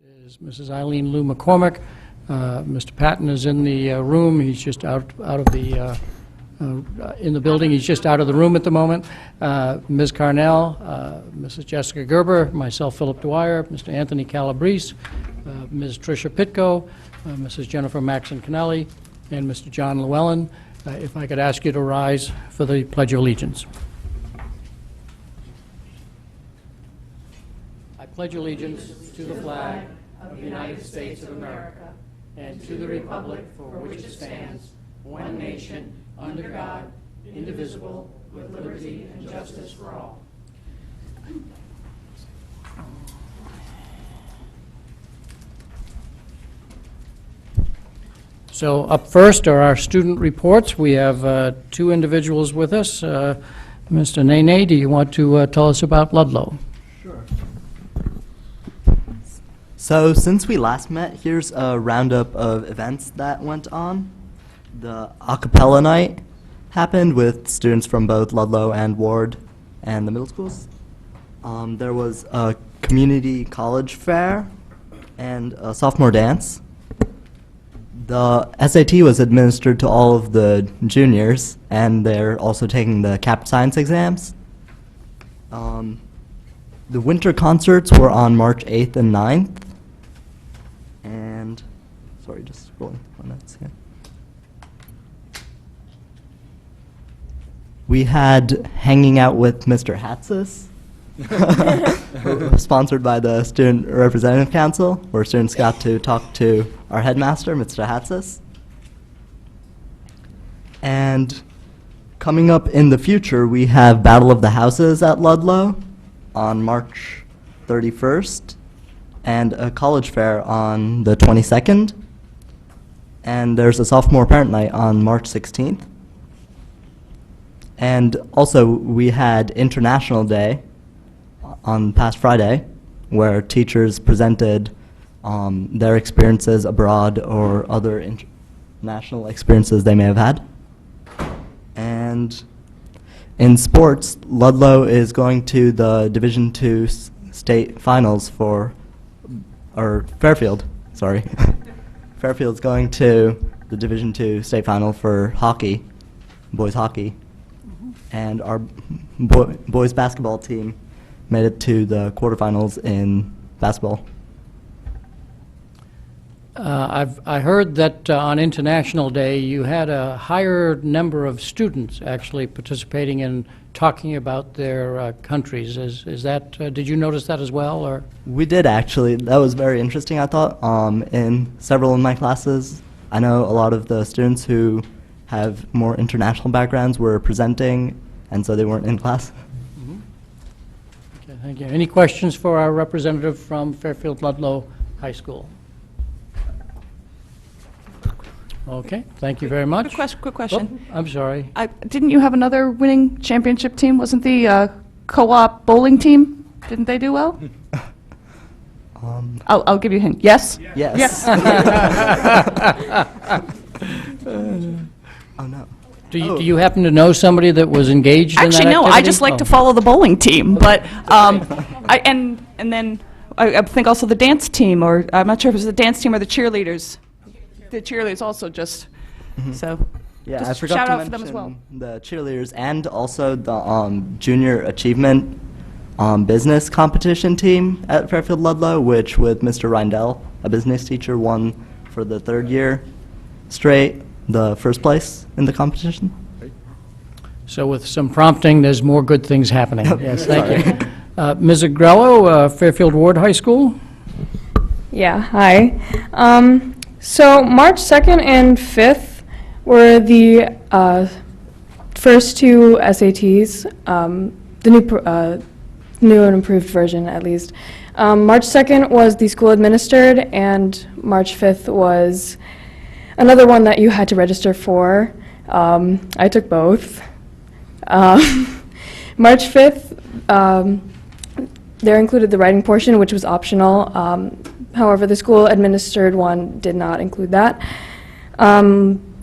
Is Mrs. Eileen Lou McCormick. Mr. Patton is in the room. He's just out of the in the building. He's just out of the room at the moment. Ms. Carnell, Mrs. Jessica Gerber, myself, Philip Dwyer, Mr. Anthony Calabrese, Ms. Tricia Pitko, Mrs. Jennifer Maxon Canelli, and Mr. John Llewellyn. If I could ask you to rise for the Pledge of Allegiance. I pledge allegiance to the flag of the United States of America and to the republic for which it stands, one nation, under God, indivisible, with liberty and justice for all. So up first are our student reports. We have two individuals with us. Mr. Nene, do you want to tell us about Ludlow? Sure. So since we last met, here's a roundup of events that went on. The a cappella night happened with students from both Ludlow and Ward and the middle schools. There was a community college fair and a sophomore dance. The SAT was administered to all of the juniors, and they're also taking the Cap Science exams. The winter concerts were on March 8th and 9th. And, sorry, just scrolling my notes here. We had Hanging Out with Mr. Hatsis, sponsored by the Student Representative Council, where students got to talk to our headmaster, Mr. Hatsis. And coming up in the future, we have Battle of the Houses at Ludlow on March 31st, and a college fair on the 22nd. And there's a sophomore parent night on March 16th. And also, we had International Day on past Friday, where teachers presented their experiences abroad or other international experiences they may have had. And in sports, Ludlow is going to the Division II state finals for, or Fairfield, sorry. Fairfield's going to the Division II state final for hockey, boys hockey. And our boys basketball team made it to the quarterfinals in basketball. I heard that on International Day you had a higher number of students actually participating in talking about their countries. Is that, did you notice that as well, or? We did actually. That was very interesting, I thought. In several of my classes, I know a lot of the students who have more international backgrounds were presenting, and so they weren't in class. Okay, thank you. Any questions for our representative from Fairfield Ludlow High School? Okay, thank you very much. Quick question. Oh, I'm sorry. Didn't you have another winning championship team? Wasn't the co-op bowling team? Didn't they do well? I'll give you a hint. Yes? Yes. Oh, no. Do you happen to know somebody that was engaged in that Actually, no. activity? I just like Oh. to follow the bowling team. But and then I think also the dance team, or I'm not sure if it was the dance team or the cheerleaders. The cheerleaders also just so. Yeah, just I forgot shout to out for them as well. mention the cheerleaders and also the junior achievement business competition team at Fairfield Ludlow, which with Mr. Reindell, a business teacher, won for the third year straight the first place in the competition. So with some prompting, there's more good things happening. Yes, thank you. Ms. Agrello, Fairfield Ward High School. Yeah, hi. So March 2nd and 5th were the first two SATs, the new and improved version at least. March 2nd was the school administered, and March 5th was another one that you had to register for. I took both. March 5th, there included the writing portion, which was optional. However, the school-administered one did not include that.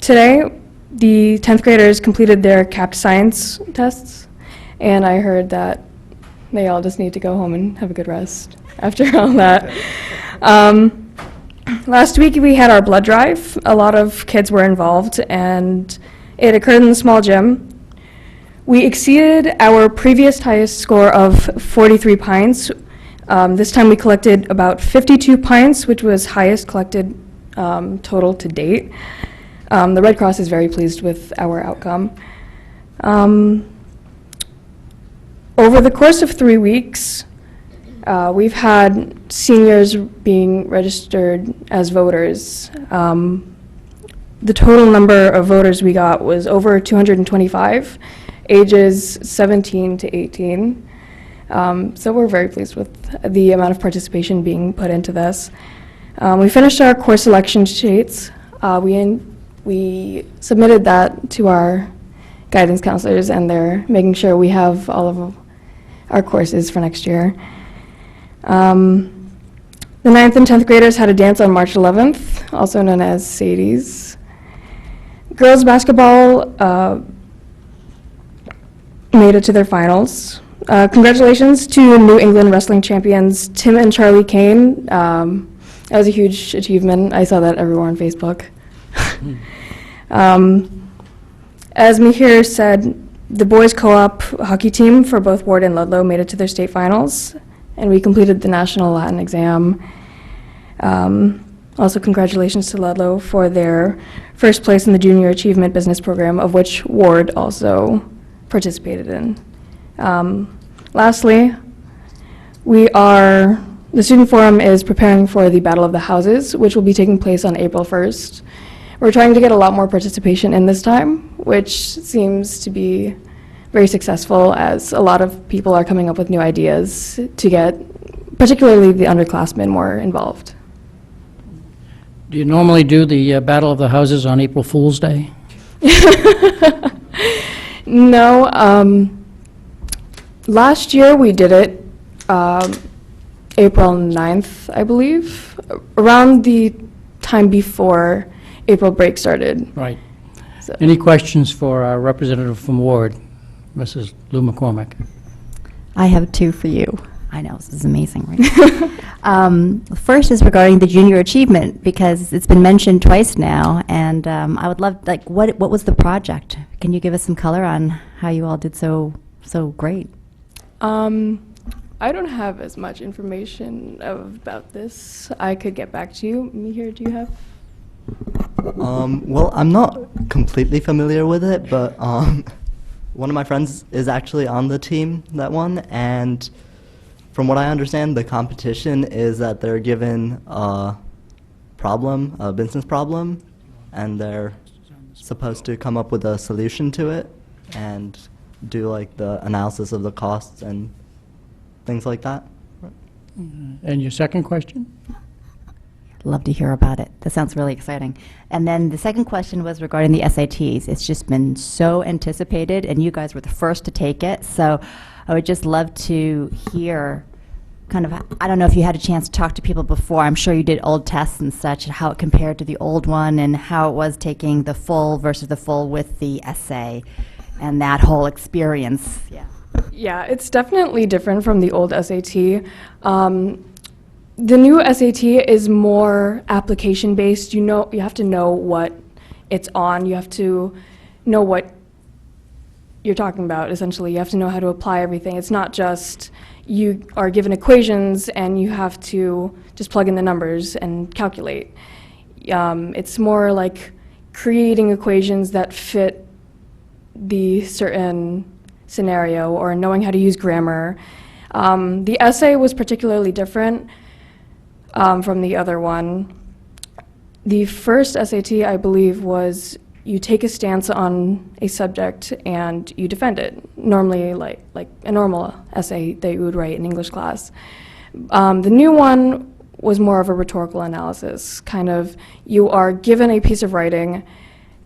Today, the 10th graders completed their capped science tests, and I heard that they all just need to go home and have a good rest after all that. Last week we had our blood drive. A lot of kids were involved, and it occurred in the small gym. We exceeded our previous highest score of 43 pints. This time we collected about 52 pints, which was highest collected total to date. The Red Cross is very pleased with our outcome. Over the course of 3 weeks, we've had seniors being registered as voters. The total number of voters we got was over 225, ages 17 to 18. So we're very pleased with the amount of participation being put into this. We finished our course selection sheets. We submitted that to our guidance counselors, and they're making sure we have all of our courses for next year. The 9th and 10th graders had a dance on March 11th, also known as Sadie's. Girls basketball made it to their finals. Congratulations to New England wrestling champions Tim and Charlie Kane. That was a huge achievement. I saw that everywhere on Facebook. As Mihir said, the boys co-op hockey team for both Ward and Ludlow made it to their state finals, and we completed the national Latin exam. Also, congratulations to Ludlow for their first place in the Junior Achievement Business Program, of which Ward also participated in. Lastly, the Student Forum is preparing for the Battle of the Houses, which will be taking place on April 1st. We're trying to get a lot more participation in this time, which seems to be very successful, as a lot of people are coming up with new ideas to get particularly the underclassmen more involved. Do you normally do the Battle of the Houses on April Fool's Day? No. Last year we did it April 9th, I believe, around the time before April break started. Right. So. Any questions for our representative from Ward, Mrs. Lou McCormick? I have two for you. I know, this is amazing, right? First is regarding the junior achievement, because it's been mentioned twice now, and I would love, what was the project? Can you give us some color on how you all did so great? I don't have as much information about this. I could get back to you. Mihir, do you have? Well, I'm not completely familiar with it, but one of my friends is actually on the team that won, and from what I understand, the competition is that they're given a business problem, and they're supposed to come up with a solution to it and do the analysis of the costs and things like that. And your second question? Love to hear about it. That sounds really exciting. And then the second question was regarding the SATs. It's just been so anticipated, and you guys were the first to take it. So I would just love to hear I don't know if you had a chance to talk to people before. I'm sure you did old tests and such, and how it compared to the old one, and how it was taking the full versus the full with the essay, and that whole experience. Yeah. Yeah, it's definitely different from the old SAT. The new SAT is more application-based. You have to know what it's on. You have to know what you're talking about, essentially. You have to know how to apply everything. It's not just you are given equations and you have to just plug in the numbers and calculate. It's more like creating equations that fit the certain scenario, or knowing how to use grammar. The essay was particularly different from the other one. The first SAT, I believe, was you take a stance on a subject and you defend it, normally like a normal essay that you would write in English class. The new one was more of a rhetorical analysis, you are given a piece of writing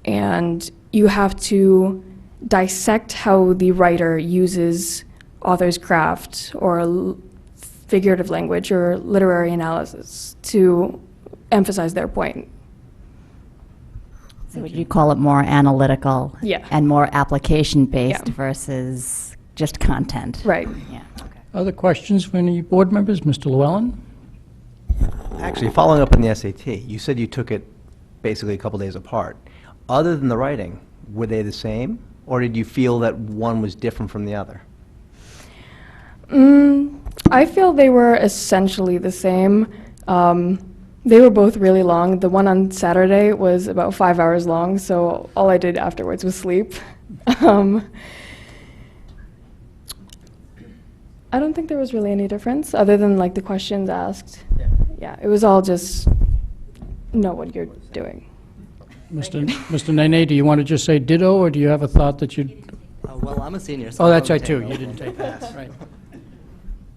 and you have to dissect how the writer uses author's craft or figurative language or literary analysis to emphasize their point. So would you call it more analytical? Yeah. And more application-based Yeah. versus just content? Right. Yeah. Okay. Other questions from any board members? Mr. Llewellyn? Actually, following up on the SAT, you said you took it basically a couple days apart. Other than the writing, were they the same, or did you feel that one was different from the other? I feel they were essentially the same. They were both really long. The one on Saturday was about 5 hours long, so all I did afterwards was sleep. I don't think there was really any difference other than like the questions asked. Yeah, it was all just know what you're doing. Mr. Nene, do you want to just say ditto, or do you have a thought that you'd... Well, I'm a senior. So Oh, that's I right, too. don't You take didn't take that, right.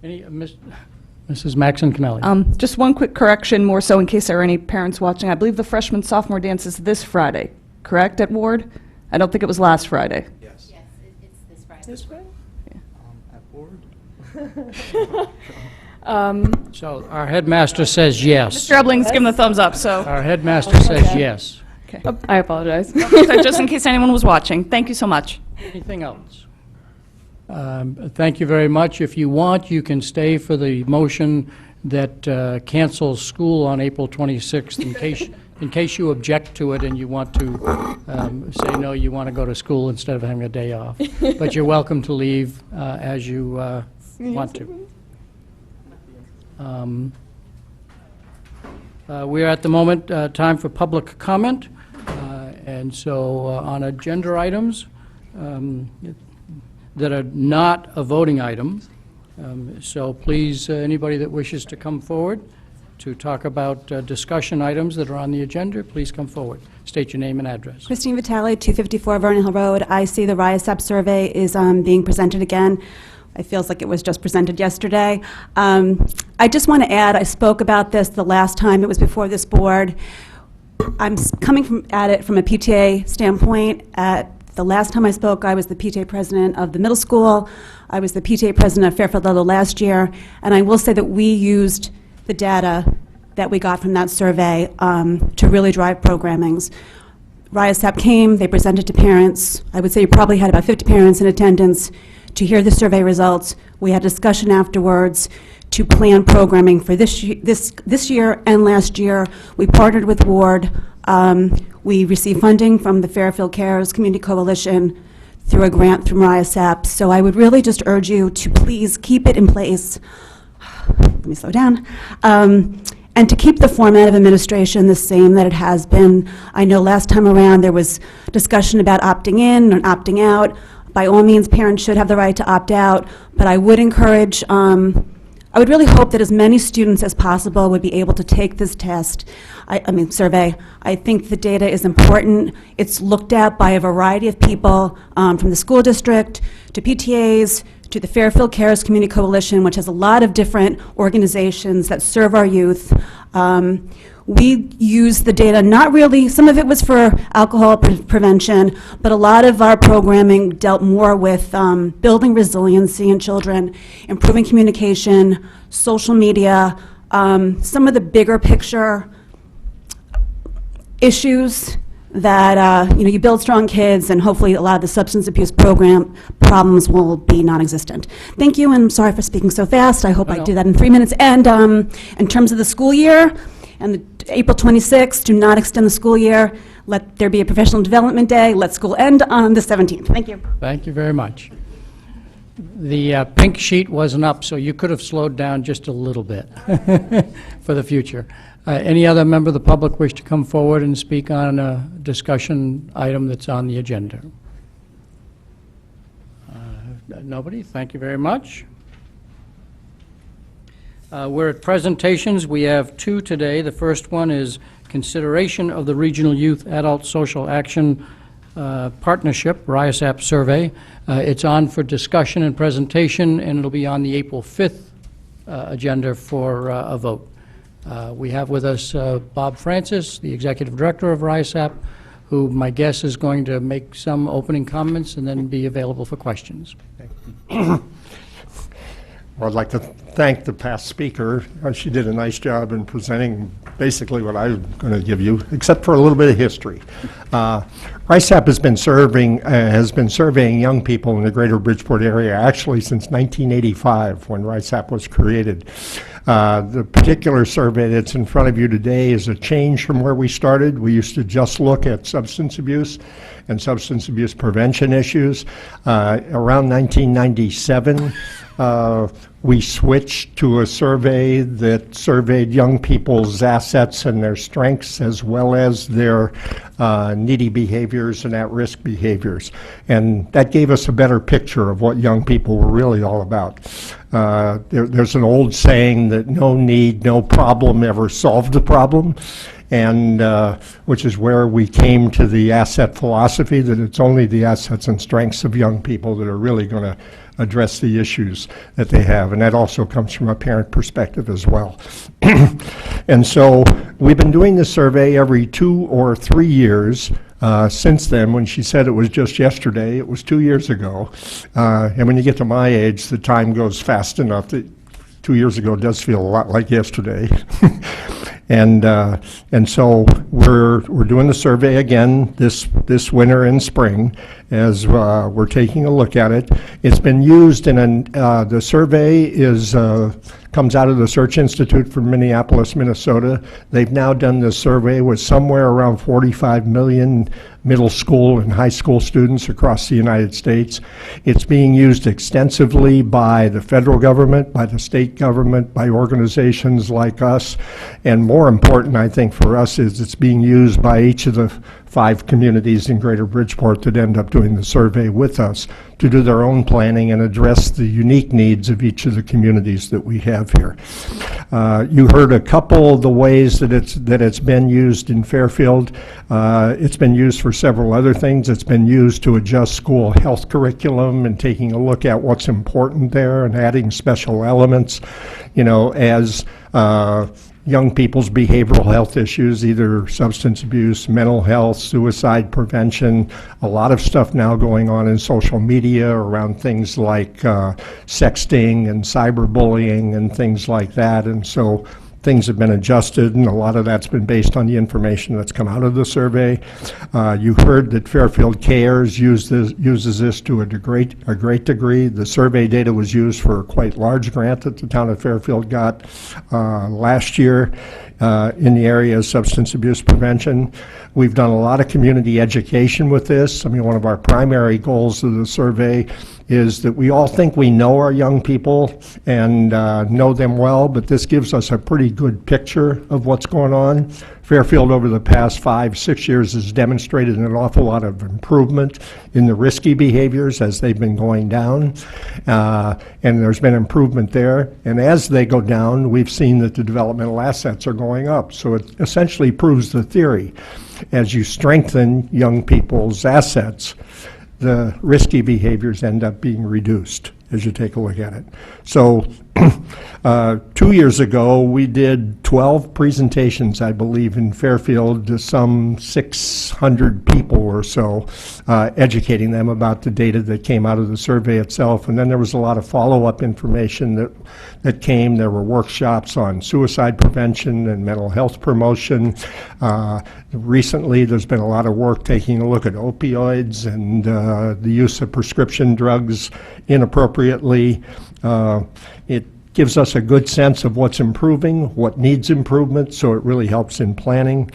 Any, Mrs. Maxon Kennelly? Just one quick correction, more so in case there are any parents watching. I believe the freshman-sophomore dance is this Friday, correct, at Ward? I don't think it was last Friday. Yes, it's this Friday. This way? At board? So our headmaster says yes. Mr. Ebling's giving the thumbs up, so, Our headmaster says yes. okay. I apologize. So just in case anyone was watching, thank you so much. Anything else? Thank you very much. If you want, you can stay for the motion that cancels school on April 26th in case you object to it and you want to say, no, you want to go to school instead of having a day off. But you're welcome to leave as you want to. We're at the moment time for public comment. And so on agenda items that are not a voting item, so please, anybody that wishes to come forward to talk about discussion items that are on the agenda, please come forward. State your name and address. Christine Vitale, 254 Vernon Hill Road. I see the RIASEP survey is being presented again. It feels like it was just presented yesterday. I just want to add, I spoke about this the last time it was before this board. I'm coming at it from a PTA standpoint. The last time I spoke, I was the PTA president of the middle school. I was the PTA president of Fairfield Ludlow last year, and I will say that we used the data that we got from that survey to really drive programmings. RIASEP came, they presented to parents. I would say you probably had about 50 parents in attendance to hear the survey results. We had discussion afterwards to plan programming for this year and last year. We partnered with Ward. We received funding from the Fairfield Cares Community Coalition through a grant from RIASEP. So I would really just urge you to please keep it in place. Let me slow down. And to keep the format of administration the same that it has been. I know last time around there was discussion about opting in and opting out. By all means, parents should have the right to opt out, but I would encourage, I would really hope that as many students as possible would be able to take this test, survey. I think the data is important. It's looked at by a variety of people, from the school district to PTAs to the Fairfield Cares Community Coalition, which has a lot of different organizations that serve our youth. We use the data, not really, some of it was for alcohol prevention, but a lot of our programming dealt more with building resiliency in children, improving communication, social media, some of the bigger picture issues that, you build strong kids, and hopefully a lot of the substance abuse program problems will be non-existent. Thank you, and I'm sorry for speaking so fast. I hope I do that in 3 minutes. And in terms of the school year, and April 26th, do not extend the school year. Let there be a professional development day. Let school end on the 17th. Thank you. Thank you very much. The pink sheet wasn't up, so you could have slowed down just a little bit for the future. Any other member of the public wish to come forward and speak on a discussion item that's on the agenda? Nobody? Thank you very much. We're at presentations. We have two today. The first one is consideration of the Regional Youth Adult Social Action Partnership, RIASAP survey. It's on for discussion and presentation, and it'll be on the April 5th agenda for a vote. We have with us Bob Francis, the Executive Director of RIASAP, who my guess is going to make some opening comments and then be available for questions. Well, I'd like to thank the past speaker. She did a nice job in presenting basically what I was going to give you, except for a little bit of history. RISAP has been surveying young people in the greater Bridgeport area actually since 1985 when RISAP was created. The particular survey that's in front of you today is a change from where we started. We used to just look at substance abuse and substance abuse prevention issues. Around 1997, we switched to a survey that surveyed young people's assets and their strengths as well as their needy behaviors and at-risk behaviors. And that gave us a better picture of what young people were really all about. There's an old saying that no need, no problem ever solved the problem, and which is where we came to the asset philosophy, that it's only the assets and strengths of young people that are really going to address the issues that they have, and that also comes from a parent perspective as well. And so we've been doing this survey every 2 or 3 years. Since then, when she said it was just yesterday, it was 2 years ago. And when you get to my age, the time goes fast enough that 2 years ago does feel a lot like yesterday. And so we're doing the survey again this winter and spring as we're taking a look at it. It's been used the survey comes out of the Search Institute from Minneapolis, Minnesota. They've now done this survey with somewhere around 45 million middle school and high school students across the United States. It's being used extensively by the federal government, by the state government, by organizations like us, and more important, I think, for us is it's being used by each of the 5 communities in Greater Bridgeport that end up doing the survey with us to do their own planning and address the unique needs of each of the communities that we have here. You heard a couple of the ways that it's been used in Fairfield. It's been used for several other things. It's been used to adjust school health curriculum and taking a look at what's important there and adding special elements, as young people's behavioral health issues, either substance abuse, mental health, suicide prevention, a lot of stuff now going on in social media around things like sexting and cyberbullying and things like that. And so things have been adjusted, and a lot of that's been based on the information that's come out of the survey. You heard that Fairfield Cares uses this to a great degree. The survey data was used for a quite large grant that the town of Fairfield got last year in the area of substance abuse prevention. We've done a lot of community education with this. I mean, one of our primary goals of the survey is that we all think we know our young people and know them well, but this gives us a pretty good picture of what's going on. Fairfield over the past 5-6 years has demonstrated an awful lot of improvement in the risky behaviors as they've been going down, and there's been improvement there. And as they go down, we've seen that the developmental assets are going up. So it essentially proves the theory. As you strengthen young people's assets, the risky behaviors end up being reduced as you take a look at it. So 2 years ago, we did 12 presentations, I believe, in Fairfield to some 600 people or so, educating them about the data that came out of the survey itself. And then there was a lot of follow-up information that came. There were workshops on suicide prevention and mental health promotion. Recently, there's been a lot of work taking a look at opioids and the use of prescription drugs inappropriately. It gives us a good sense of what's improving, what needs improvement, so it really helps in planning.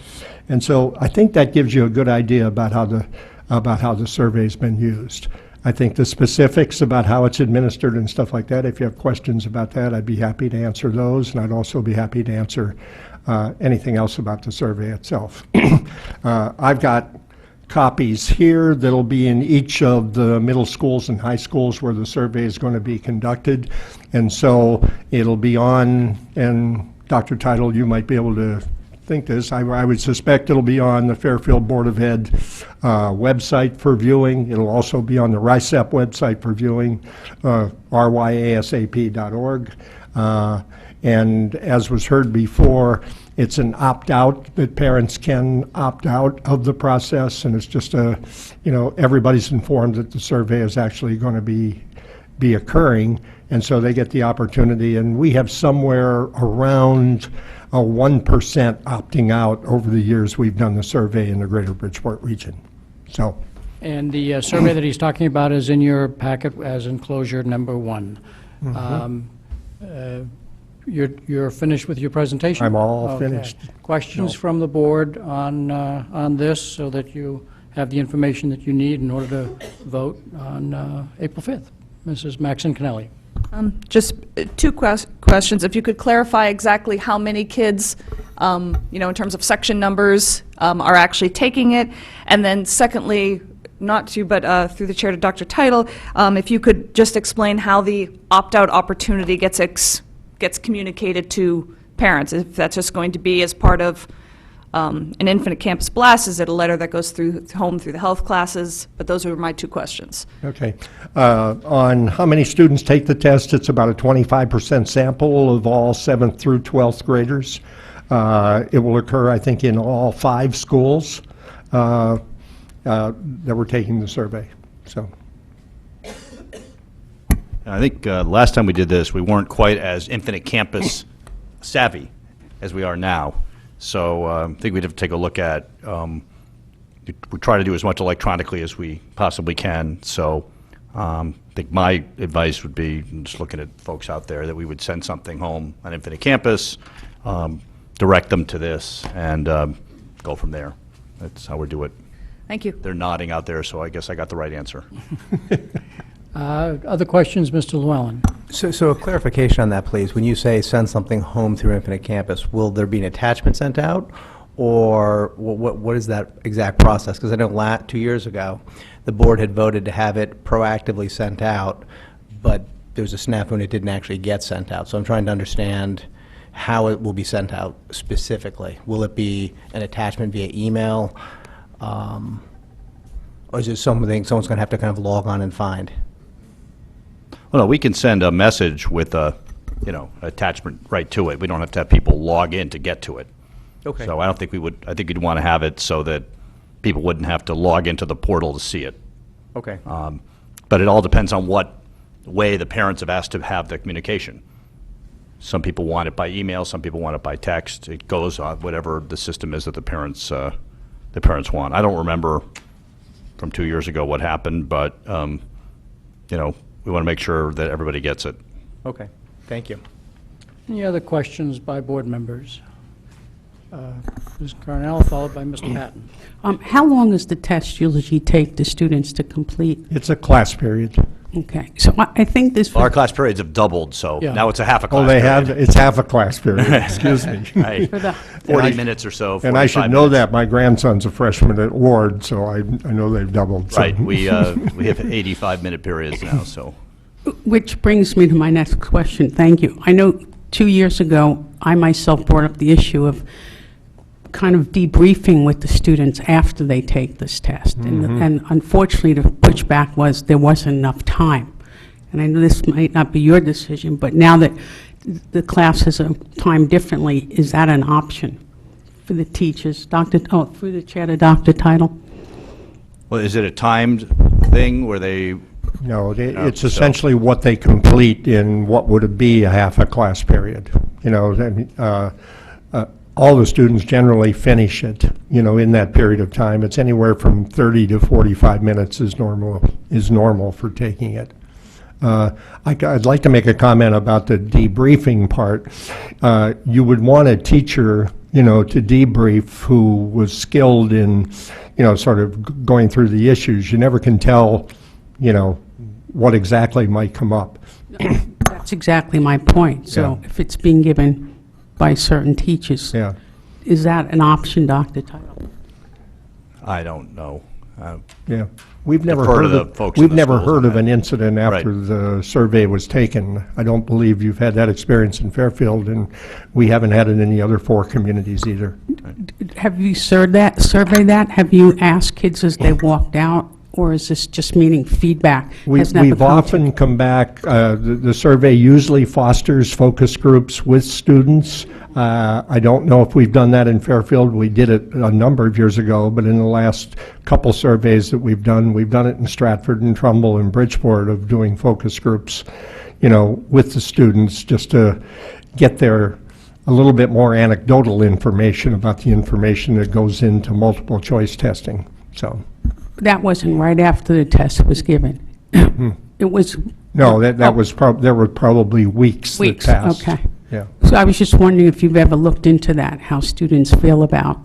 And so I think that gives you a good idea about how the survey's been used. I think the specifics about how it's administered and stuff like that, if you have questions about that, I'd be happy to answer those, and I'd also be happy to answer anything else about the survey itself. I've got copies here that'll be in each of the middle schools and high schools where the survey is going to be conducted. And so it'll be on, and Dr. Teitel, you might be able to think this, I would suspect it'll be on the Fairfield Board of Ed website for viewing. It'll also be on the RISAP website for viewing, ryasap.org. And as was heard before, it's an opt-out that parents can opt out of the process, and it's just everybody's informed that the survey is actually going to be occurring, and so they get the opportunity. And we have somewhere around 1% opting out over the years we've done the survey in the Greater Bridgeport region. So, And the survey that he's talking about is in your packet as enclosure number 1. You're finished with your presentation? I'm all Okay. finished. Questions from the board on this, so that you have the information that you need in order to vote on April 5th? Mrs. Maxon Kennelly. Just two questions. If you could clarify exactly how many kids, in terms of section numbers, are actually taking it. And then secondly, not to, but through the chair to Dr. Title, if you could just explain how the opt-out opportunity gets communicated to parents. If that's just going to be as part of an Infinite Campus Blast, is it a letter that goes home through the health classes? But those were my two questions. okay. On how many students take the test, it's about a 25% sample of all 7th through 12th graders. It will occur, I think, in all 5 schools that were taking the survey. So, I think last time we did this, we weren't quite as Infinite Campus savvy as we are now. So I think we'd have to take a look at, we try to do as much electronically as we possibly can. So I think my advice would be, just looking at folks out there, that we would send something home on Infinite Campus, direct them to this, and go from there. That's how we do it. Thank you. They're nodding out there, so I guess I got the right answer. Other questions, Mr. Llewellyn? So a clarification on that, please. When you say send something home through Infinite Campus, will there be an attachment sent out? Or what is that exact process? Because I know 2 years ago, the board had voted to have it proactively sent out, but there was a snafu and it didn't actually get sent out. So I'm trying to understand how it will be sent out specifically. Will it be an attachment via email? Or is it something someone's going to have to kind of log on and find? Well, no, we can send a message with a, attachment right to it. We don't have to have people log in to get to it. Okay. So I don't think we would, I think we'd want to have it so that people wouldn't have to log into the portal to see it. Okay. But it all depends on what way the parents have asked to have the communication. Some people want it by email, some people want it by text. It goes on whatever the system is that the parents want. I don't remember from 2 years ago what happened, but, we want to make sure that everybody gets it. Okay. Thank you. Any other questions by board members? Ms. Carnell, followed by Mr. Patton. How long does the test usually take the students to complete? it's a class period. Okay, so I think this. Our class periods have doubled, so Yeah. now it's a half a class Oh, they period. have, it's half a class period, excuse me. Right. For the- 40 minutes or so, 45 And I should know minutes. that, my grandson's a freshman at Ward, so I know they've doubled. so- Right, we have 85-minute periods now, so. Which brings me to my next question. Thank you. I know 2 years ago, I myself brought up the issue of kind of debriefing with the students after they take this test. And unfortunately, the pushback was there wasn't enough time. And I know this might not be your decision, but now that the classes are timed differently, is that an option for the teachers? Through the chair to Dr. Title. Well, is it a timed thing where they, No, it's so- essentially what they complete in what would be a half a class period. All the students generally finish it, in that period of time. It's anywhere from 30 to 45 minutes is normal for taking it. I'd like to make a comment about the debriefing part. You would want a teacher, to debrief who was skilled in, sort of going through the issues. You never can tell, what exactly might come up. That's exactly my point. So Yeah. if it's being given by certain teachers, Yeah. is that an option, Dr. Title? I don't know. Yeah, we've never Defer to heard the of, folks in we've the never schools on heard of that. an incident after Right. the survey was taken. I don't believe you've had that experience in Fairfield, and we haven't had it in the other 4 communities either. Have you surveyed that? Have you asked kids as they walked out, or is this just meaning feedback? Has never We've come to- often come back, the survey usually fosters focus groups with students. I don't know if we've done that in Fairfield. We did it a number of years ago, but in the last couple surveys that we've done it in Stratford and Trumbull and Bridgeport of doing focus groups, with the students, just to get their a little bit more anecdotal information about the information that goes into multiple choice testing. So, That wasn't right after the test was given. It was, No, that was there were probably weeks that weeks, passed. okay. Yeah. So I was just wondering if you've ever looked into that, how students feel about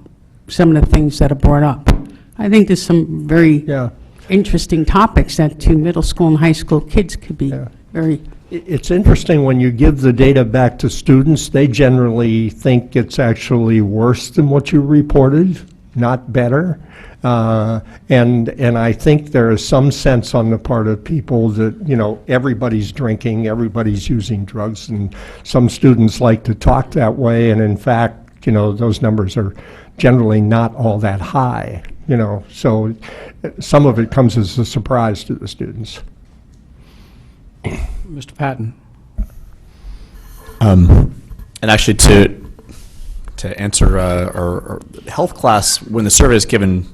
some of the things that are brought up. I think there's some very Yeah. interesting topics that to middle school and high school kids could be Yeah. very, It's interesting, when you give the data back to students, they generally think it's actually worse than what you reported, not better. And I think there is some sense on the part of people that, everybody's drinking, everybody's using drugs, and some students like to talk that way, and in fact, those numbers are generally not all that high, so some of it comes as a surprise to the students. Mr. Patton? And actually, to answer our health class, when the survey is given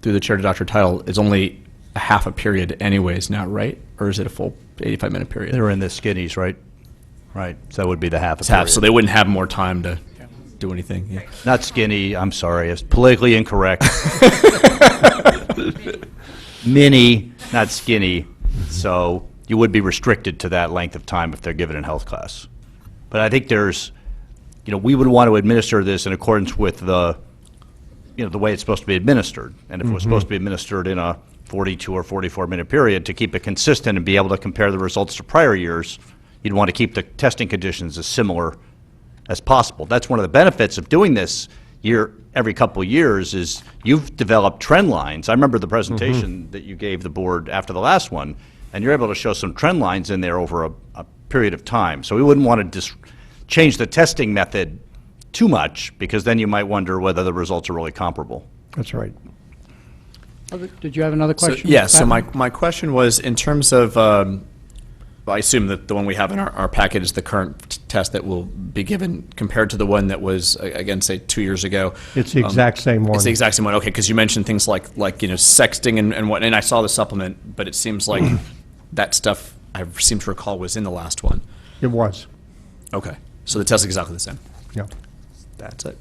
through the chair to Dr. Title, it's only a half a period anyways now, right? Or is it a full 85-minute period? They're in the skinnies, right? Right, so that would be the half a It's half, period. so they wouldn't have more time to do anything. Yeah. Not skinny, I'm sorry, it's politically incorrect. Mini, not skinny, so you would be restricted to that length of time if they're given in health class. But I think there's, we would want to administer this in accordance with the way it's supposed to be administered. And if it was supposed to be administered in a 42 or 44-minute period, to keep it consistent and be able to compare the results to prior years, you'd want to keep the testing conditions as similar as possible. That's one of the benefits of doing this every couple of years is you've developed trend lines. I remember the presentation that you gave the board after the last one, and you're able to show some trend lines in there over a period of time. So we wouldn't want to change the testing method too much, because then you might wonder whether the results are really comparable. That's right. Did you have another question? Yeah, Mr. so Patton? my question was, in terms of, I assume that the one we have in our packet is the current test that will be given compared to the one that was, again, say 2 years ago. It's the exact same one. It's the exact same one, okay, because you mentioned things like sexting and what, and I saw the supplement, but it seems like that stuff, I seem to recall, was in the last one. It was. Okay, so the test is exactly the same. Yeah. That's it.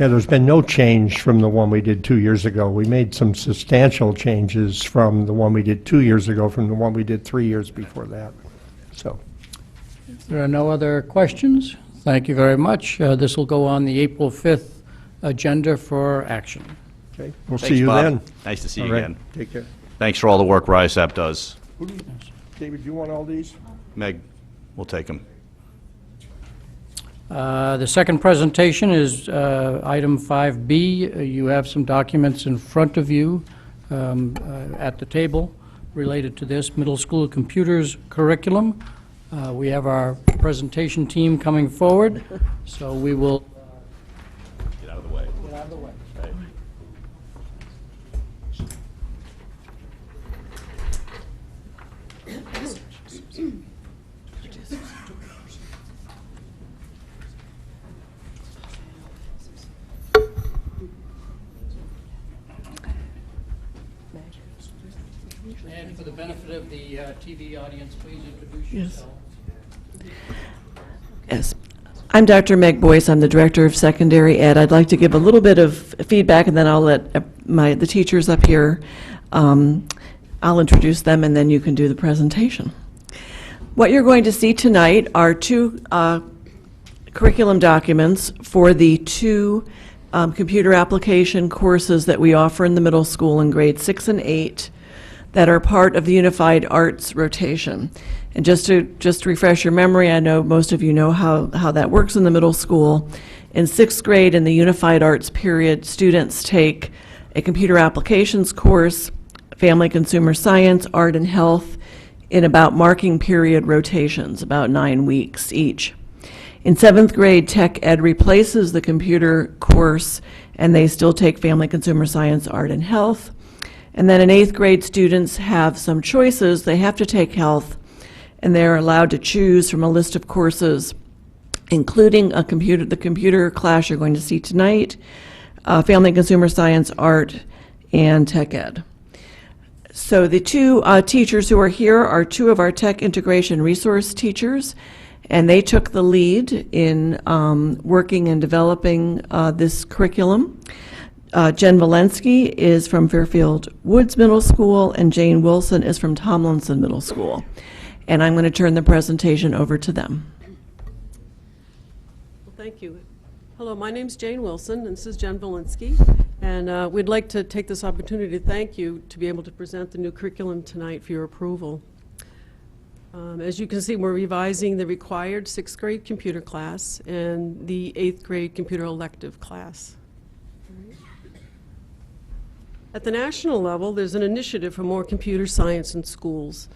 Yeah, there's been no change from the one we did 2 years ago. We made some substantial changes from the one we did 2 years ago, from the one we did 3 years before that. So, There are no other questions. Thank you very much. This will go on the April 5th agenda for action. okay, we'll Thanks, see you Bob. then. Nice to see you All right, again. take care. Thanks for all the work RISAP does. David, you want all these? Meg, we'll take them. The second presentation is item 5B. You have some documents in front of you at the table related to this middle school computers curriculum. We have our presentation team coming forward, so we will Get out of the way. get out of the way. And for the benefit of the TV audience, please introduce yourself. Yes. I'm Dr. Meg Boyce. I'm the Director of Secondary Ed. I'd like to give a little bit of feedback, and then I'll let the teachers up here, I'll introduce them, and then you can do the presentation. What you're going to see tonight are two curriculum documents for the two computer application courses that we offer in the middle school in grades 6 and 8 that are part of the Unified Arts rotation. And just to refresh your memory, I know most of you know how that works in the middle school. In 6th grade, in the Unified Arts period, students take a computer applications course, family consumer science, art and health, in about marking period rotations, about 9 weeks each. In 7th grade, tech ed replaces the computer course, and they still take family consumer science, art and health. And then in 8th grade, students have some choices. They have to take health, and they're allowed to choose from a list of courses, including the computer class you're going to see tonight, family consumer science, art, and tech ed. So the two teachers who are here are two of our tech integration resource teachers, and they took the lead in working and developing this curriculum. Jen Valensky is from Fairfield Woods Middle School, and Jane Wilson is from Tomlinson Middle School. And I'm going to turn the presentation over to them. Well, thank you. Hello, my name's Jane Wilson, and this is Jen Valinsky. And we'd like to take this opportunity to thank you to be able to present the new curriculum tonight for your approval. As you can see, we're revising the required 6th grade computer class and the 8th grade computer elective class. At the national level, there's an initiative for more computer science in schools.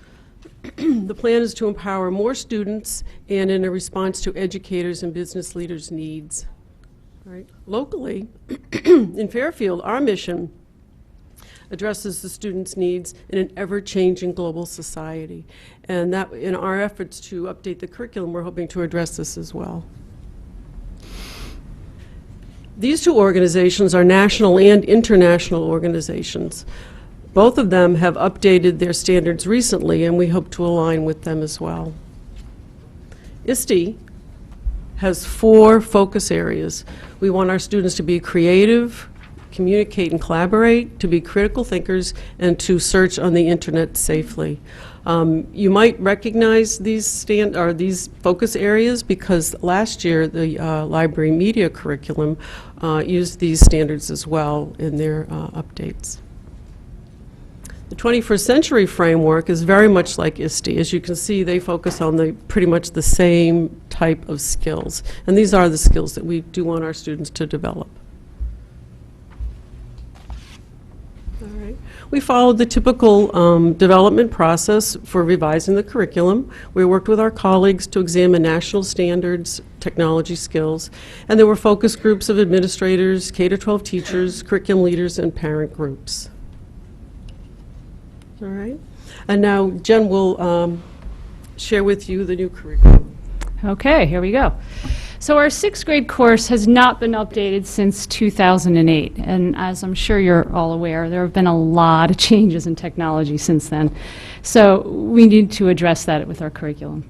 The plan is to empower more students and in a response to educators and business leaders' needs. Right. Locally, in Fairfield, our mission addresses the students' needs in an ever-changing global society. And that, in our efforts to update the curriculum, we're hoping to address this as well. These two organizations are national and international organizations. Both of them have updated their standards recently, and we hope to align with them as well. ISTE has 4 focus areas. We want our students to be creative, communicate and collaborate, to be critical thinkers, and to search on the internet safely. You might recognize these focus areas because last year the library media curriculum used these standards as well in their updates. The 21st century framework is very much like ISTE. As you can see, they focus on pretty much the same type of skills. And these are the skills that we do want our students to develop. All right. We followed the typical development process for revising the curriculum. We worked with our colleagues to examine national standards, technology skills, and there were focus groups of administrators, K-12 teachers, curriculum leaders, and parent groups. All right. And now Jen will share with you the new curriculum. Okay, here we go. So our 6th grade course has not been updated since 2008, and as I'm sure you're all aware, there have been a lot of changes in technology since then. So we need to address that with our curriculum.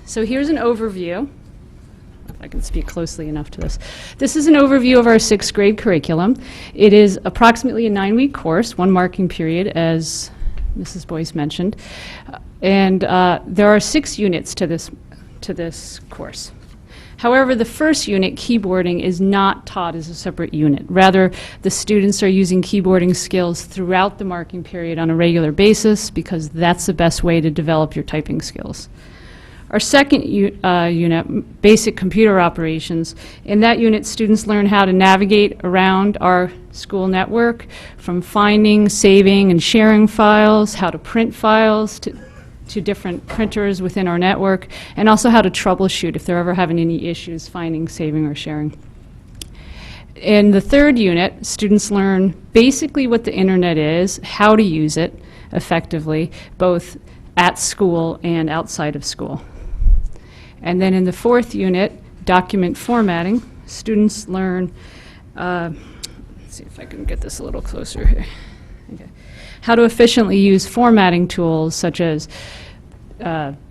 So here's an overview. If I can speak closely enough to this. This is an overview of our 6th grade curriculum. It is approximately a 9-week course, 1 marking period, as Mrs. Boyce mentioned. And there are 6 units to this course. However, the first unit, keyboarding, is not taught as a separate unit. Rather, the students are using keyboarding skills throughout the marking period on a regular basis because that's the best way to develop your typing skills. Our second unit, basic computer operations, in that unit students learn how to navigate around our school network, from finding, saving, and sharing files, how to print files to different printers within our network, and also how to troubleshoot if they're ever having any issues finding, saving, or sharing. In the third unit, students learn basically what the internet is, how to use it effectively, both at school and outside of school. And then in the fourth unit, document formatting, students learn, let's see if I can get this a little closer here. Okay. How to efficiently use formatting tools such as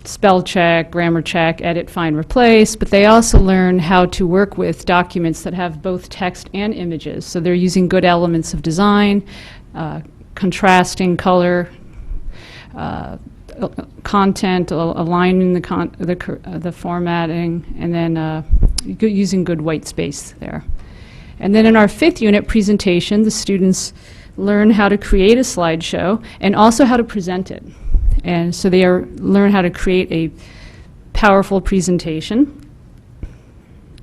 spell check, grammar check, edit, find, replace, but they also learn how to work with documents that have both text and images. So they're using good elements of design, contrasting color, content, aligning the formatting, and then using good white space there. And then in our fifth unit, presentation, the students learn how to create a slideshow and also how to present it. And so they learn how to create a powerful presentation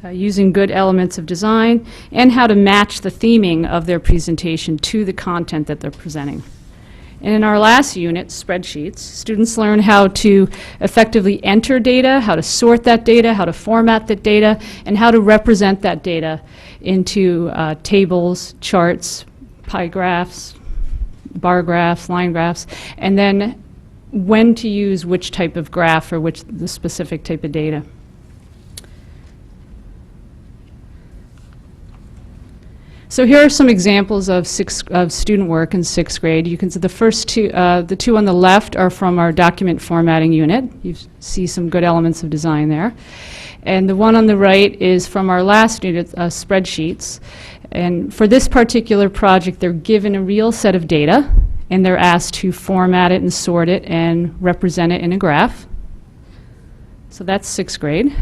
using good elements of design and how to match the theming of their presentation to the content that they're presenting. And in our last unit, spreadsheets, students learn how to effectively enter data, how to sort that data, how to format that data, and how to represent that data into tables, charts, pie graphs, bar graphs, line graphs, and then when to use which type of graph for the specific type of data. So here are some examples of student work in 6th grade. You can see the first two, the two on the left are from our document formatting unit. You see some good elements of design there. And the one on the right is from our last unit, spreadsheets. And for this particular project, they're given a real set of data, and they're asked to format it and sort it and represent it in a graph. So that's 6th grade.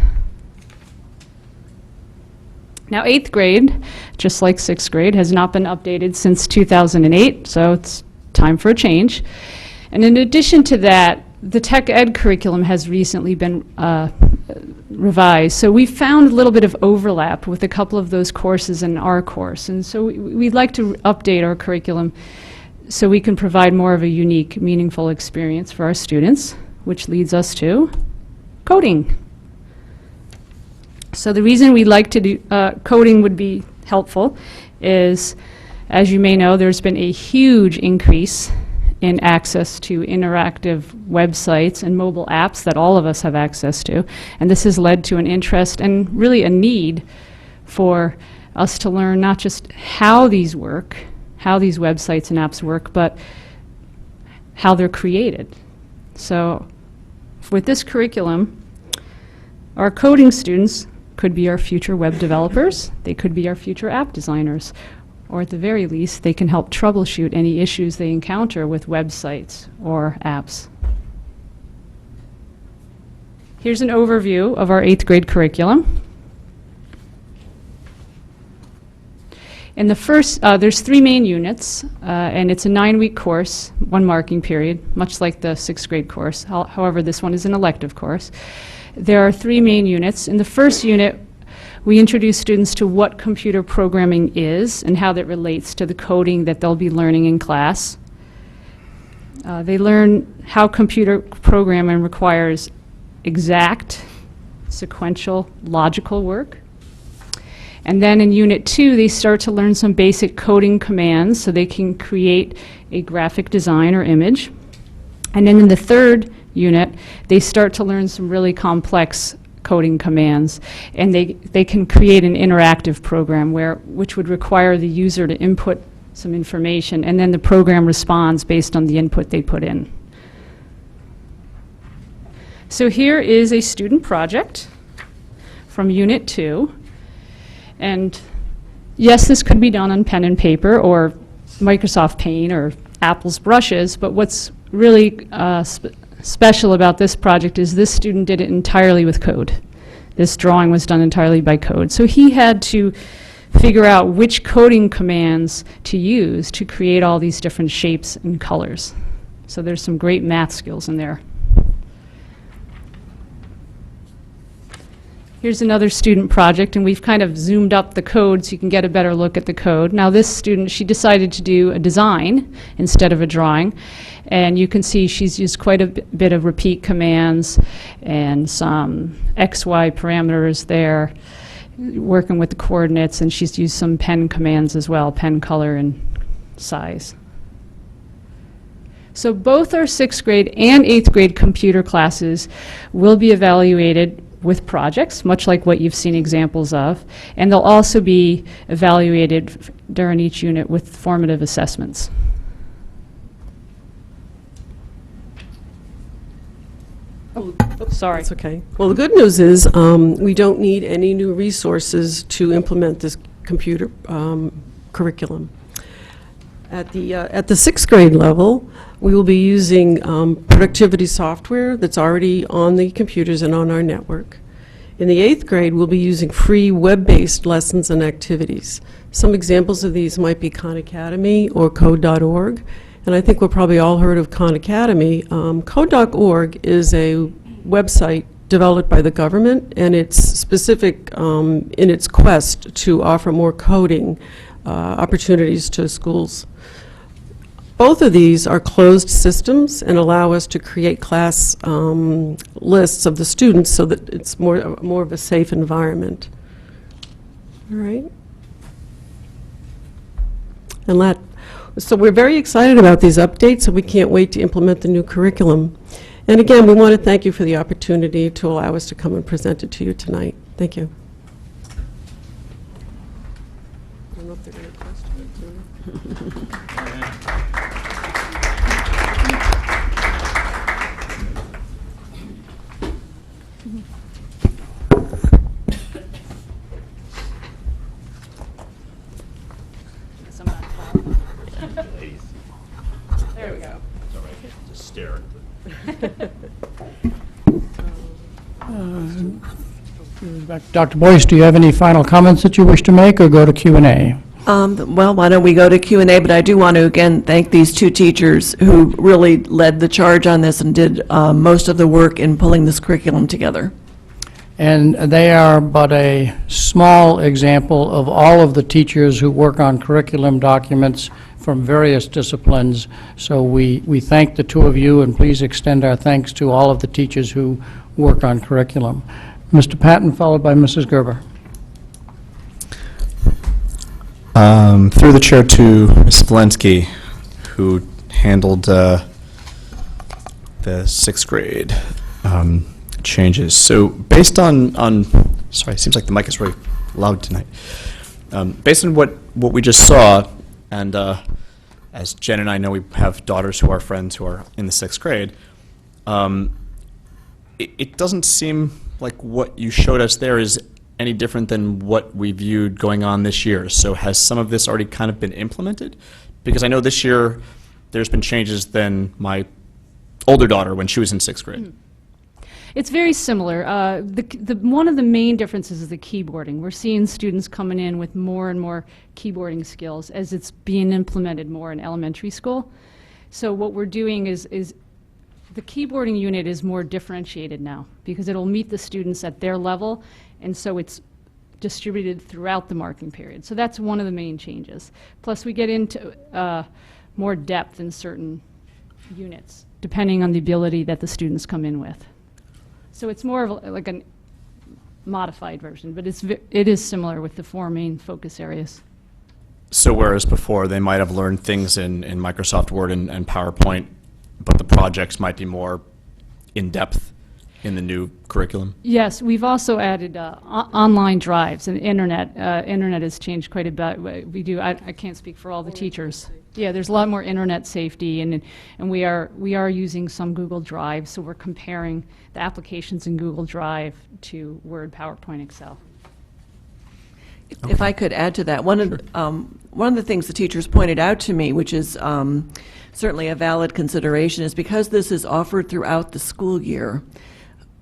Now, 8th grade, just like 6th grade, has not been updated since 2008, so it's time for a change. And in addition to that, the tech ed curriculum has recently been revised. So we found a little bit of overlap with a couple of those courses in our course. And so we'd like to update our curriculum so we can provide more of a unique, meaningful experience for our students, which leads us to coding. So the reason we'd like to do coding would be helpful is, as you may know, there's been a huge increase in access to interactive websites and mobile apps that all of us have access to. And this has led to an interest and really a need for us to learn not just how these work, how these websites and apps work, but how they're created. So with this curriculum, our coding students could be our future web developers, they could be our future app designers, or at the very least, they can help troubleshoot any issues they encounter with websites or apps. Here's an overview of our 8th grade curriculum. In the first, there's 3 main units, and it's a 9-week course, 1 marking period, much like the 6th grade course. However, this one is an elective course. There are 3 main units. In the first unit, we introduce students to what computer programming is and how that relates to the coding that they'll be learning in class. They learn how computer programming requires exact, sequential, logical work. And then in Unit 2, they start to learn some basic coding commands so they can create a graphic design or image. And then in the 3rd unit, they start to learn some really complex coding commands, and they can create an interactive program which would require the user to input some information, and then the program responds based on the input they put in. So here is a student project from Unit 2, and yes, this could be done on pen and paper or Microsoft Paint or Apple's brushes, but what's really special about this project is this student did it entirely with code. This drawing was done entirely by code. So he had to figure out which coding commands to use to create all these different shapes and colors. So there's some great math skills in there. Here's another student project, and we've kind of zoomed up the code so you can get a better look at the code. Now this student, she decided to do a design instead of a drawing, and you can see she's used quite a bit of repeat commands and some XY parameters there, working with the coordinates, and she's used some pen commands as well, pen color and size. So both our 6th grade and 8th grade computer classes will be evaluated with projects, much like what you've seen examples of, and they'll also be evaluated during each unit with formative assessments. Oh, sorry. That's okay. Well, the good news is we don't need any new resources to implement this computer curriculum. At the 6th grade level, we will be using productivity software that's already on the computers and on our network. In the 8th grade, we'll be using free web-based lessons and activities. Some examples of these might be Khan Academy or code.org, and I think we've probably all heard of Khan Academy. Code.org is a website developed by the government, and it's specific in its quest to offer more coding opportunities to schools. Both of these are closed systems and allow us to create class lists of the students so that it's more of a safe environment. All right. And so we're very excited about these updates, and we can't wait to implement the new curriculum. And again, we want to thank you for the opportunity to allow us to come and present it to you tonight. Thank you. I don't know if they're going to There we go. Just stare. Dr. Boyce, do you have any final comments that you wish to make, or go to Q&A? Well, why don't we go to Q&A, but I do want to, again, thank these two teachers who really led the charge on this and did most of the work in pulling this curriculum together. And they are but a small example of all of the teachers who work on curriculum documents from various disciplines. So we thank the two of you, and please extend our thanks to all of the teachers who work on curriculum. Mr. Patton, followed by Mrs. Gerber. Through the chair to Ms. Valensky, who handled the 6th grade changes. So based on, sorry, it seems like the mic is really loud tonight. Based on what we just saw, and as Jen and I know, we have daughters who are friends who are in the 6th grade, it doesn't seem like what you showed us there is any different than what we viewed going on this year. So has some of this already kind of been implemented? Because I know this year there's been changes than my older daughter when she was in 6th grade. It's very similar. One of the main differences is the keyboarding. We're seeing students coming in with more and more keyboarding skills as it's being implemented more in elementary school. So what we're doing is the keyboarding unit is more differentiated now because it'll meet the students at their level, and so it's distributed throughout the marking period. So that's one of the main changes. Plus we get into more depth in certain units, depending on the ability that the students come in with. So it's more of like a modified version, but it is similar with the 4 main focus areas. So whereas before they might have learned things in Microsoft Word and PowerPoint, but the projects might be more in-depth in the new curriculum? Yes, we've also added online drives and internet. Internet has changed quite a bit. We do. I can't speak for all the teachers. Yeah, there's a lot more internet safety, and we are using some Google Drive, so we're comparing the applications in Google Drive to Word, PowerPoint, Excel. If I could add to that, one of the things the teachers pointed out to me, which is certainly a valid consideration, is because this is offered throughout the school year.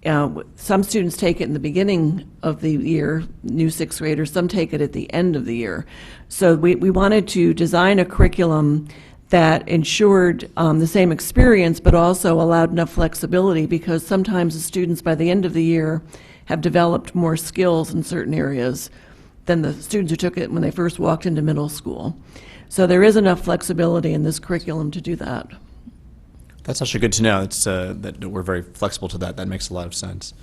Some students take it in the beginning of the year, new 6th graders, some take it at the end of the year. So we wanted to design a curriculum that ensured the same experience, but also allowed enough flexibility, because sometimes the students by the end of the year have developed more skills in certain areas than the students who took it when they first walked into middle school. So there is enough flexibility in this curriculum to do that. That's actually good to know. It's, that we're very flexible to that. That makes a lot of sense.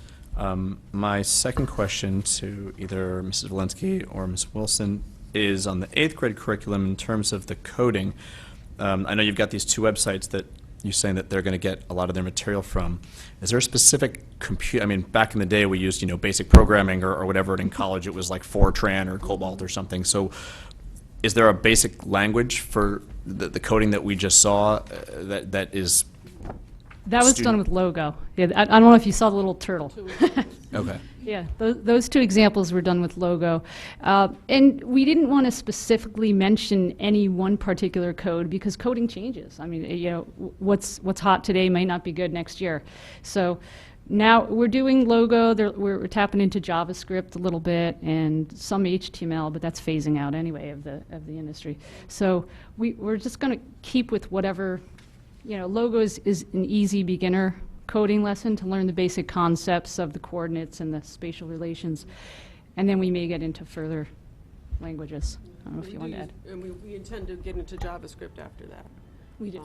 My second question to either Mrs. Valensky or Ms. Wilson is on the 8th grade curriculum in terms of the coding. I know you've got these 2 websites that you're saying that they're going to get a lot of their material from. Is there a specific I mean, back in the day we used, basic programming or whatever, and in college it was like Fortran or Cobalt or something. So is there a basic language for the coding that we just saw that is... That was done with Logo. Yeah, I don't know if you saw the little turtle. Okay. Yeah, those 2 examples were done with Logo. And we didn't want to specifically mention any one particular code because coding changes. I mean, what's hot today might not be good next year. So now we're doing Logo. We're tapping into JavaScript a little bit and some HTML, but that's phasing out anyway of the industry. So we're just going to keep with whatever. Logo is an easy beginner coding lesson to learn the basic concepts of the coordinates and the spatial relations. And then we may get into further languages. I don't know if you want to add. And we intend to get into JavaScript after that. We do.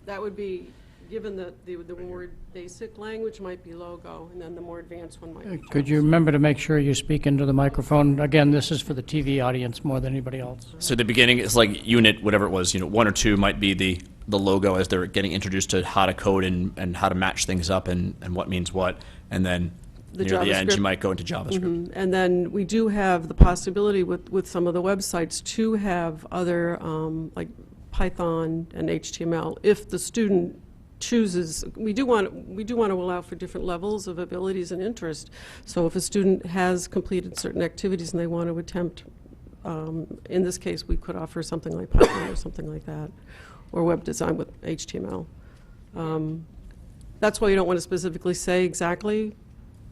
That would be, given that the more basic language might be Logo, and then the more advanced one might be Could you remember to make sure you speak into the microphone? Again, this is for the TV audience more than anybody else. So the beginning is like unit, whatever it was, 1 or 2 might be the logo as they're getting introduced to how to code and how to match things up and what means what. And then the Near the end, you JavaScript. might go into JavaScript. And then we do have the possibility with some of the websites to have other, like Python and HTML, if the student chooses. We do want to allow for different levels of abilities and interest. So if a student has completed certain activities and they want to attempt, in this case, we could offer something like Python or something like that, or web design with HTML. That's why you don't want to specifically say exactly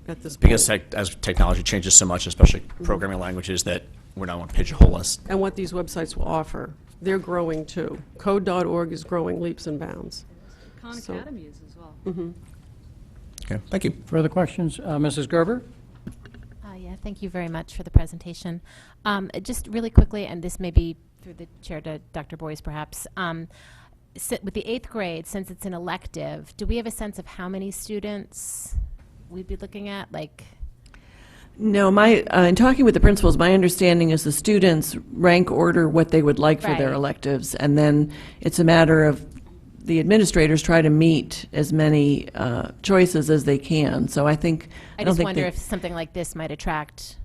at this point. Because as technology changes so much, especially programming languages, that we don't want to pigeonhole us. And what these websites will offer. They're growing too. Code.org is growing leaps and bounds. Khan So- Academy is as well. Okay, thank you. Further questions? Mrs. Gerber? Yeah, thank you very much for the presentation. Just really quickly, and this may be through the chair to Dr. Boyce perhaps, with the 8th grade, since it's an elective, do we have a sense of how many students we'd be looking at? Like, No, in talking with the principals, my understanding is the students rank order what they would like for their Right. electives, and then it's a matter of the administrators try to meet as many choices as they can. So I think, I don't just think wonder they- if something like this might attract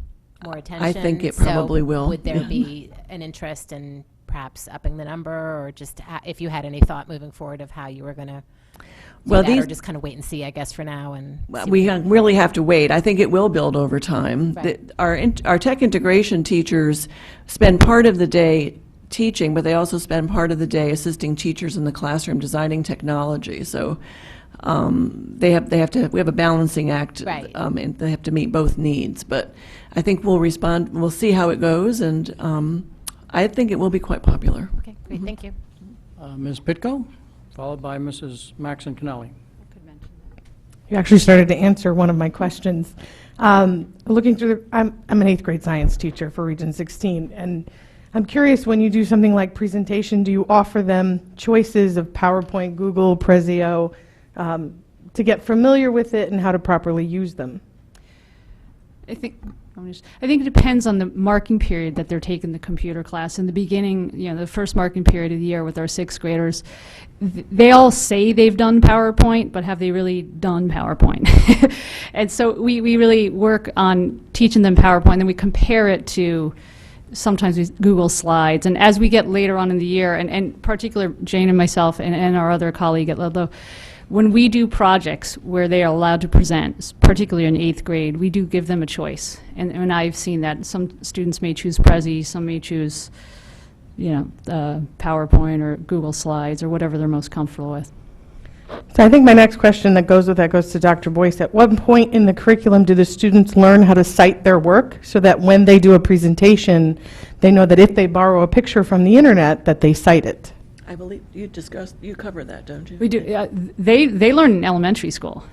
more attention. I think it So probably will. Would there be an interest in perhaps upping the number, or just if you had any thought moving forward of how you were going to do Well, that, or these- just kind of wait and see, I guess, for now? And Well, see we what- really have to wait. I think it will build over time. Right. Our tech integration teachers spend part of the day teaching, but they also spend part of the day assisting teachers in the classroom designing technology. So we have a balancing act, Right. and they have to meet both needs. But I think we'll see how it goes, and I think it will be quite popular. Okay, great, thank you. Ms. Pitko, followed by Mrs. Maxon Connelly. You actually started to answer one of my questions. Looking through, I'm an 8th grade science teacher for Region 16, and I'm curious, when you do something like presentation, do you offer them choices of PowerPoint, Google, Prezio, to get familiar with it and how to properly use them? I think it depends on the marking period that they're taking the computer class. In the beginning, the first marking period of the year with our 6th graders, they all say they've done PowerPoint, but have they really done PowerPoint? And so we really work on teaching them PowerPoint, then we compare it to sometimes we Google Slides. And as we get later on in the year, and particular Jane and myself and our other colleague at Ludlow, when we do projects where they are allowed to present, particularly in 8th grade, we do give them a choice. And I've seen that. Some students may choose Prezi, some may choose, PowerPoint or Google Slides or whatever they're most comfortable with. So I think my next question that goes with that goes to Dr. Boyce. At what point in the curriculum do the students learn how to cite their work so that when they do a presentation, they know that if they borrow a picture from the internet, that they cite it? I believe you cover that, don't you? We do. They learn in elementary school,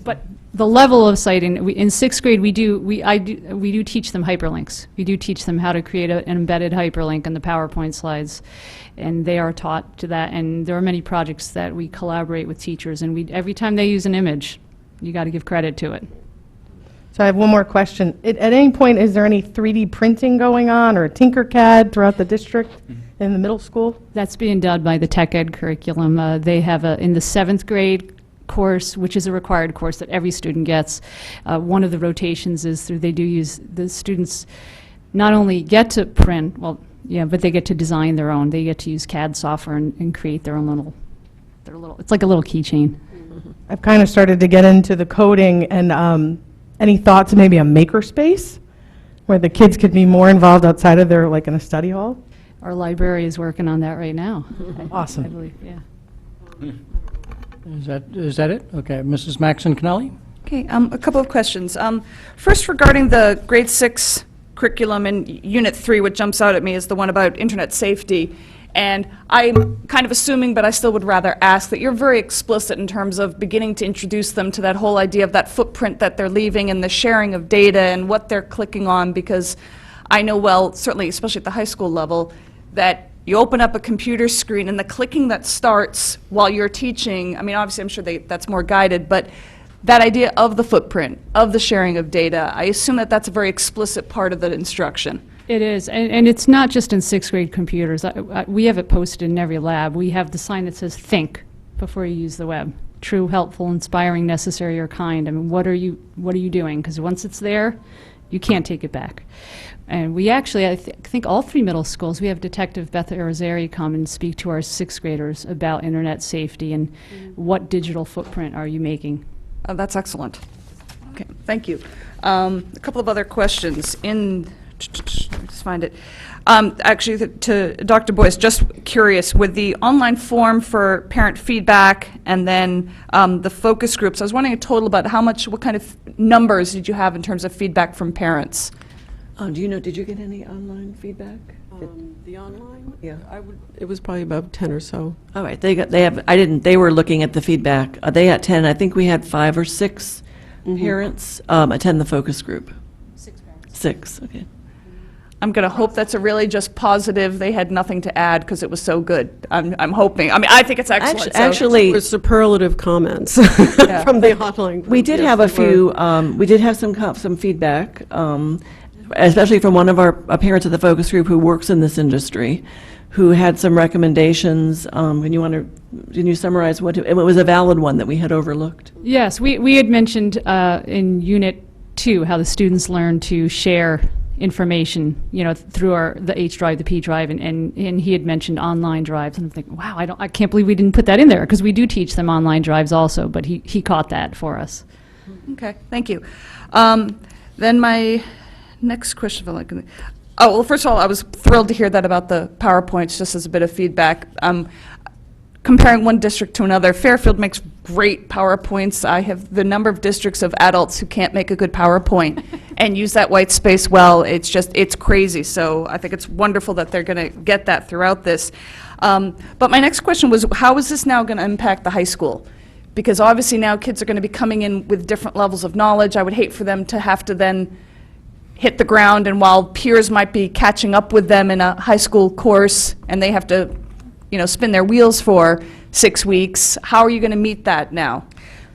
but the level of citing in 6th grade we do teach them hyperlinks. We do teach them how to create an embedded hyperlink in the PowerPoint slides, and they are taught to that. And there are many projects that we collaborate with teachers, and every time they use an image, you got to give credit to it. So I have one more question. At any point, is there any 3D printing going on or Tinkercad throughout the district in the middle school? That's being done by the tech ed curriculum. They have in the 7th grade course, which is a required course that every student gets. One of the rotations is they do use, the students not only get to print, but they get to design their own. They get to use CAD software and create their own little, it's like a little keychain. I've kind of started to get into the coding, and any thoughts maybe a makerspace where the kids could be more involved outside of their, in a study hall? Our library is working on that right now. Awesome. I believe, yeah. Is that it? Okay, Mrs. Maxon Connelly? Okay, a couple of questions. First, regarding the grade 6 curriculum in Unit 3, what jumps out at me is the one about internet safety. And I'm kind of assuming, but I still would rather ask, that you're very explicit in terms of beginning to introduce them to that whole idea of that footprint that they're leaving and the sharing of data and what they're clicking on, because I know well, certainly, especially at the high school level, that you open up a computer screen and the clicking that starts while you're teaching, I mean, obviously I'm sure that's more guided, but that idea of the footprint, of the sharing of data, I assume that that's a very explicit part of the instruction. It is, and it's not just in 6th grade computers. We have it posted in every lab. We have the sign that says "Think" before you use the web. true, helpful, inspiring, necessary, or kind? I mean, what are you doing? Because once it's there, you can't take it back. And we actually, I think all 3 middle schools, we have Detective Beth Arizari come and speak to our 6th graders about internet safety and what digital footprint are you making. That's excellent. Okay, thank you. A couple of other questions. Let me just find it. Actually, to Dr. Boyce, just curious, with the online form for parent feedback and then the focus groups, I was wondering a total about what kind of numbers did you have in terms of feedback from parents? Do you know, did you get any online feedback? The online? Yeah. It was probably about 10 or so. All right, they were looking at the feedback. They had 10, I think we had 5 or 6 parents attend the focus group. 6 parents. 6, okay. I'm going to hope that's a really just positive, they had nothing to add because it was so good. I'm hoping. I mean, I think it's excellent. Actually, It was superlative comments from the online group. we did Yes, have a they were. few, we did have some feedback, especially from one of our parents of the focus group who works in this industry, who had some recommendations. Can you summarize it was a valid one that we had overlooked? Yes, we had mentioned in Unit 2 how the students learn to share information, through the H drive, the P drive, and he had mentioned online drives, and I'm thinking, wow, I can't believe we didn't put that in there, because we do teach them online drives also, but he caught that for us. Okay, thank you. Then my next question, well, first of all, I was thrilled to hear that about the PowerPoints, just as a bit of feedback. Comparing one district to another, Fairfield makes great PowerPoints. I have the number of districts of adults who can't make a good PowerPoint and use that white space well. It's crazy. So I think it's wonderful that they're going to get that throughout this. But my next question was, how is this now going to impact the high school? Because obviously now kids are going to be coming in with different levels of knowledge. I would hate for them to have to then hit the ground, and while peers might be catching up with them in a high school course and they have to spin their wheels for 6 weeks, how are you going to meet that now?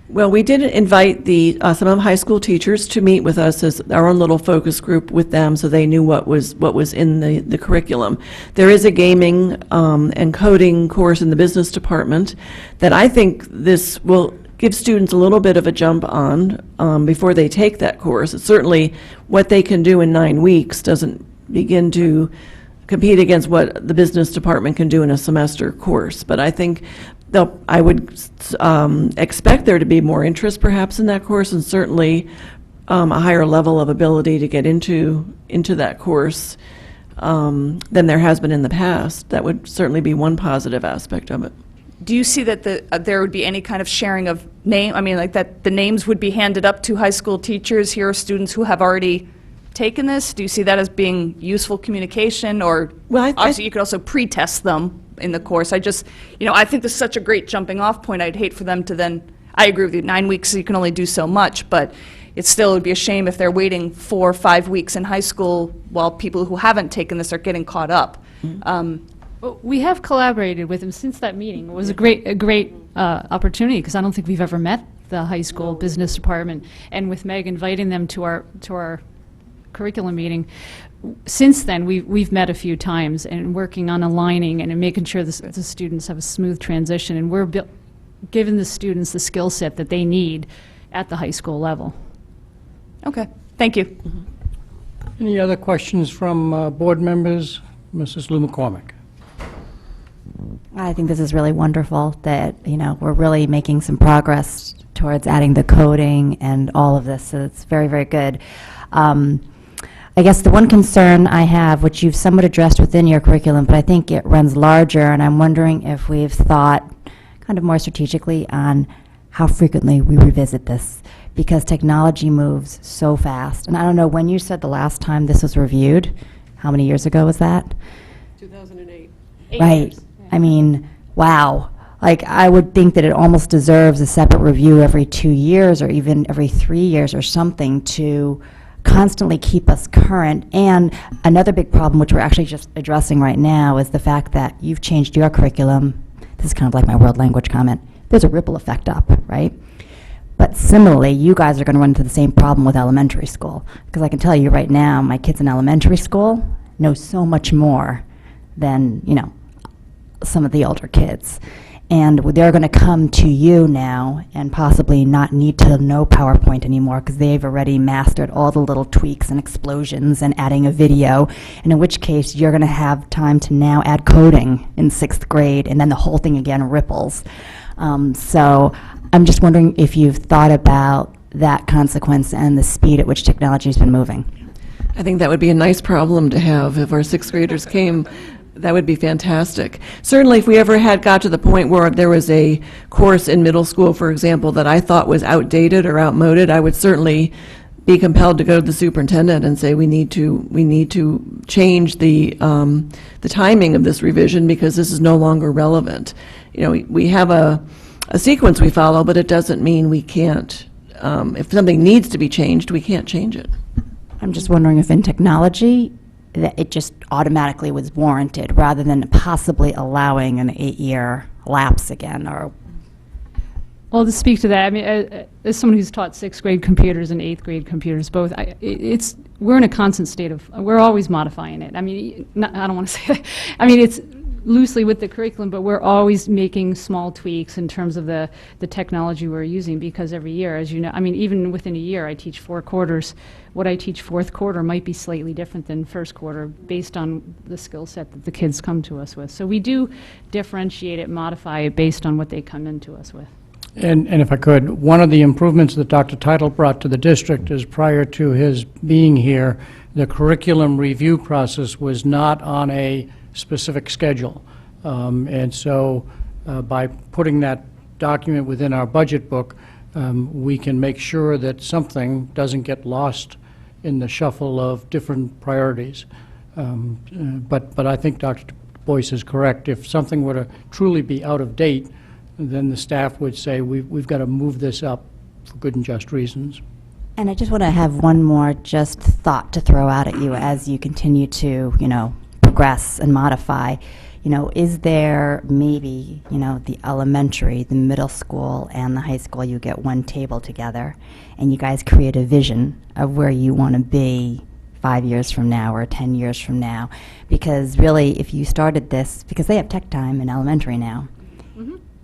Well, we did invite some of the high school teachers to meet with us as our own little focus group with them, so they knew what was in the curriculum. There is a gaming and coding course in the business department that I think this will give students a little bit of a jump on before they take that course. It's certainly what they can do in 9 weeks doesn't begin to compete against what the business department can do in a semester course. But I think I would expect there to be more interest perhaps in that course, and certainly a higher level of ability to get into that course than there has been in the past. That would certainly be one positive aspect of it. Do you see that there would be any kind of sharing of name? I mean, like that the names would be handed up to high school teachers. Here are students who have already taken this. Do you see that as being useful communication? Or obviously you could also pre-test them in the course. I think this is such a great jumping off point. I'd hate for them to then, I agree with you, 9 weeks you can only do so much, but it still would be a shame if they're waiting 4 or 5 weeks in high school while people who haven't taken this are getting caught up. Well, we have collaborated with him since that meeting. It was a great opportunity, because I don't think we've ever met the high school business department, and with Meg inviting them to our curriculum meeting. Since then, we've met a few times and working on aligning and making sure the students have a smooth transition, and we're giving the students the skill set that they need at the high school level. Okay, thank you. Any other questions from board members? Mrs. Lou McCormick. I think this is really wonderful that, we're really making some progress towards adding the coding and all of this, so it's very, very good. I guess the one concern I have, which you've somewhat addressed within your curriculum, but I think it runs larger, and I'm wondering if we've thought kind of more strategically on how frequently we revisit this, because technology moves so fast. And I don't know, when you said the last time this was reviewed, how many years ago was that? 2008. Right. I mean, wow. Like, I would think that it almost deserves a separate review every 2 years or even every 3 years or something to constantly keep us current. And another big problem, which we're actually just addressing right now, is the fact that you've changed your curriculum. This is kind of like my world language comment. There's a ripple effect up, right? But similarly, you guys are going to run into the same problem with elementary school. Because I can tell you right now, my kids in elementary school know so much more than, some of the older kids. and they're going to come to you now and possibly not need to know PowerPoint anymore because they've already mastered all the little tweaks and explosions and adding a video, and in which case you're going to have time to now add coding in 6th grade, and then the whole thing again ripples. So I'm just wondering if you've thought about that consequence and the speed at which technology has been moving. I think that would be a nice problem to have if our 6th graders came. That would be fantastic. Certainly, if we ever got to the point where there was a course in middle school, for example, that I thought was outdated or outmoded, I would certainly be compelled to go to the superintendent and say we need to change the timing of this revision because this is no longer relevant. You know, we have a sequence we follow, but it doesn't mean we can't. If something needs to be changed, we can't change it. I'm just wondering if in technology that it just automatically was warranted rather than possibly allowing an 8-year lapse again, or Well, to speak to that, I mean, as someone who's taught 6th grade computers and 8th grade computers both, we're in a constant state of, we're always modifying it. I mean, I don't want to say that. I mean, it's loosely with the curriculum, but we're always making small tweaks in terms of the technology we're using, because every year, as you know, I mean, even within a year, I teach 4 quarters. What I teach 4th quarter might be slightly different than 1st quarter based on the skill set that the kids come to us with. So we do differentiate it, modify it based on what they come into us with. And if I could, one of the improvements that Dr. Teitel brought to the district is prior to his being here, the curriculum review process was not on a specific schedule. And so by putting that document within our budget book, we can make sure that something doesn't get lost in the shuffle of different priorities. But I think Dr. Boyce is correct. If something were to truly be out of date, then the staff would say, we've got to move this up for good and just reasons. And I just want to have one more just thought to throw out at you as you continue to, progress and modify. Is there maybe, the elementary, the middle school, and the high school, you get one table together, and you guys create a vision of where you want to be 5 years from now or 10 years from now? Because really, if you started this, because they have tech time in elementary now,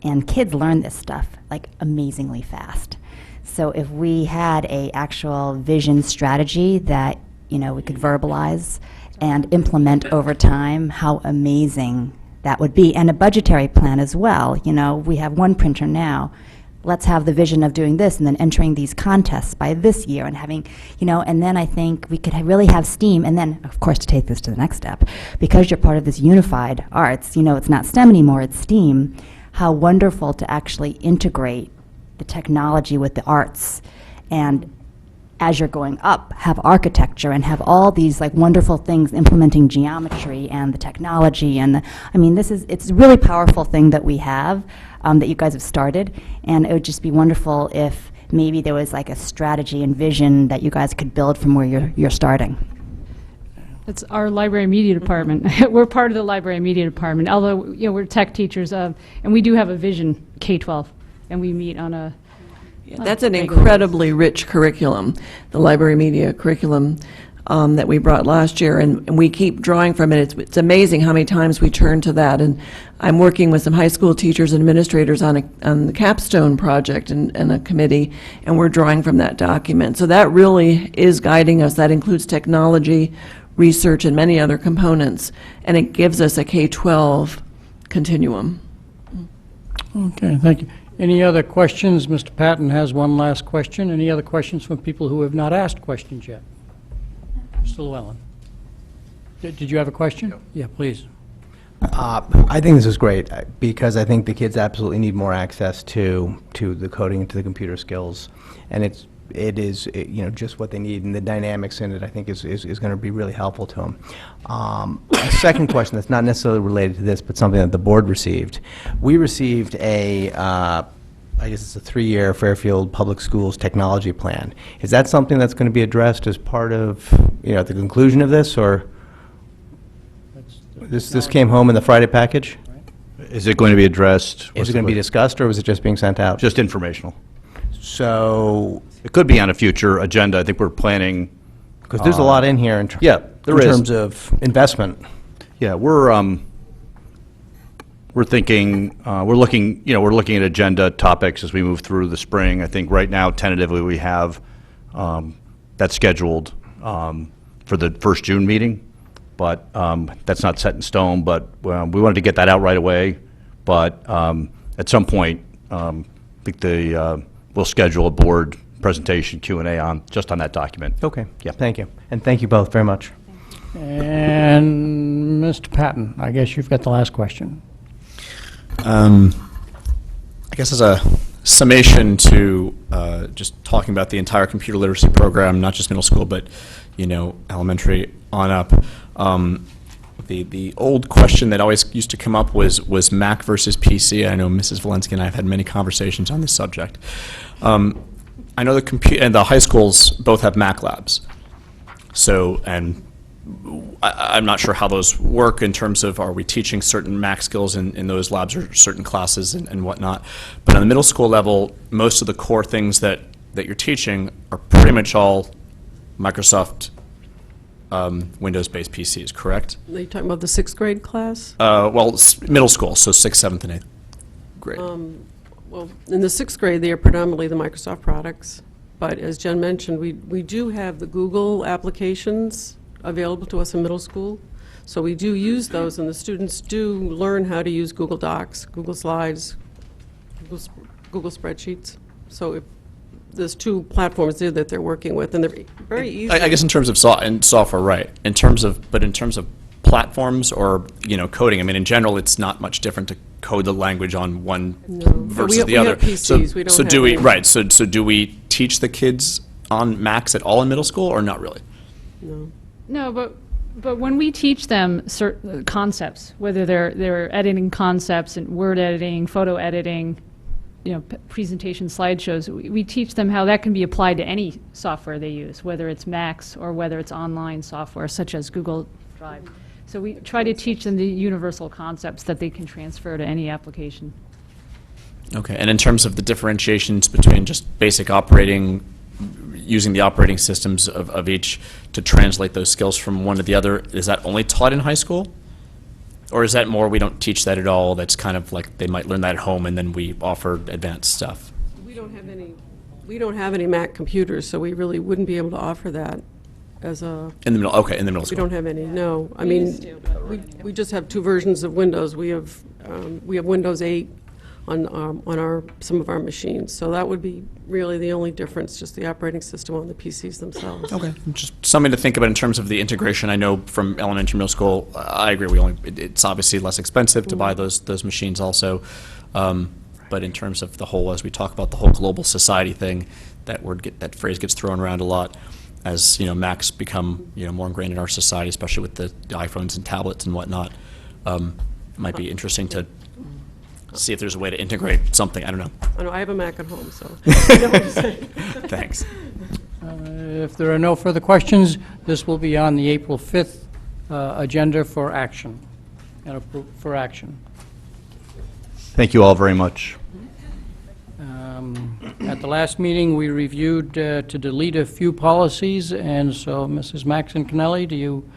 and kids learn this stuff like amazingly fast. So if we had a actual vision strategy that we could verbalize and implement over time, how amazing that would be, and a budgetary plan as well. We have one printer now. Let's have the vision of doing this and then entering these contests by this year and having, and then I think we could really have STEAM, and then, of course, to take this to the next step, because you're part of this unified arts, it's not STEM anymore, it's STEAM. How wonderful to actually integrate the technology with the arts, and as you're going up, have architecture and have all these wonderful things implementing geometry and the technology. And it's a really powerful thing that we have, that you guys have started, and it would just be wonderful if maybe there was a strategy and vision that you guys could build from where you're starting. It's our library media department. We're part of the library media department, although we're tech teachers, and we do have a vision K-12, and we meet on a That's an incredibly rich curriculum, the library media curriculum that we brought last year, and we keep drawing from it. It's amazing how many times we turn to that. And I'm working with some high school teachers and administrators on the capstone project and a committee, and we're drawing from that document. So that really is guiding us. That includes technology, research, and many other components, and it gives us a K-12 continuum. Okay, thank you. Any other questions? Mr. Patton has one last question. Any other questions from people who have not asked questions yet? Mr. Llewellyn. Did you have a question? No. Yeah, please. I think this is great because I think the kids absolutely need more access to the coding and to the computer skills, and it is just what they need, and the dynamics in it I think is going to be really helpful to them. A second question that's not necessarily related to this, but something that the board received. We received I guess it's a 3-year Fairfield Public Schools technology plan. Is that something that's going to be addressed as part of at the conclusion of this, or this came home in the Friday package? Is it going to be addressed? Is it going to be discussed, or was it just being sent out? Just informational. So it could be on a future agenda. I think we're planning. Because there's a lot in here in terms of investment. Yeah, we're we're thinking, we're looking at agenda topics as we move through the spring. I think right now, tentatively, we have that scheduled for the first June meeting, but that's not set in stone, but we wanted to get that out right away. But at some point, I think we'll schedule a board presentation Q&A just on that document. Okay, yeah, thank you. And thank you both very much. And Mr. Patton, I guess you've got the last question. I guess as a summation to just talking about the entire computer literacy program, not just middle school, but elementary on up. The old question that always used to come up was Mac versus PC. I know Mrs. Valensky and I have had many conversations on this subject. I know the high schools both have Mac labs. So, and I'm not sure how those work in terms of, are we teaching certain Mac skills in those labs or certain classes and whatnot. But on the middle school level, most of the core things that you're teaching are pretty much all Microsoft Windows-based PCs, correct? Are you talking about the 6th grade class? Well, middle school, so 6th, 7th, and 8th grade. Well, in the 6th grade, they are predominantly the Microsoft products. But as Jen mentioned, we do have the Google applications available to us in middle school. So we do use those, and the students do learn how to use Google Docs, Google Slides, Google Spreadsheets. So if there's 2 platforms there that they're working with, and they're very easy. I guess in terms of software, right. In terms of platforms or coding, I mean, in general, it's not much different to code the language on one versus the other. We have PCs. We don't so have do we any. right? So do we teach the kids on Macs at all in middle school, or not really? No. No, but when we teach them certain concepts, whether they're editing concepts and word editing, photo editing, presentation slideshows, we teach them how that can be applied to any software they use, whether it's Macs or whether it's online software such as Google Drive. So we try to teach them the universal concepts that they can transfer to any application. Okay, and in terms of the differentiations between just basic operating, using the operating systems of each to translate those skills from one to the other, is that only taught in high school? Or is that more we don't teach that at all, that's kind of like they might learn that at home and then we offer advanced stuff? We don't have any Mac computers, so we really wouldn't be able to offer that as a... In the middle, okay, in the middle We school. don't have any, no. I mean, we just have 2 versions of Windows. We have Windows 8 on some of our machines. So that would be really the only difference, just the operating system on the PCs themselves. Okay, just something to think about in terms of the integration. I know from elementary, middle school, I agree, it's obviously less expensive to buy those machines also. But in terms of the whole, as we talk about the whole global society thing, that phrase gets thrown around a lot. As Macs become more ingrained in our society, especially with the iPhones and tablets and whatnot, it might be interesting to see if there's a way to integrate something. I don't know. I know, I have a Mac at home, so. I know what you're saying. Thanks. If there are no further questions, this will be on the April 5th agenda for action. Thank you all very much. At the last meeting, we reviewed to delete a few policies, and so Mrs. Maxon Kennelly, do you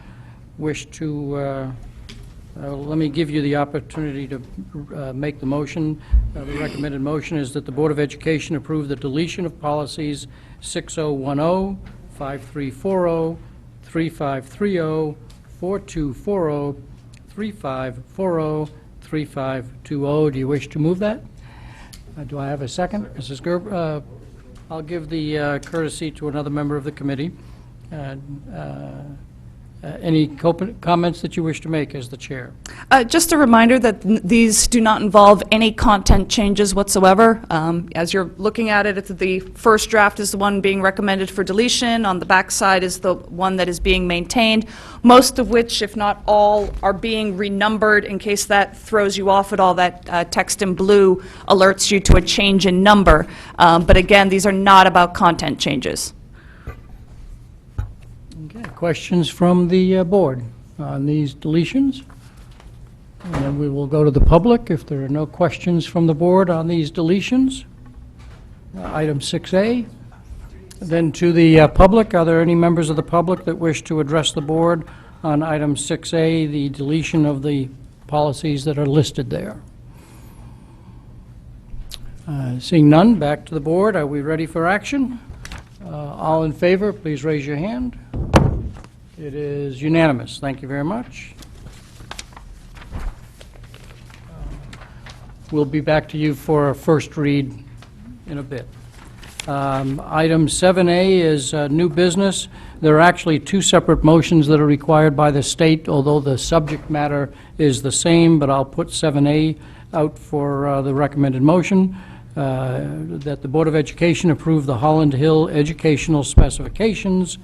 wish to, let me give you the opportunity to make the motion. The recommended motion is that the Board of Education approve the deletion of policies 6010, 5340, 3530, 4240, 3540, 3520. Do you wish to move that? Do I have a second? Mrs. Gerber, I'll give the courtesy to another member of the committee. Any comments that you wish to make as the chair? Just a reminder that these do not involve any content changes whatsoever. As you're looking at it, the first draft is the one being recommended for deletion. On the back side is the one that is being maintained, most of which, if not all, are being renumbered in case that throws you off at all. That text in blue alerts you to a change in number. But again, these are not about content changes. Okay, questions from the board on these deletions? And then we will go to the public if there are no questions from the board on these deletions. Item 6A. Then to the public, are there any members of the public that wish to address the board on item 6A, the deletion of the policies that are listed there? Seeing none, back to the board. Are we ready for action? All in favor, please raise your hand. It is unanimous. Thank you very much. We'll be back to you for a first read in a bit. Item 7A is new business. There are actually two separate motions that are required by the state, although the subject matter is the same, but I'll put 7A out for the recommended motion, that the Board of Education approve the Holland Hill educational specifications,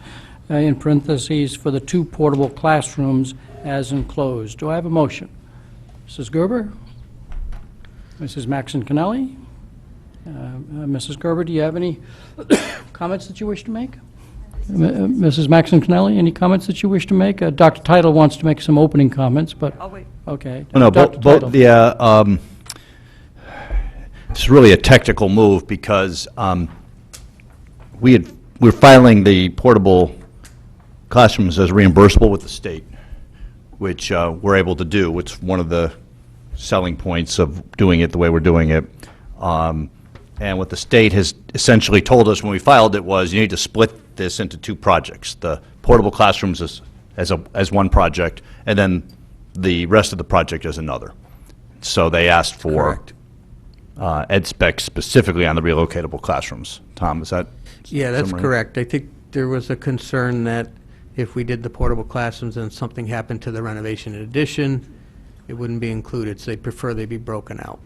in parentheses, for the 2 portable classrooms as enclosed. Do I have a motion? Mrs. Gerber? Mrs. Maxon Cannelli? Mrs. Gerber, do you have any comments that you wish to make? Mrs. Maxon Cannelli, any comments that you wish to make? Dr. Title wants to make some opening comments, but... I'll wait. Okay. No, Dr. Title. It's really a technical move because we're filing the portable classrooms as reimbursable with the state, which we're able to do. It's one of the selling points of doing it the way we're doing it. And what the state has essentially told us when we filed it was you need to split this into 2 projects. The portable classrooms as one project, and then the rest of the project as another. So they asked for ed specs specifically on the relocatable classrooms. Tom, is that? Yeah, that's summary? correct. I think there was a concern that if we did the portable classrooms and something happened to the renovation and addition, it wouldn't be included, so they prefer they be broken out.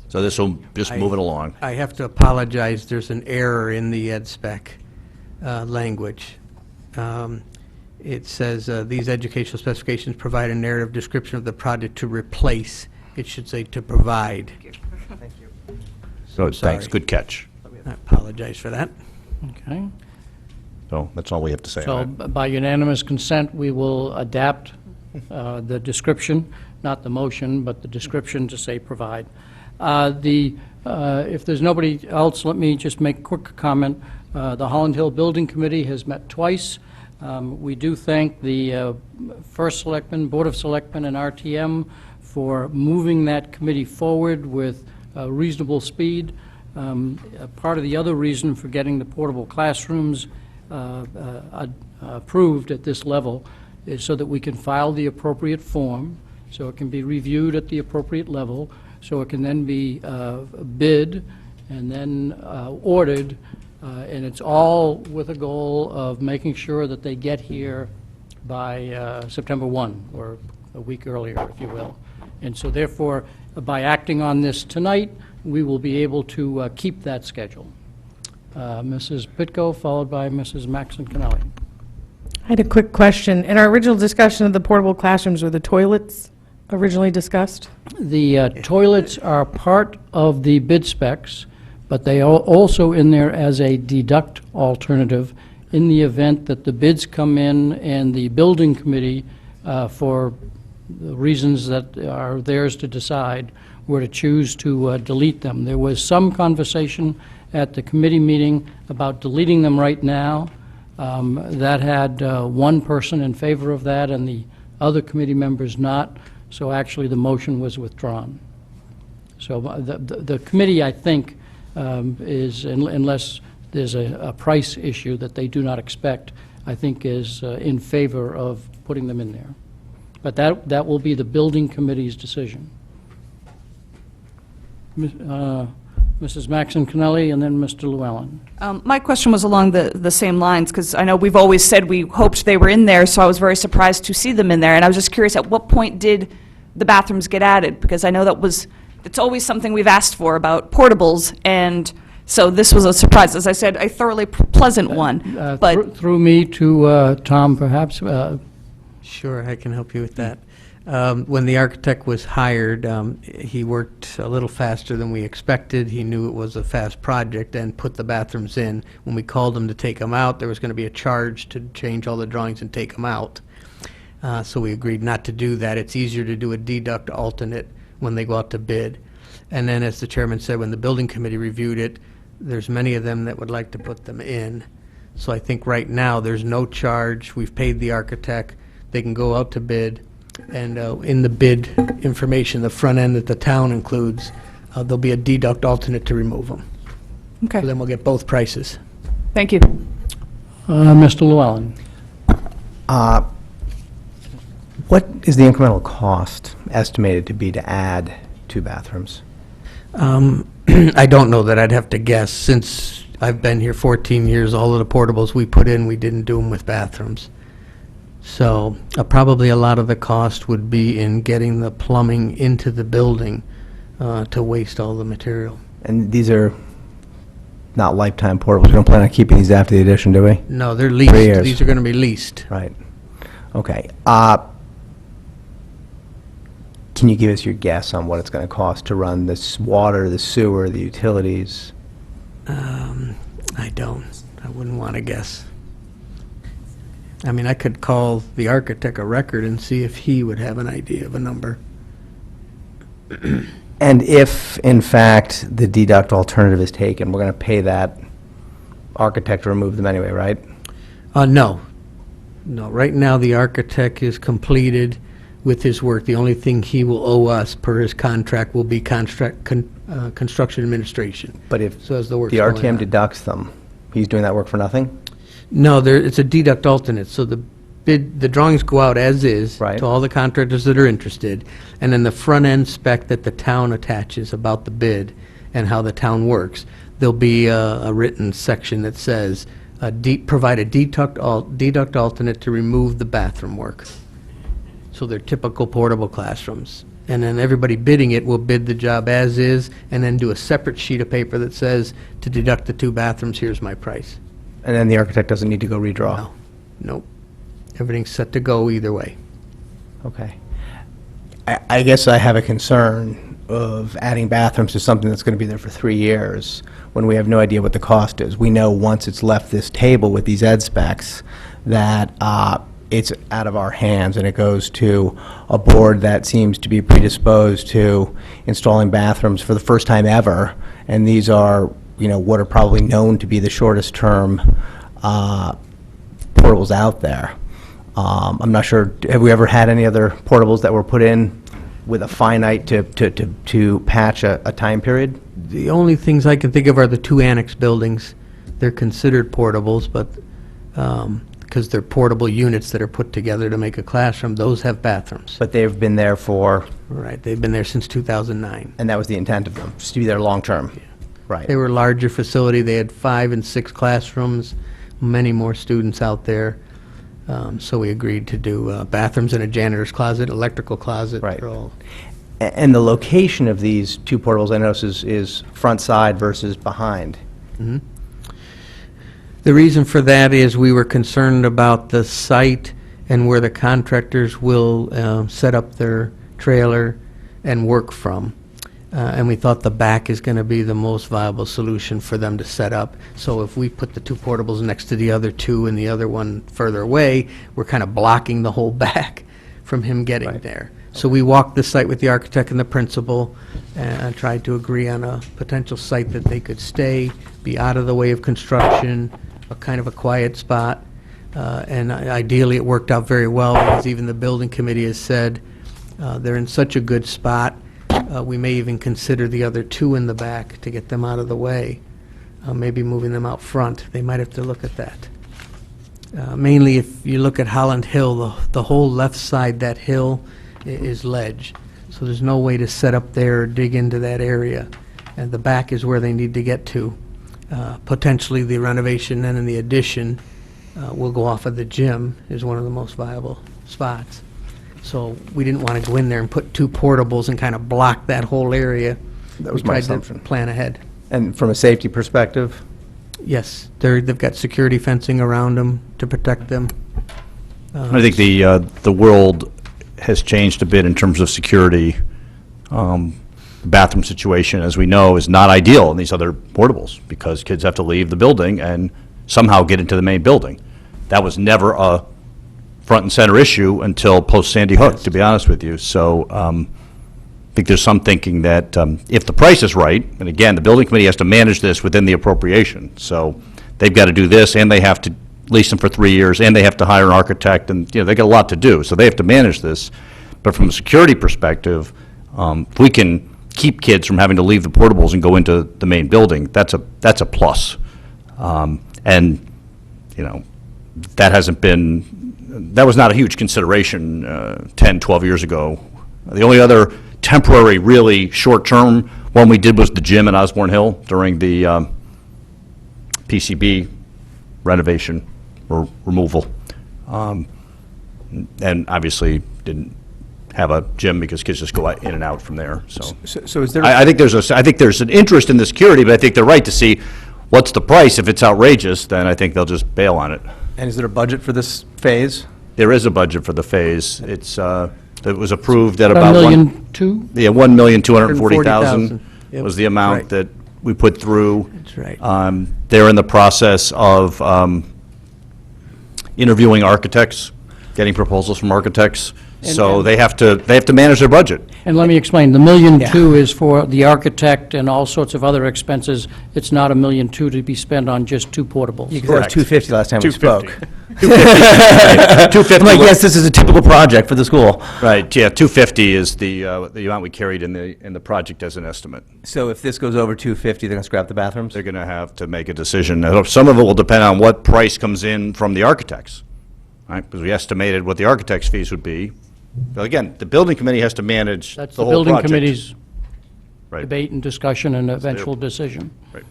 So this will just move it along. I have to apologize, there's an error in the ed spec language. It says, these educational specifications provide a narrative description of the project to replace. It should say to provide. Thank you. So thanks, good catch. I apologize for that. Okay. So that's all we have to say So on it. by unanimous consent, we will adapt the description, not the motion, but the description to say provide. If there's nobody else, let me just make a quick comment. The Holland Hill Building Committee has met twice. We do thank the First Selectman, Board of Selectmen, and RTM for moving that committee forward with reasonable speed. Part of the other reason for getting the portable classrooms approved at this level is so that we can file the appropriate form, so it can be reviewed at the appropriate level, so it can then be bid and then ordered, and it's all with a goal of making sure that they get here by September 1, or a week earlier, if you will. And so therefore, by acting on this tonight, we will be able to keep that schedule. Mrs. Pitko, followed by Mrs. Maxon Cannelli. I had a quick question. In our original discussion of the portable classrooms, were the toilets originally discussed? The toilets are part of the bid specs, but they are also in there as a deduct alternative in the event that the bids come in and the building committee, for the reasons that are theirs to decide, were to choose to delete them. There was some conversation at the committee meeting about deleting them right now. That had one person in favor of that and the other committee members not, so actually the motion was withdrawn. So the committee, I think, is, unless there's a price issue that they do not expect, I think is in favor of putting them in there. But that will be the building committee's decision. Mrs. Maxon Cannelli, and then Mr. Llewellyn. My question was along the same lines, because I know we've always said we hoped they were in there, so I was very surprised to see them in there. And I was just curious, at what point did the bathrooms get added? Because I know it's always something we've asked for about portables, and so this was a surprise. As I said, a thoroughly pleasant one. But Through me to Tom, perhaps. Sure, I can help you with that. When the architect was hired, he worked a little faster than we expected. He knew it was a fast project and put the bathrooms in. When we called him to take them out, there was going to be a charge to change all the drawings and take them out. So we agreed not to do that. It's easier to do a deduct alternate when they go out to bid. And then, as the chairman said, when the building committee reviewed it, there's many of them that would like to put them in. So I think right now there's no charge. We've paid the architect. They can go out to bid. And in the bid information, the front end that the town includes, there'll be a deduct alternate to remove them. Okay, So then we'll get both prices. thank you. Mr. Llewellyn? What is the incremental cost estimated to be to add 2 bathrooms? I don't know that. I'd have to guess. Since I've been here 14 years, all of the portables we put in, we didn't do them with bathrooms. So probably a lot of the cost would be in getting the plumbing into the building to waste all the material. And these are not lifetime portables. We don't plan on keeping these after the addition, do we? No, they're leased. 3 years. These are going to be leased. Right. Okay. Can you give us your guess on what it's going to cost to run this water, the sewer, the utilities? I don't. I wouldn't want to guess. I mean, I could call the architect a record and see if he would have an idea of a number. And if, in fact, the deduct alternative is taken, we're going to pay that architect to remove them anyway, right? No. No, right now the architect is completed with his work. The only thing he will owe us per his contract will be construction administration. But if So as the work's the going RTM on. deducts them, he's doing that work for nothing? No, it's a deduct alternate, so the drawings go out as is Right. to all the contractors that are interested, and then the front-end spec that the town attaches about the bid and how the town works, there'll be a written section that says, provide a deduct alternate to remove the bathroom work. So they're typical portable classrooms. And then everybody bidding it will bid the job as is, and then do a separate sheet of paper that says, to deduct the 2 bathrooms, here's my price. And then the architect doesn't need to go redraw? No. Nope. Everything's set to go either way. Okay. I guess I have a concern of adding bathrooms to something that's going to be there for 3 years when we have no idea what the cost is. We know once it's left this table with these ed specs that it's out of our hands and it goes to a board that seems to be predisposed to installing bathrooms for the first time ever. And these are, what are probably known to be the shortest term portables out there. I'm not sure, have we ever had any other portables that were put in with a finite to patch a time period? The only things I can think of are the 2 annex buildings. They're considered portables, but because they're portable units that are put together to make a classroom, those have bathrooms. But they've been there for, Right, they've been there since 2009. and that was the intent of them, just to be there long-term? Right. They were a larger facility. They had 5 and 6 classrooms, many more students out there. So we agreed to do bathrooms and a janitor's closet, electrical closet. Right. for all. And the location of these 2 portables, I notice, is front side versus behind. Mhm. The reason for that is we were concerned about the site and where the contractors will set up their trailer and work from. And we thought the back is going to be the most viable solution for them to set up. So if we put the 2 portables next to the other 2 and the other one further away, we're kind of blocking the whole back from him getting there. So we walked the site with the architect and the principal and tried to agree on a potential site that they could stay, be out of the way of construction, a kind of a quiet spot. And ideally, it worked out very well because even the building committee has said they're in such a good spot. We may even consider the other 2 in the back to get them out of the way, maybe moving them out front. They might have to look at that. Mainly, if you look at Holland Hill, the whole left side, that hill is ledge. So there's no way to set up there or dig into that area. And the back is where they need to get to. Potentially, the renovation and in the addition will go off of the gym is one of the most viable spots. So we didn't want to go in there and put 2 portables and kind of block that whole area. That was We my tried to assumption. plan ahead. And from a safety perspective? Yes, they've got security fencing around them to protect them. I think the world has changed a bit in terms of security. Bathroom situation, as we know, is not ideal in these other portables because kids have to leave the building and somehow get into the main building. That was never a front and center issue until post-Sandy Hook, to be honest with you. So I think there's some thinking that if the price is right, and again, the building committee has to manage this within the appropriation. So they've got to do this, and they have to lease them for 3 years, and they have to hire an architect, and they got a lot to do. So they have to manage this. But from a security perspective, if we can keep kids from having to leave the portables and go into the main building, that's a plus. And, you know, that was not a huge consideration 10, 12 years ago. The only other temporary, really short-term one we did was the gym in Osborne Hill during the PCB renovation or removal. And obviously didn't have a gym because kids just go in and out from there, so. So is there? I think there's an interest in the security, but I think they're right to see what's the price. If it's outrageous, then I think they'll just bail on it. And is there a budget for this phase? There is a budget for the phase. It was approved at $1.2 about million? Yeah, $1,240,000 Yep. was the amount Right. that we put through. That's right. They're in the process of interviewing architects, getting proposals from architects. So they have to manage their budget. And let me explain, the $1.2 million is for the architect and all sorts of other expenses. It's not $1.2 million to be spent on just 2 portables. You said 250 last time we spoke. 250. I'm like, yes, this is a typical project for the school. Right, yeah, 250 is the amount we carried in the project as an estimate. So if this goes over 250, they're going to scrap the bathrooms? They're going to have to make a decision. Some of it will depend on what price comes in from the architects, right? Because we estimated what the architect's fees would be. But again, the building committee has to manage the That's the whole building project. committee's Right. debate and discussion and eventual decision. Right.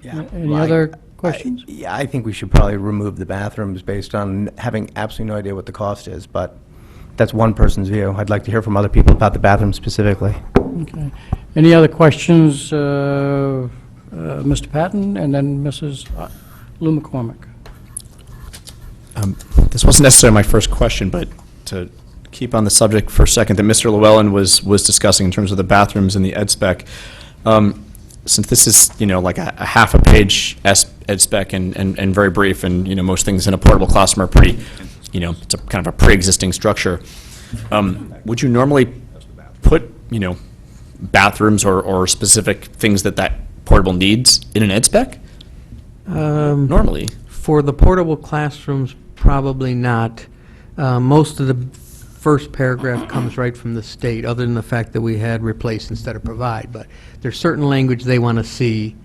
Yeah. Any other questions? Yeah, I think we should probably remove the bathrooms based on having absolutely no idea what the cost is, but that's one person's view. I'd like to hear from other people about the bathrooms specifically. Okay. Any other questions, Mr. Patton, and then Mrs. Lou McCormick? This wasn't necessarily my first question, but to keep on the subject for a second that Mr. Llewellyn was discussing in terms of the bathrooms and the ed spec, since this is, like a half a page ed spec and very brief, and, most things in a portable classroom are pretty, it's a kind of a pre-existing structure, would you normally put, bathrooms or specific things that portable needs in an ed spec? Normally. For the portable classrooms, probably not. Most of the first paragraph comes right from the state, other than the fact that we had replace instead of provide. But there's certain language they want to see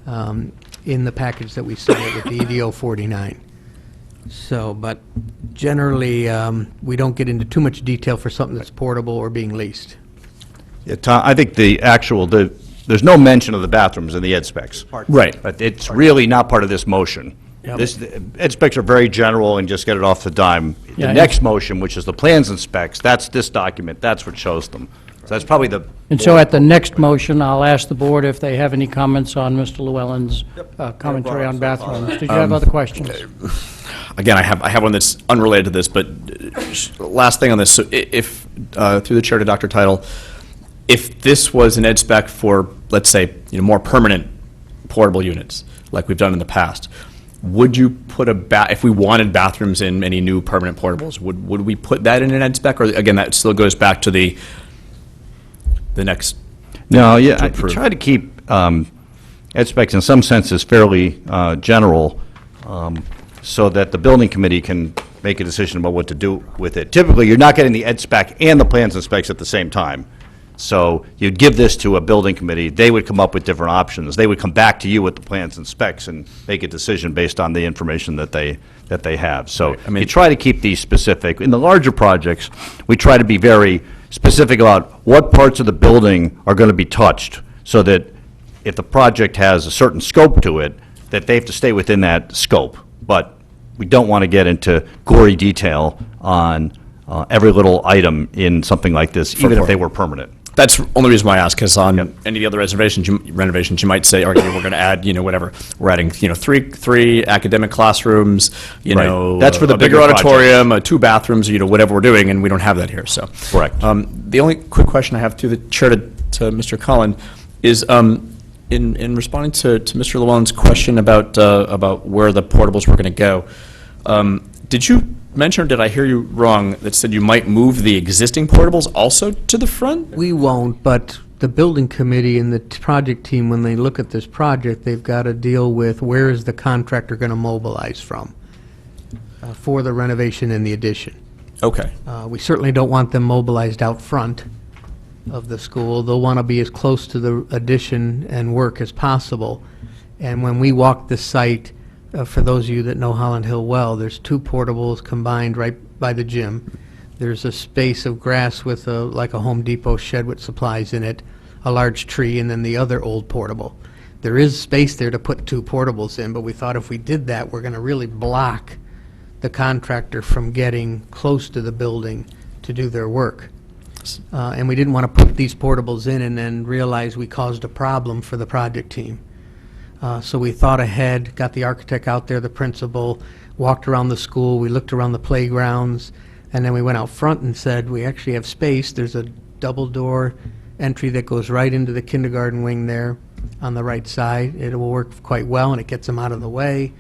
in the package that we submit with the EDO 49. So, but generally, we don't get into too much detail for something that's portable or being leased. Yeah, Tom, I think there's no mention of the bathrooms in the ed specs. Right. But it's really not part of this motion. Yep. Ed specs are very general and just get it off the dime. Yeah, The next motion, which is the plans and specs, that's this document, that's what shows them. So that's probably the. And so at the next motion, I'll ask the board if they have any comments on Mr. Llewellyn's commentary on bathrooms. Did you have other questions? Again, I have one that's unrelated to this, but last thing on this, so if, through the chair to Dr. Title, if this was an ed spec for, let's say, more permanent portable units, like we've done in the past, would you put if we wanted bathrooms in any new permanent portables, would we put that in an ed spec? Or again, that still goes back to the next? No, yeah, I try to keep ed specs in some senses fairly general, so that the building committee can make a decision about what to do with it. Typically, you're not getting the ed spec and the plans and specs at the same time. So you'd give this to a building committee, they would come up with different options. They would come back to you with the plans and specs and make a decision based on the information that they have. So you try to keep these specific. In the larger projects, we try to be very specific about what parts of the building are going to be touched, so that if the project has a certain scope to it, that they have to stay within that scope. But we don't want to get into gory detail on every little item in something like this, even if they were permanent. That's the only reason why I ask, because on any of the other renovations, you might say, okay, we're going to add, whatever. We're adding, three academic classrooms, Right. That's for the a bigger bigger auditorium, 2 bathrooms, whatever we're doing, and we don't have that here, so. Correct. The only quick question I have to the chair to Mr. Collin is, in responding to Mr. Llewellyn's question about where the portables were going to go, did you mention, or did I hear you wrong, that said you might move the existing portables also to the front? We won't, but the building committee and the project team, when they look at this project, they've got to deal with where is the contractor going to mobilize from for the renovation and the addition. Okay. We certainly don't want them mobilized out front, of the school. They'll want to be as close to the addition and work as possible. And when we walked the site, for those of you that know Holland Hill well, there's 2 portables combined right by the gym. There's a space of grass with like a Home Depot shed with supplies in it, a large tree, and then the other old portable. There is space there to put 2 portables in, but we thought if we did that, we're going to really block the contractor from getting close to the building to do their work. And we didn't want to put these portables in and then realize we caused a problem for the project team. So we thought ahead, got the architect out there, the principal, walked around the school, we looked around the playgrounds, and then we went out front and said, we actually have space. There's a double door entry that goes right into the kindergarten wing there on the right side. It will work quite well, and it gets them out of the way.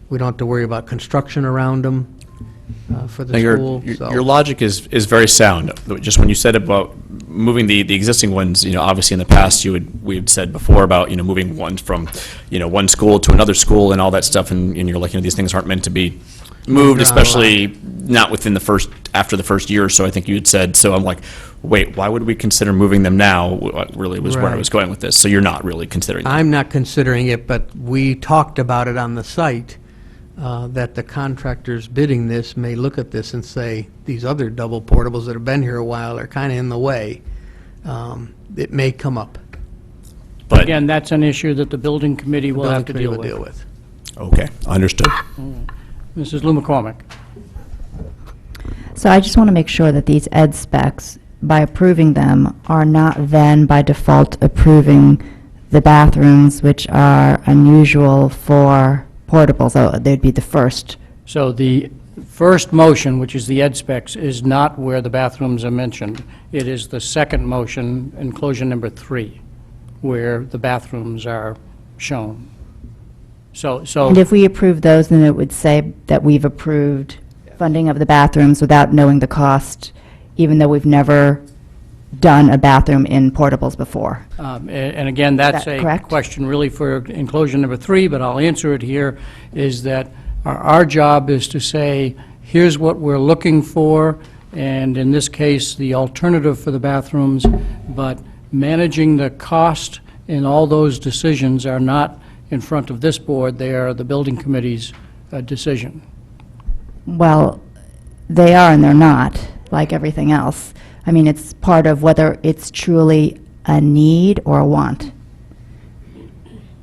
We don't have to worry about construction around them for the school. Your logic is very sound. Just when you said about moving the existing ones, obviously in the past we had said before about moving ones from one school to another school and all that stuff, and you're like, these things aren't meant to be moved, especially not within after the first year or so, I think you had said. So I'm like, wait, why would we consider moving them now? Really was where I was going with this. So you're not really considering that. I'm not considering it, but we talked about it on the site, that the contractors bidding this may look at this and say, these other double portables that have been here a while are kind of in the way. It may come up. But Again, that's an issue that the building committee will have to deal with. Okay, understood. Mrs. Lou McCormick. So I just want to make sure that these ed specs, by approving them, are not then by default approving the bathrooms, which are unusual for portables. Oh, they'd be the first. So the first motion, which is the ed specs, is not where the bathrooms are mentioned. It is the second motion, enclosure number 3, where the bathrooms are shown. So And if we approve those, then it would say that we've approved funding of the bathrooms without knowing the cost, even though we've never done a bathroom in portables before. And again, that's that a correct? question really for enclosure number 3, but I'll answer it here, is that our job is to say, here's what we're looking for, and in this case, the alternative for the bathrooms, but managing the cost in all those decisions are not in front of this board. They are the building committee's decision. Well, they are and they're not, like everything else. I mean, it's part of whether it's truly a need or a want.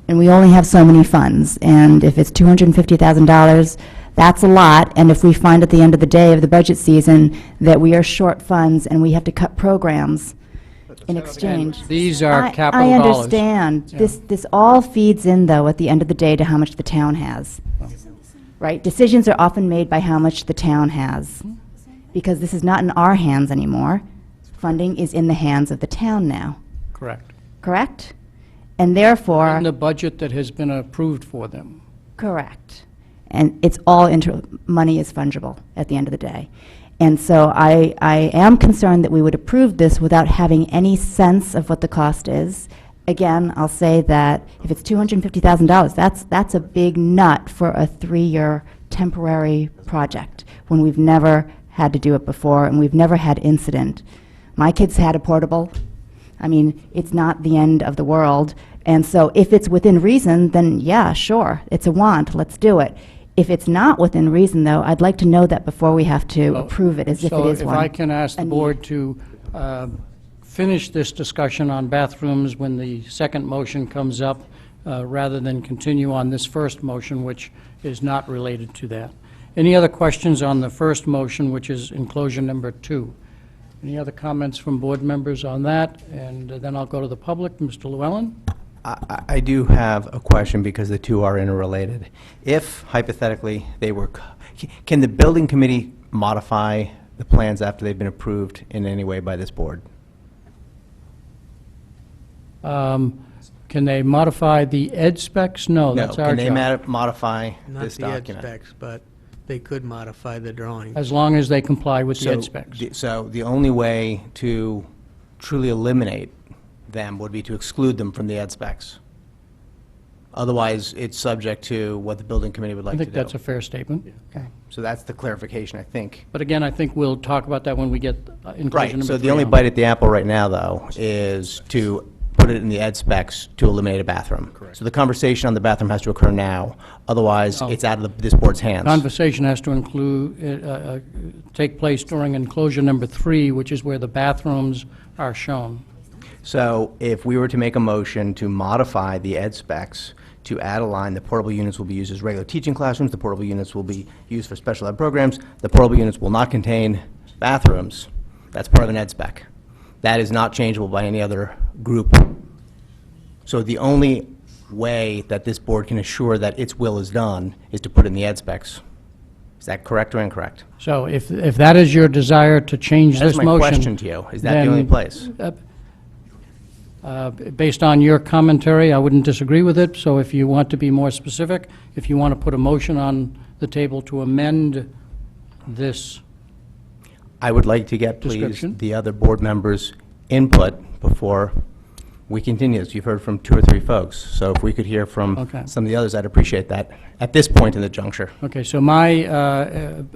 And we only have so many funds, and if it's $250,000, that's a lot, and if we find at the end of the day of the budget season that we are short funds and we have to cut programs in exchange. These are I capital dollars. understand. Yeah. This all feeds in, though, at the end of the day to how much the town has. Right? Decisions are often made by how much the town has, because this is not in our hands anymore. Funding is in the hands of the town now, Correct. correct? And therefore... In the budget that has been approved for them. Correct. And it's all money is fungible at the end of the day. And so I am concerned that we would approve this without having any sense of what the cost is. Again, I'll say that if it's $250,000, that's a big nut for a 3-year temporary project when we've never had to do it before and we've never had incident. My kids had a portable. I mean, it's not the end of the world. And so if it's within reason, then yeah, sure, it's a want, let's do it. If it's not within reason, though, I'd like to know that before we have to approve it, as if it is one. So if I can ask the board to finish this discussion on bathrooms when the second motion comes up, rather than continue on this first motion, which is not related to that. Any other questions on the first motion, which is enclosure number 2? Any other comments from board members on that? And then I'll go to the public. Mr. Llewellyn? I do have a question because the two are interrelated. If hypothetically they were, can the building committee modify the plans after they've been approved in any way by this board? Can they modify the ed specs? No, that's our job. Can they modify this Not the ed document? specs, but they could modify the drawing. As long as they comply with the ed specs. So the only way to truly eliminate them would be to exclude them from the ed specs. Otherwise, it's subject to what the building committee would like I to do. think that's a fair statement. Okay. So that's the clarification, I think. But again, I think we'll talk about that when we get inclusion Right, number so the 3 only on. bite at the apple right now, though, is to put it in the ed specs to eliminate a bathroom. Correct. So the conversation on the bathroom has to occur now, otherwise, Oh. it's out of this board's hands. Conversation has to take place during enclosure number 3, which is where the bathrooms are shown. So if we were to make a motion to modify the ed specs to add a line, the portable units will be used as regular teaching classrooms, the portable units will be used for special ed programs, the portable units will not contain bathrooms, that's part of an ed spec. That is not changeable by any other group. So the only way that this board can assure that its will is done is to put in the ed specs. Is that correct or incorrect? So if that is your desire to change That's this my motion... question to you. Is that the only then, place? Based on your commentary, I wouldn't disagree with it, so if you want to be more specific, if you want to put a motion on the table to amend this, I would like to get, please, Description. the other board members' input before we continue this. You've heard from 2 or 3 folks, so if we could hear from Okay. some of the others, I'd appreciate that at this point in the juncture. okay, so my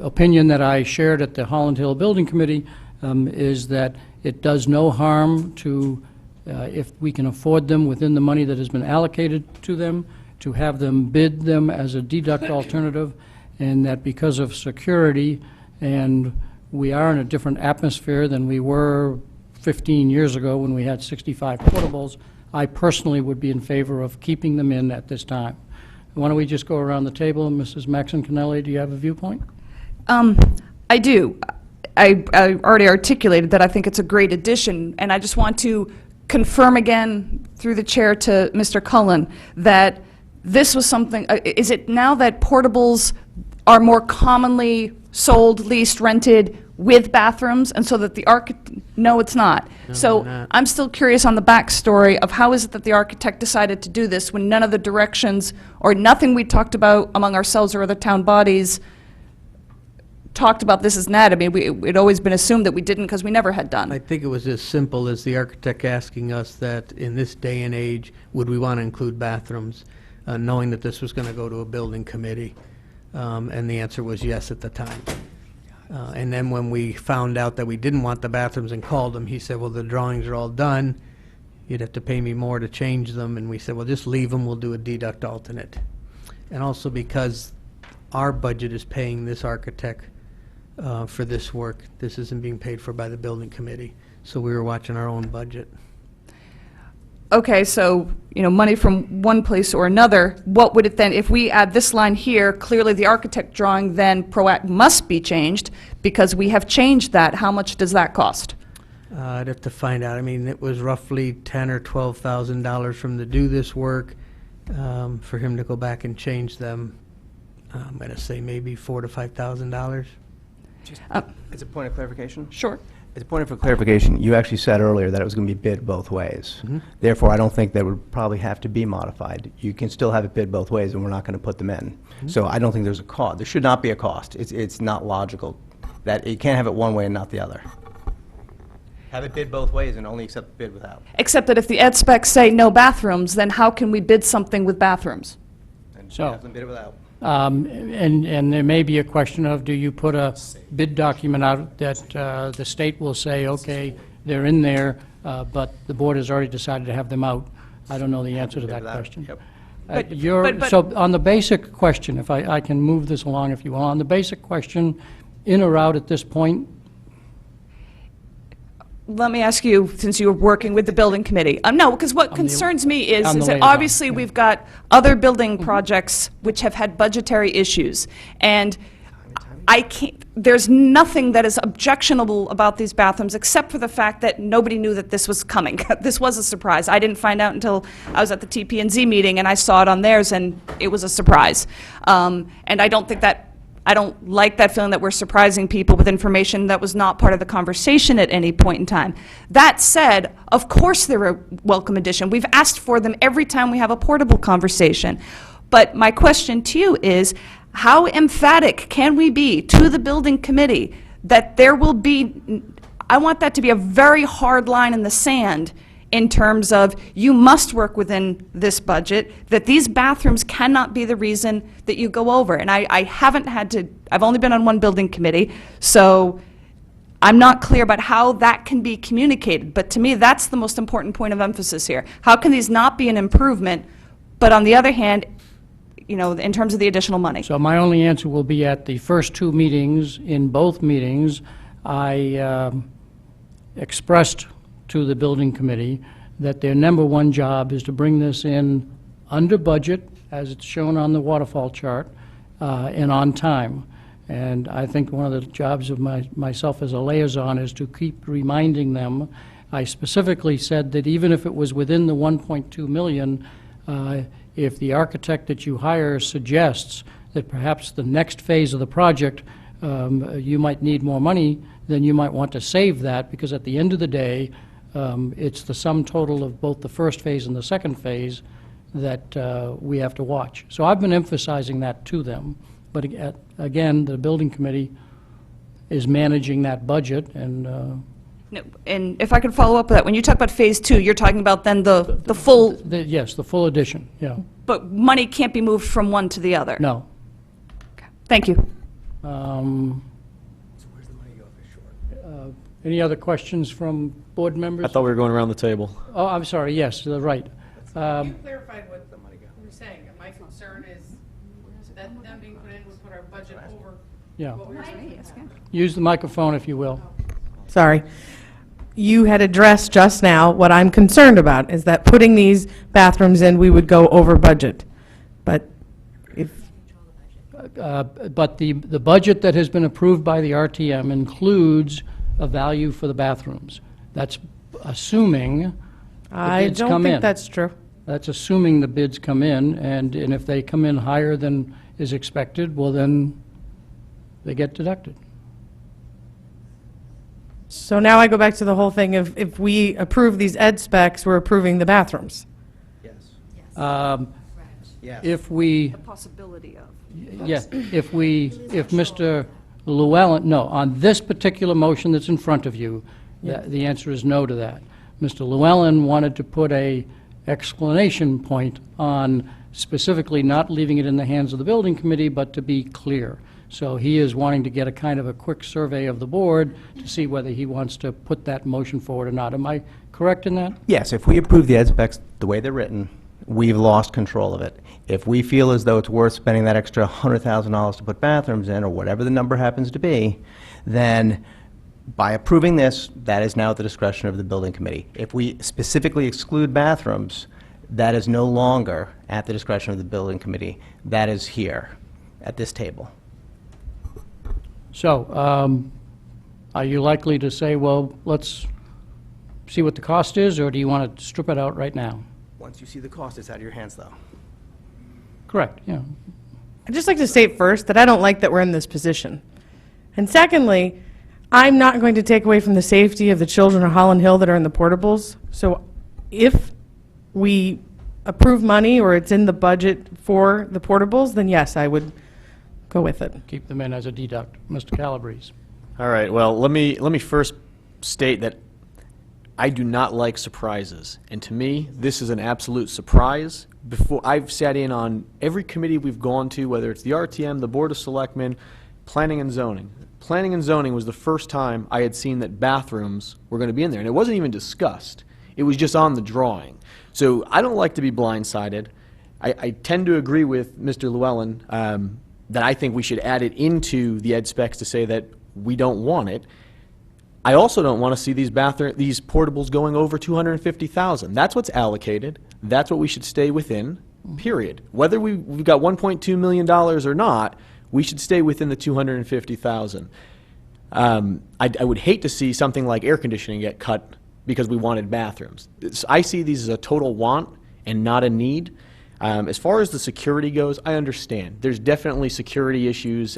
opinion that I shared at the Holland Hill Building Committee is that it does no harm to, if we can afford them within the money that has been allocated to them, to have them bid them as a deduct alternative, and that because of security, and we are in a different atmosphere than we were 15 years ago when we had 65 portables, I personally would be in favor of keeping them in at this time. Why don't we just go around the table? Mrs. Maxon-Canelli, do you have a viewpoint? I do. I already articulated that I think it's a great addition, and I just want to confirm again, through the chair to Mr. Cullen, that this was something, is it now that portables are more commonly sold, leased, rented with bathrooms, and so that the no, it's not. So they're not. I'm still curious on the backstory of how is it that the architect decided to do this when none of the directions or nothing we talked about among ourselves or other town bodies talked about this as net. I mean, it'd always been assumed that we didn't because we never had done. I think it was as simple as the architect asking us that in this day and age, would we want to include bathrooms, knowing that this was going to go to a building committee? And the answer was yes at the time. And then when we found out that we didn't want the bathrooms and called him, he said, well, the drawings are all done. You'd have to pay me more to change them. And we said, well, just leave them. We'll do a deduct alternate. And also because our budget is paying this architect for this work. This isn't being paid for by the building committee. So we were watching our own budget. Okay, so, money from one place or another, what would it then, if we add this line here, clearly the architect drawing then must be changed, because we have changed that. How much does that cost? I'd have to find out. I mean, it was roughly $10,000 or $12,000 from to do this work. For him to go back and change them, I'm going to say maybe $4,000 to $5,000. As a point of clarification? Sure. As a point of clarification, you actually said earlier that it was going to be bid both ways. Therefore, I don't think that would probably have to be modified. You can still have it bid both ways, and we're not going to put them in. So I don't think there's a cost. There should not be a cost. It's not logical that you can't have it one way and not the other. Have it bid both ways and only accept the bid without. Except that if the ed specs say no bathrooms, then how can we bid something with bathrooms? And So- have them bid it without. And there may be a question of, do you put a bid document out that the state will say, okay, they're in there, but the board has already decided to have them out? I don't know the answer to that without. question. Yep. But- So on the basic question, if I can move this along if you will, on the basic question, in or out at this point? Let me ask you, since you're working with the building committee. No, because what concerns me is I'm the that liaison, obviously yeah. we've got other building projects which have had budgetary issues. And I can't, there's nothing that is objectionable about these bathrooms except for the fact that nobody knew that this was coming. This was a surprise. I didn't find out until I was at the TP&Z meeting and I saw it on theirs and it was a surprise. And I don't like that feeling that we're surprising people with information that was not part of the conversation at any point in time. That said, of course they're a welcome addition. We've asked for them every time we have a portable conversation. But my question to you is, how emphatic can we be to the building committee that there will be, I want that to be a very hard line in the sand in terms of you must work within this budget, that these bathrooms cannot be the reason that you go over. And I haven't had to, I've only been on one building committee, so I'm not clear about how that can be communicated. But to me, that's the most important point of emphasis here. How can these not be an improvement, but on the other hand, you know, in terms of the additional money? So my only answer will be at the first two meetings. In both meetings, I expressed to the building committee that their number one job is to bring this in under budget, as it's shown on the waterfall chart, and on time. And I think one of the jobs of myself as a liaison is to keep reminding them. I specifically said that even if it was within the 1.2 million, if the architect that you hire suggests that perhaps the next phase of the project, you might need more money, then you might want to save that, because at the end of the day, it's the sum total of both the first phase and the second phase that we have to watch. So I've been emphasizing that to them. But again, the building committee is managing that budget, and No, and if I could follow up with that, when you talk about phase two, you're talking about then the full, yes, the full edition, yeah. but money can't be moved from one to the other? No. Thank you. Any other questions from board members? I thought we were going around the table. Oh, I'm sorry, yes, right. You clarified what you're saying. My concern is that them being put in would put our budget over Yeah. what we were saying. Use the microphone if you will. Sorry. You had addressed just now what I'm concerned about, is that putting these bathrooms in, we would go over budget. But if, But the budget that has been approved by the RTM includes a value for the bathrooms. That's assuming the I bids don't come in. think that's true. That's assuming the bids come in, and if they come in higher than is expected, well, then they get deducted. So now I go back to the whole thing of, if we approve these ed specs, we're approving the bathrooms. If we, The possibility of. yes, if Mr. Llewellyn, no, on this particular motion that's in front of you, the answer is no to that. Mr. Llewellyn wanted to put a explanation point on specifically not leaving it in the hands of the building committee, but to be clear. So he is wanting to get a kind of a quick survey of the board to see whether he wants to put that motion forward or not. Am I correct in that? Yes, if we approve the ed specs the way they're written, we've lost control of it. If we feel as though it's worth spending that extra $100,000 to put bathrooms in, or whatever the number happens to be, then by approving this, that is now at the discretion of the building committee. If we specifically exclude bathrooms, that is no longer at the discretion of the building committee. That is here, at this table. So, are you likely to say, well, let's see what the cost is, or do you want to strip it out right now? Once you see the cost, it's out of your hands, though. Correct, yeah. I'd just like to state first that I don't like that we're in this position. And secondly, I'm not going to take away from the safety of the children of Holland Hill that are in the portables. So if we approve money or it's in the budget for the portables, then yes, I would go with it. Keep them in as a deduct. Mr. Calabrese. All right, well, let me first state that I do not like surprises. And to me, this is an absolute surprise. Before, I've sat in on every committee we've gone to, whether it's the RTM, the Board of Selectmen, Planning and Zoning. Planning and Zoning was the first time I had seen that bathrooms were going to be in there. And it wasn't even discussed. It was just on the drawing. So I don't like to be blindsided. I tend to agree with Mr. Llewellyn that I think we should add it into the ed specs to say that we don't want it. I also don't want to see these portables going over 250,000. That's what's allocated. That's what we should stay within, period. Whether we've got $1.2 million or not, we should stay within the 250,000. I would hate to see something like air conditioning get cut because we wanted bathrooms. I see these as a total want and not a need. As far as the security goes, I understand. There's definitely security issues,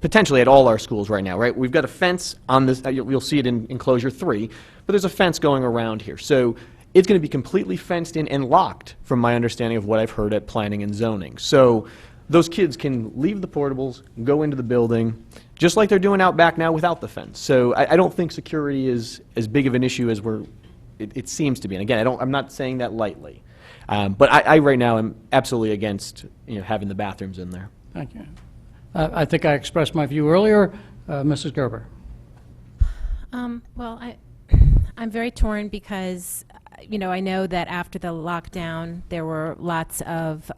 potentially at all our schools right now, right? We've got a fence on this, you'll see it in enclosure 3, but there's a fence going around here. So it's going to be completely fenced in and locked, from my understanding of what I've heard at Planning and Zoning. So those kids can leave the portables, go into the building, just like they're doing out back now without the fence. So I don't think security is as big of an issue as it seems to be. And again, I'm not saying that lightly. But I right now am absolutely against having the bathrooms in there. Thank you. I think I expressed my view earlier. Mrs. Gerber. Well, I'm very torn because, I know that after the lockdown, there were lots of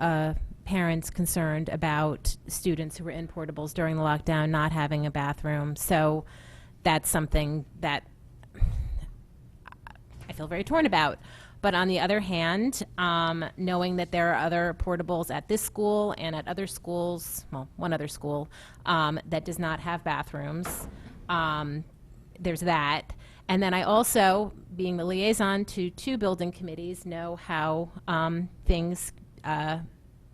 parents concerned about students who were in portables during the lockdown not having a bathroom. So that's something that I feel very torn about. But on the other hand, knowing that there are other portables at this school and at other schools, well, one other school, that does not have bathrooms, there's that. And then I also, being the liaison to 2 building committees, know how things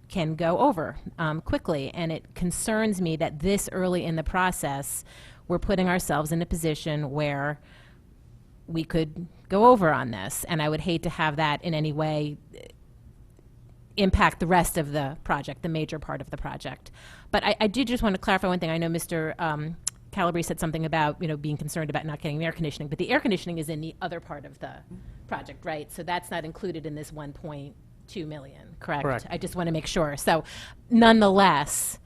can go over quickly. And it concerns me that this early in the process, we're putting ourselves in a position where we could go over on this. And I would hate to have that in any way impact the rest of the project, the major part of the project. But I did just want to clarify one thing. I know Mr. Calabrese said something about, being concerned about not getting the air conditioning, but the air conditioning is in the other part of the project, right? So that's not included in this 1.2 million, correct? Correct. I just want to make sure. So nonetheless,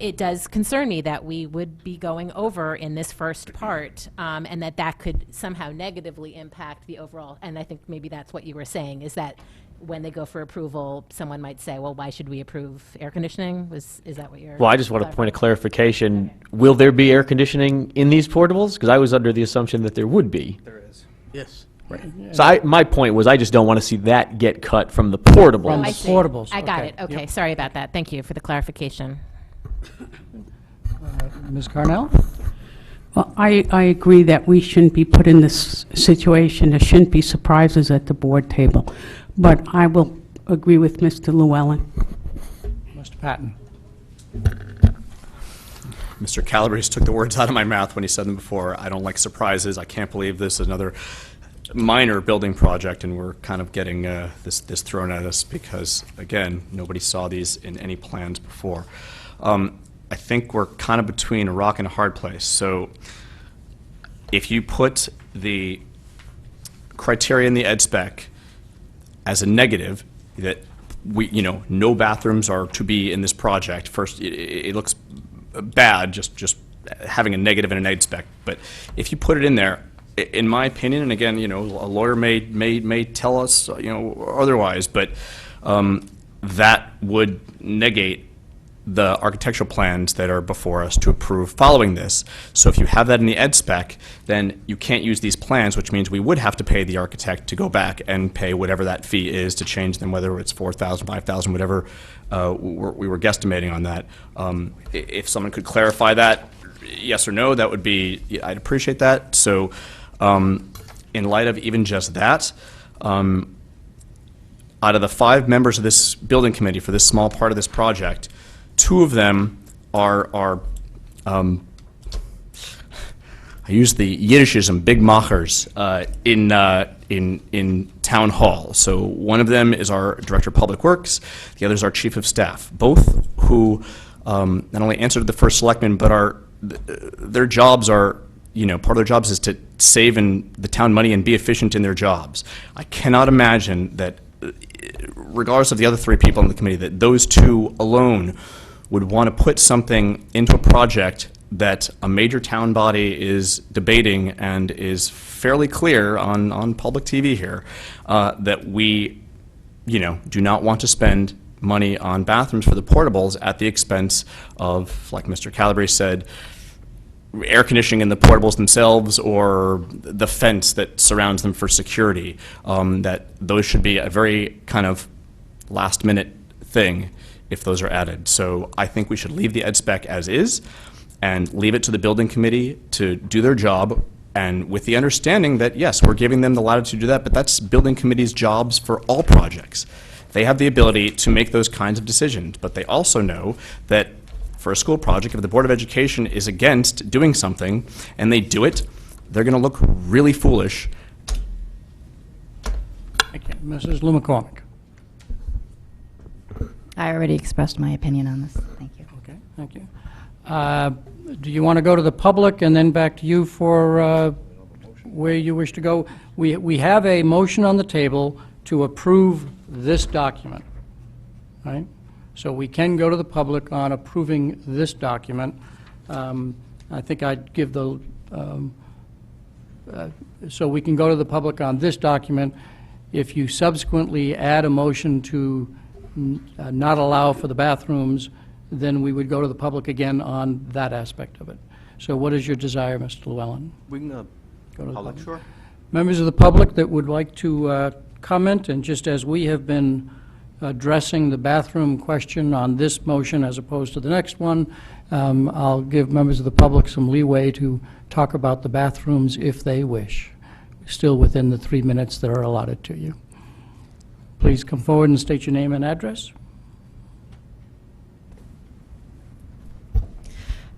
it does concern me that we would be going over in this first part, and that could somehow negatively impact the overall, and I think maybe that's what you were saying, is that when they go for approval, someone might say, well, why should we approve air conditioning? Is that what you're... Well, I just want a point of clarification. Will there be air conditioning in these portables? Because I was under the assumption that there would be. There is. Yes. Right. So my point was I just don't want to see that get cut from the portables. From the portables. I got it. Okay. Okay, sorry about that. Thank you for the clarification. Ms. Carnell? Well, I agree that we shouldn't be put in this situation. There shouldn't be surprises at the board table. But I will agree with Mr. Llewellyn. Mr. Patton? Mr. Calabrese took the words out of my mouth when he said them before. I don't like surprises. I can't believe this is another minor building project, and we're kind of getting this thrown at us because, again, nobody saw these in any plans before. I think we're kind of between a rock and a hard place. So if you put the criteria in the ed spec as a negative, that no bathrooms are to be in this project, first, it looks bad just having a negative in an ed spec. But if you put it in there, in my opinion, and again, a lawyer may tell us, otherwise, but that would negate the architectural plans that are before us to approve following this. So if you have that in the ed spec, then you can't use these plans, which means we would have to pay the architect to go back and pay whatever that fee is to change them, whether it's $4,000, $5,000, whatever we were guesstimating on that. If someone could clarify that, yes or no, that would be, I'd appreciate that. So in light of even just that, out of the 5 members of this building committee for this small part of this project, 2 of them are I use the Yiddishism, big machers, in town hall. So one of them is our Director of Public Works, the other is our Chief of Staff, both who not only answer to the First Selectman, but their jobs are, part of their jobs is to save the town money and be efficient in their jobs. I cannot imagine that, regardless of the other 3 people on the committee, that those 2 alone would want to put something into a project that a major town body is debating and is fairly clear on public TV here, that we, do not want to spend money on bathrooms for the portables at the expense of, like Mr. Calabrese said, air conditioning in the portables themselves or the fence that surrounds them for security, that those should be a very kind of last-minute thing if those are added. So I think we should leave the ed spec as is and leave it to the building committee to do their job, and with the understanding that, yes, we're giving them the latitude to do that, but that's building committee's jobs for all projects. They have the ability to make those kinds of decisions, but they also know that for a school project, if the Board of Education is against doing something and they do it, they're going to look really foolish. Thank you. Mrs. Lou McCormick. I already expressed my opinion on this. Thank you. Okay, thank you. Do you want to go to the public and then back to you for where you wish to go? We have a motion on the table to approve this document, right? So we can go to the public on approving this document. I think I'd give the, so we can go to the public on this document. If you subsequently add a motion to not allow for the bathrooms, then we would go to the public again on that aspect of it. So what is your desire, Mr. Llewellyn? We can Go to the public, public. sure. Members of the public that would like to comment, and just as we have been addressing the bathroom question on this motion as opposed to the next one, I'll give members of the public some leeway to talk about the bathrooms if they wish, still within the 3 minutes that are allotted to you. Please come forward and state your name and address.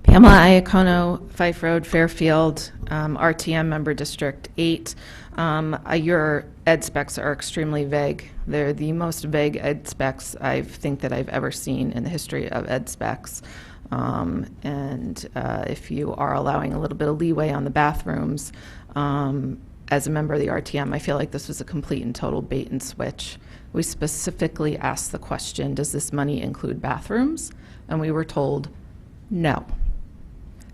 Pamela Iacono, Fife Road, Fairfield, RTM member District 8. Your ed specs are extremely vague. They're the most vague ed specs I think that I've ever seen in the history of ed specs. If you are allowing a little bit of leeway on the bathrooms, as a member of the RTM, I feel like this was a complete and total bait and switch. We specifically asked the question, does this money include bathrooms? And we were told, no.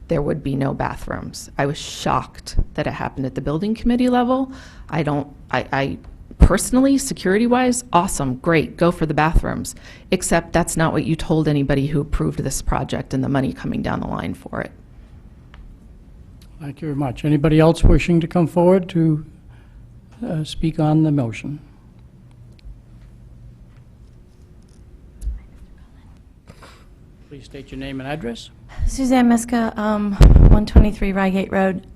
There would be no bathrooms. I was shocked that it happened at the building committee level. I personally, security-wise, awesome, great, go for the bathrooms. Except that's not what you told anybody who approved this project and the money coming down the line for it. Thank you very much. Anybody else wishing to come forward to speak on the motion? Please state your name and address. Suzanne Miska, 123 Rygate Road.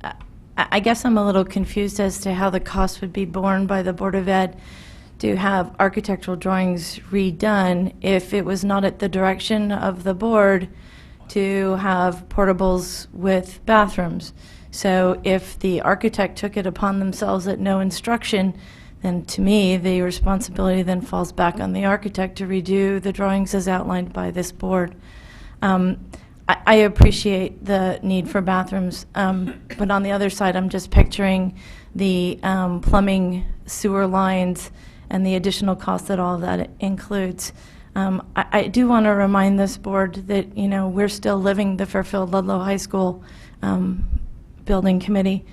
I guess I'm a little confused as to how the cost would be borne by the Board of Ed to have architectural drawings redone if it was not at the direction of the board to have portables with bathrooms. So if the architect took it upon themselves at no instruction, then to me, the responsibility then falls back on the architect to redo the drawings as outlined by this board. I appreciate the need for bathrooms, but on the other side, I'm just picturing the plumbing, sewer lines, and the additional cost that all of that includes. I do want to remind this board that, you know, we're still living the Fairfield Ludlow High School building committee.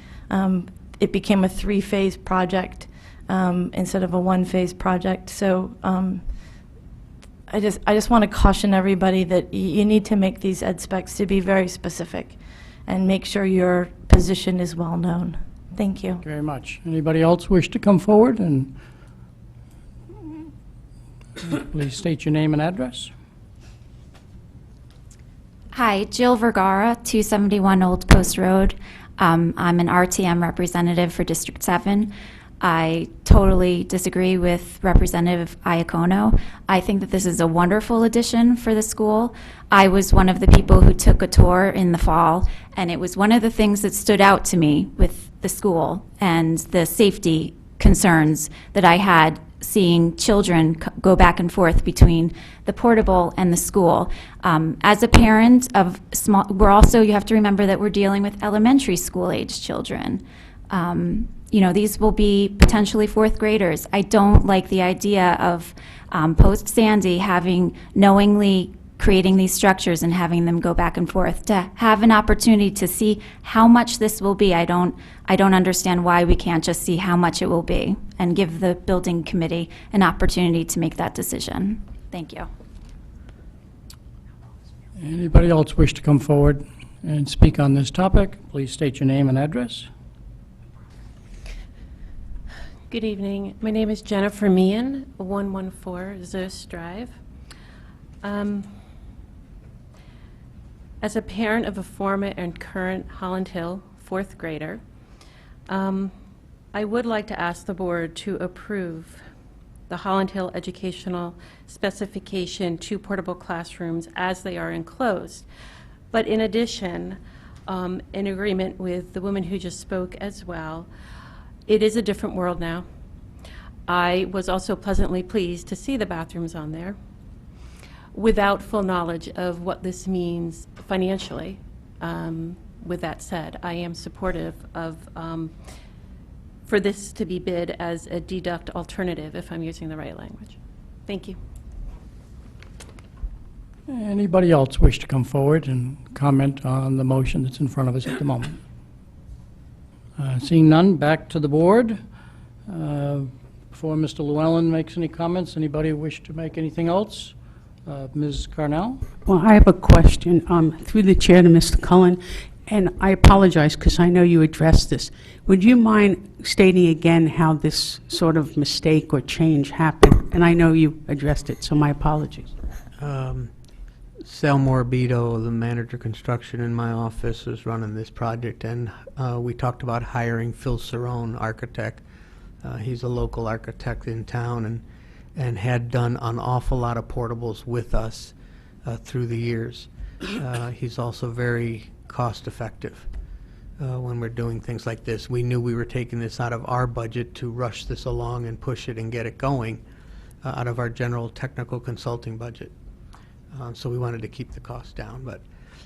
It became a 3-phase project instead of a 1-phase project. So I just want to caution everybody that you need to make these ed specs to be very specific and make sure your position is well known. Thank you. Thank you very much. Anybody else wish to come forward and please state your name and address? Hi, Jill Vergara, 271 Old Post Road. I'm an RTM representative for District 7. I totally disagree with Representative Iacono. I think that this is a wonderful addition for the school. I was one of the people who took a tour in the fall, and it was one of the things that stood out to me with the school and the safety concerns that I had seeing children go back and forth between the portable and the school. As a parent of small, you have to remember that we're dealing with elementary school age children. You know, these will be potentially 4th graders. I don't like the idea of post-Sandy knowingly creating these structures and having them go back and forth. To have an opportunity to see how much this will be, I don't understand why we can't just see how much it will be and give the building committee an opportunity to make that decision. Thank you. Anybody else wish to come forward and speak on this topic? Please state your name and address. Good evening. My name is Jennifer Meehan, 114 Zeus Drive. As a parent of a former and current Holland Hill 4th grader, I would like to ask the board to approve the Holland Hill Educational Specification 2 portable classrooms as they are enclosed. But in addition, in agreement with the woman who just spoke as well, it is a different world now. I was also pleasantly pleased to see the bathrooms on there. without full knowledge of what this means financially. With that said, I am supportive of, for this to be bid as a deduct alternative, if I'm using the right language. Thank you. Anybody else wish to come forward and comment on the motion that's in front of us at the moment? Seeing none, back to the board. Before Mr. Llewellyn makes any comments, anybody wish to make anything else? Ms. Carnell? Well, I have a question through the chair to Mr. Cullen, and I apologize because I know you addressed this. Would you mind stating again how this sort of mistake or change happened? And I know you addressed it, so my apologies. Sal Morbido, the manager of construction in my office, is running this project, and we talked about hiring Phil Cerrone, architect. He's a local architect in town and had done an awful lot of portables with us through the years. He's also very cost-effective when we're doing things like this. We knew we were taking this out of our budget to rush this along and push it and get it going out of our general technical consulting budget. So we wanted to keep the cost down. But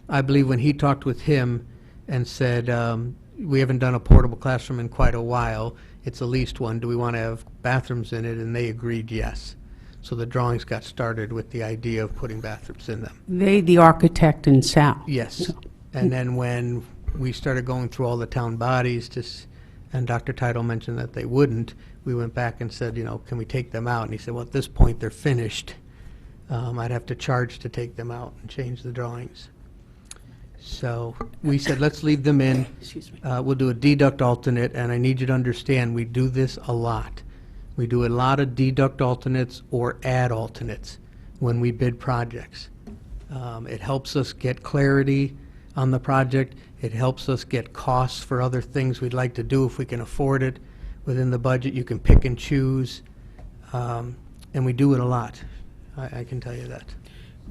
I believe when he talked with him and said, we haven't done a portable classroom in quite a while, it's a leased one, do we want to have bathrooms in it? And they agreed yes. So the drawings got started with the idea of putting bathrooms in them. They, the architect and Sal? Yes. And then when we started going through all the town bodies, and Dr. Title mentioned that they wouldn't, we went back and said, can we take them out? And he said, well, at this point, they're finished. I'd have to charge to take them out and change the drawings. So we said, let's leave them in. We'll do a deduct alternate, and I need you to understand, we do this a lot. We do a lot of deduct alternates or add alternates when we bid projects. It helps us get clarity on the project. It helps us get costs for other things we'd like to do if we can afford it within the budget. You can pick and choose, and we do it a lot. I can tell you that.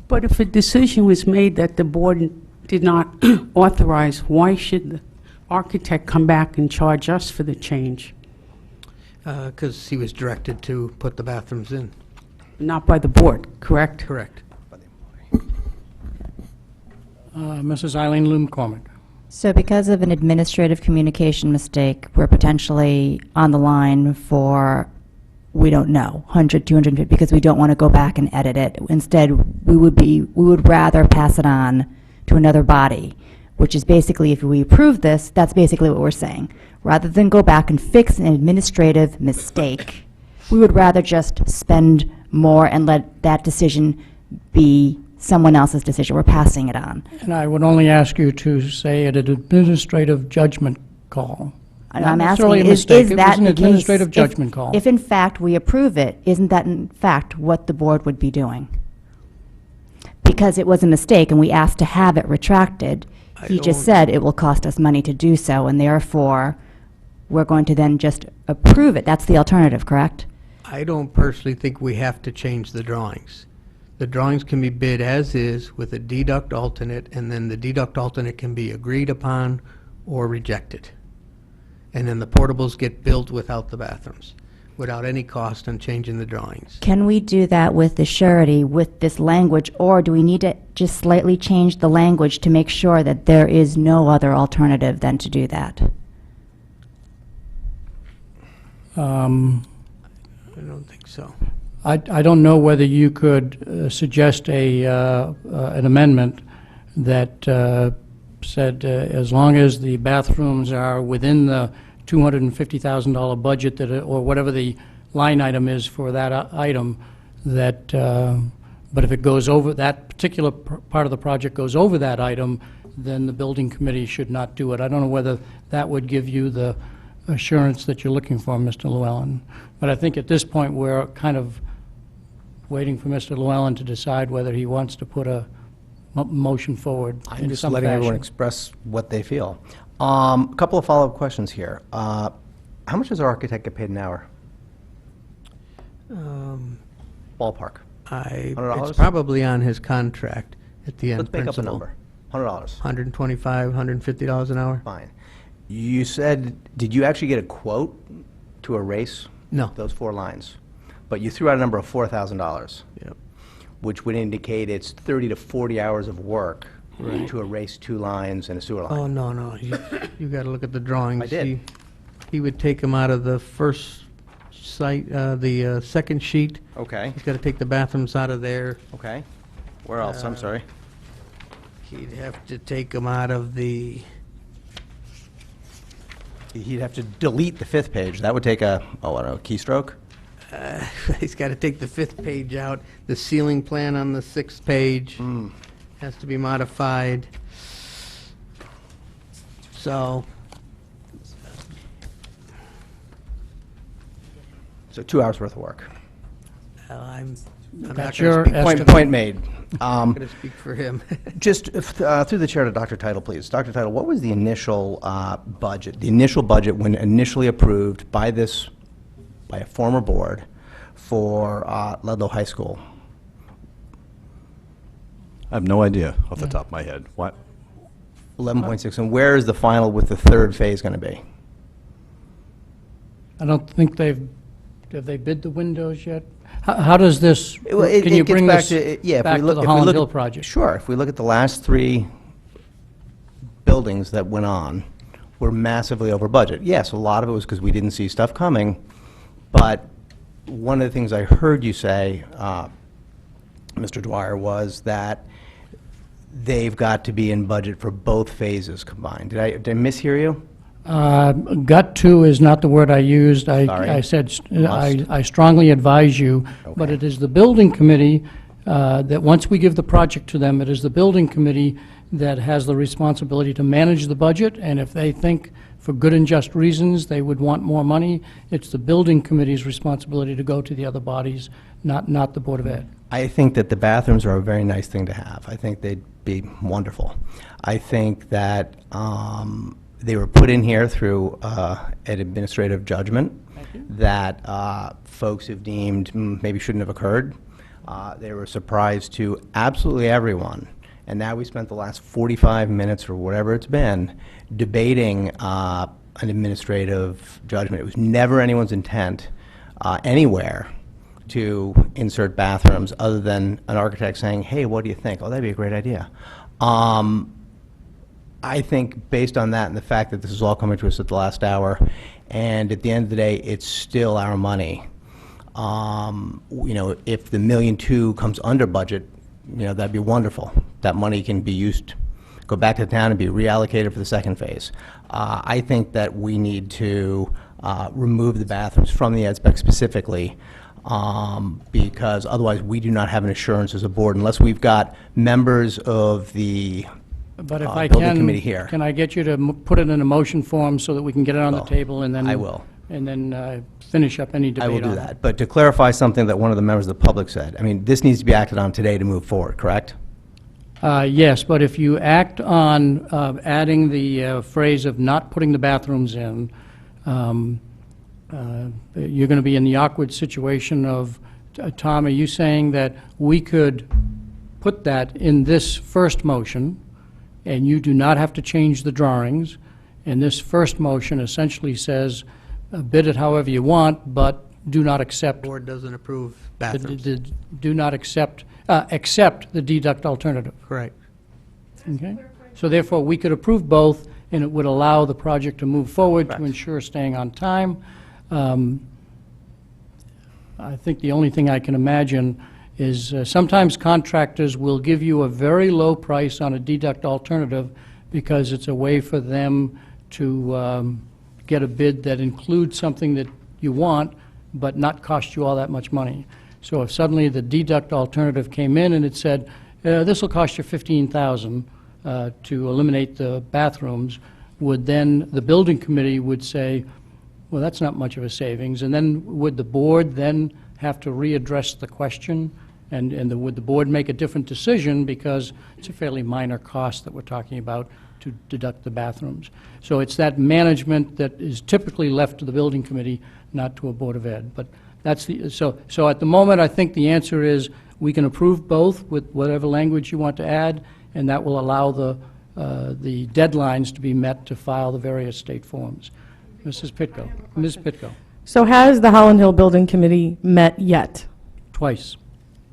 But if a decision was made that the board did not authorize, why should the architect come back and charge us for the change? Because he was directed to put the bathrooms in. Not by the board, correct? Correct. Mrs. Eileen Lou McCormick. So because of an administrative communication mistake, we're potentially on the line for, we don't know, 100, 250, because we don't want to go back and edit it. Instead, we would rather pass it on to another body, which is basically, if we approve this, that's basically what we're saying. Rather than go back and fix an administrative mistake, we would rather just spend more and let that decision be someone else's decision. We're passing it on. And I would only ask you to say it an administrative judgment call. And Not I'm necessarily asking, a is mistake. It that was an the case? administrative judgment call. If in fact we approve it, isn't that in fact what the board would be doing? Because it was a mistake and we asked to have it retracted, he just said it will cost us money to do so, and therefore we're going to then just approve it. That's the alternative, correct? I don't personally think we have to change the drawings. The drawings can be bid as is with a deduct alternate, and then the deduct alternate can be agreed upon or rejected. And then the portables get built without the bathrooms, without any cost on changing the drawings. Can we do that with the surety, with this language, or do we need to just slightly change the language to make sure that there is no other alternative than to do that? I don't think so. I don't know whether you could suggest an amendment that said as long as the bathrooms are within the $250,000 budget or whatever the line item is for that item, that but if it goes over, that particular part of the project goes over that item, then the building committee should not do it. I don't know whether that would give you the assurance that you're looking for, Mr. Llewellyn. But I think at this point we're kind of waiting for Mr. Llewellyn to decide whether he wants to put a motion forward I'm in just some letting everyone fashion. express what they feel. A couple of follow-up questions here. How much does our architect get paid an hour? Ballpark. $100? It's probably on his contract at the end. Let's make up a number. $100. $125, $150 an hour. Fine. You said, did you actually get a quote to erase No. those 4 lines? But you threw out a number of $4,000. Yep. which would indicate it's 30 to 40 hours of work to erase 2 lines and a sewer line. Oh, no. You got to look at the drawings. I did. He would take them out of the first site, the second sheet. Okay. He's got to take the bathrooms out of there. Okay. Where else? I'm sorry. He'd have to take them out of the, He'd have to delete the 5th page. That would take a, I don't know, keystroke? he's got to take the 5th page out. The ceiling plan on the 6th page has to be modified. So, So 2 hours worth of work. I'm not That's going your to speak. estimate. Point made. I'm going to speak for him. Just through the chair to Dr. Title, please. Dr. Title, what was the initial budget, when initially approved by a former board for Ludlow High School? I have no idea off the top of my head. What? 11.6, and where is the final with the 3rd phase going to be? I don't think have they bid the windows yet? How does this, Well, it can you gets bring back this to- yeah, if we back to look- the if we Holland look Hill at- project? Sure. If we look at the last 3 buildings that went on, were massively over budget. Yes, a lot of it was because we didn't see stuff coming, but one of the things I heard you say, Mr. Dwyer, was that they've got to be in budget for both phases combined. Did I mishear you? Got to is not the word I used. Sorry. I said, Must. I strongly advise you, but it is the building committee that once we give the project to them, it is the building committee that has the responsibility to manage the budget, and if they think for good and just reasons they would want more money, it's the building committee's responsibility to go to the other bodies, not the Board of Ed. I think that the bathrooms are a very nice thing to have. I think they'd be wonderful. I think that they were put in here through an administrative judgment that folks have deemed maybe shouldn't have occurred. They were a surprise to absolutely everyone. And now we spent the last 45 minutes or whatever it's been debating an administrative judgment. It was never anyone's intent anywhere to insert bathrooms other than an architect saying, hey, what do you think? Oh, that'd be a great idea. I think based on that and the fact that this is all coming to us at the last hour, and at the end of the day, it's still our money. If the $1.2 million comes under budget, that'd be wonderful. That money can be used, go back to town and be reallocated for the 2nd phase. I think that we need to remove the bathrooms from the ed spec specifically, because otherwise we do not have an assurance as a board unless we've got members of the But if I building committee here. can I get you to put it in a motion form so that we can get it on the Will. table and then? I will. And then finish up any debate I on will it? do that. But to clarify something that one of the members of the public said, I mean, this needs to be acted on today to move forward, correct? Yes, but if you act on adding the phrase of not putting the bathrooms in, you're going to be in the awkward situation of, Tom, are you saying that we could put that in this first motion, and you do not have to change the drawings, and this first motion essentially says, bid it however you want, but do not accept, Board doesn't approve bathrooms. do not accept the deduct alternative? Correct. Okay? So therefore, we could approve both, and it would allow the project to move forward to ensure staying on time. I think the only thing I can imagine is sometimes contractors will give you a very low price on a deduct alternative because it's a way for them to get a bid that includes something that you want, but not cost you all that much money. So if suddenly the deduct alternative came in and it said, this will cost you $15,000 to eliminate the bathrooms, would then, the building committee would say, well, that's not much of a savings, and then would the board then have to readdress the question? And would the board make a different decision because it's a fairly minor cost that we're talking about to deduct the bathrooms? So it's that management that is typically left to the building committee, not to a Board of Ed. But that's the, so at the moment, I think the answer is we can approve both with whatever language you want to add, and that will allow the deadlines to be met to file the various state forms. Mrs. Pitko. Ms. Pitko. So has the Holland Hill Building Committee met yet? Twice.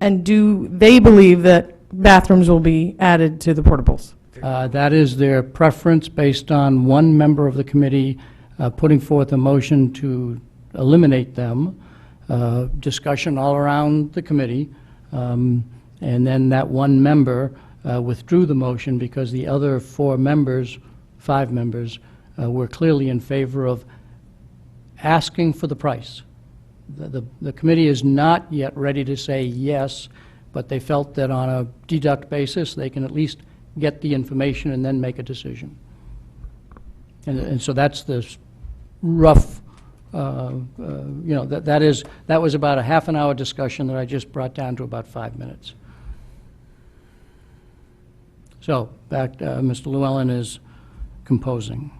And do they believe that bathrooms will be added to the portables? That is their preference based on one member of the committee putting forth a motion to eliminate them, discussion all around the committee, and then that one member withdrew the motion because the other five members, were clearly in favor of asking for the price. The committee is not yet ready to say yes, but they felt that on a deduct basis, they can at least get the information and then make a decision. And so that's the rough, that was about a half an hour discussion that I just brought down to about 5 minutes. So back, Mr. Llewellyn is composing.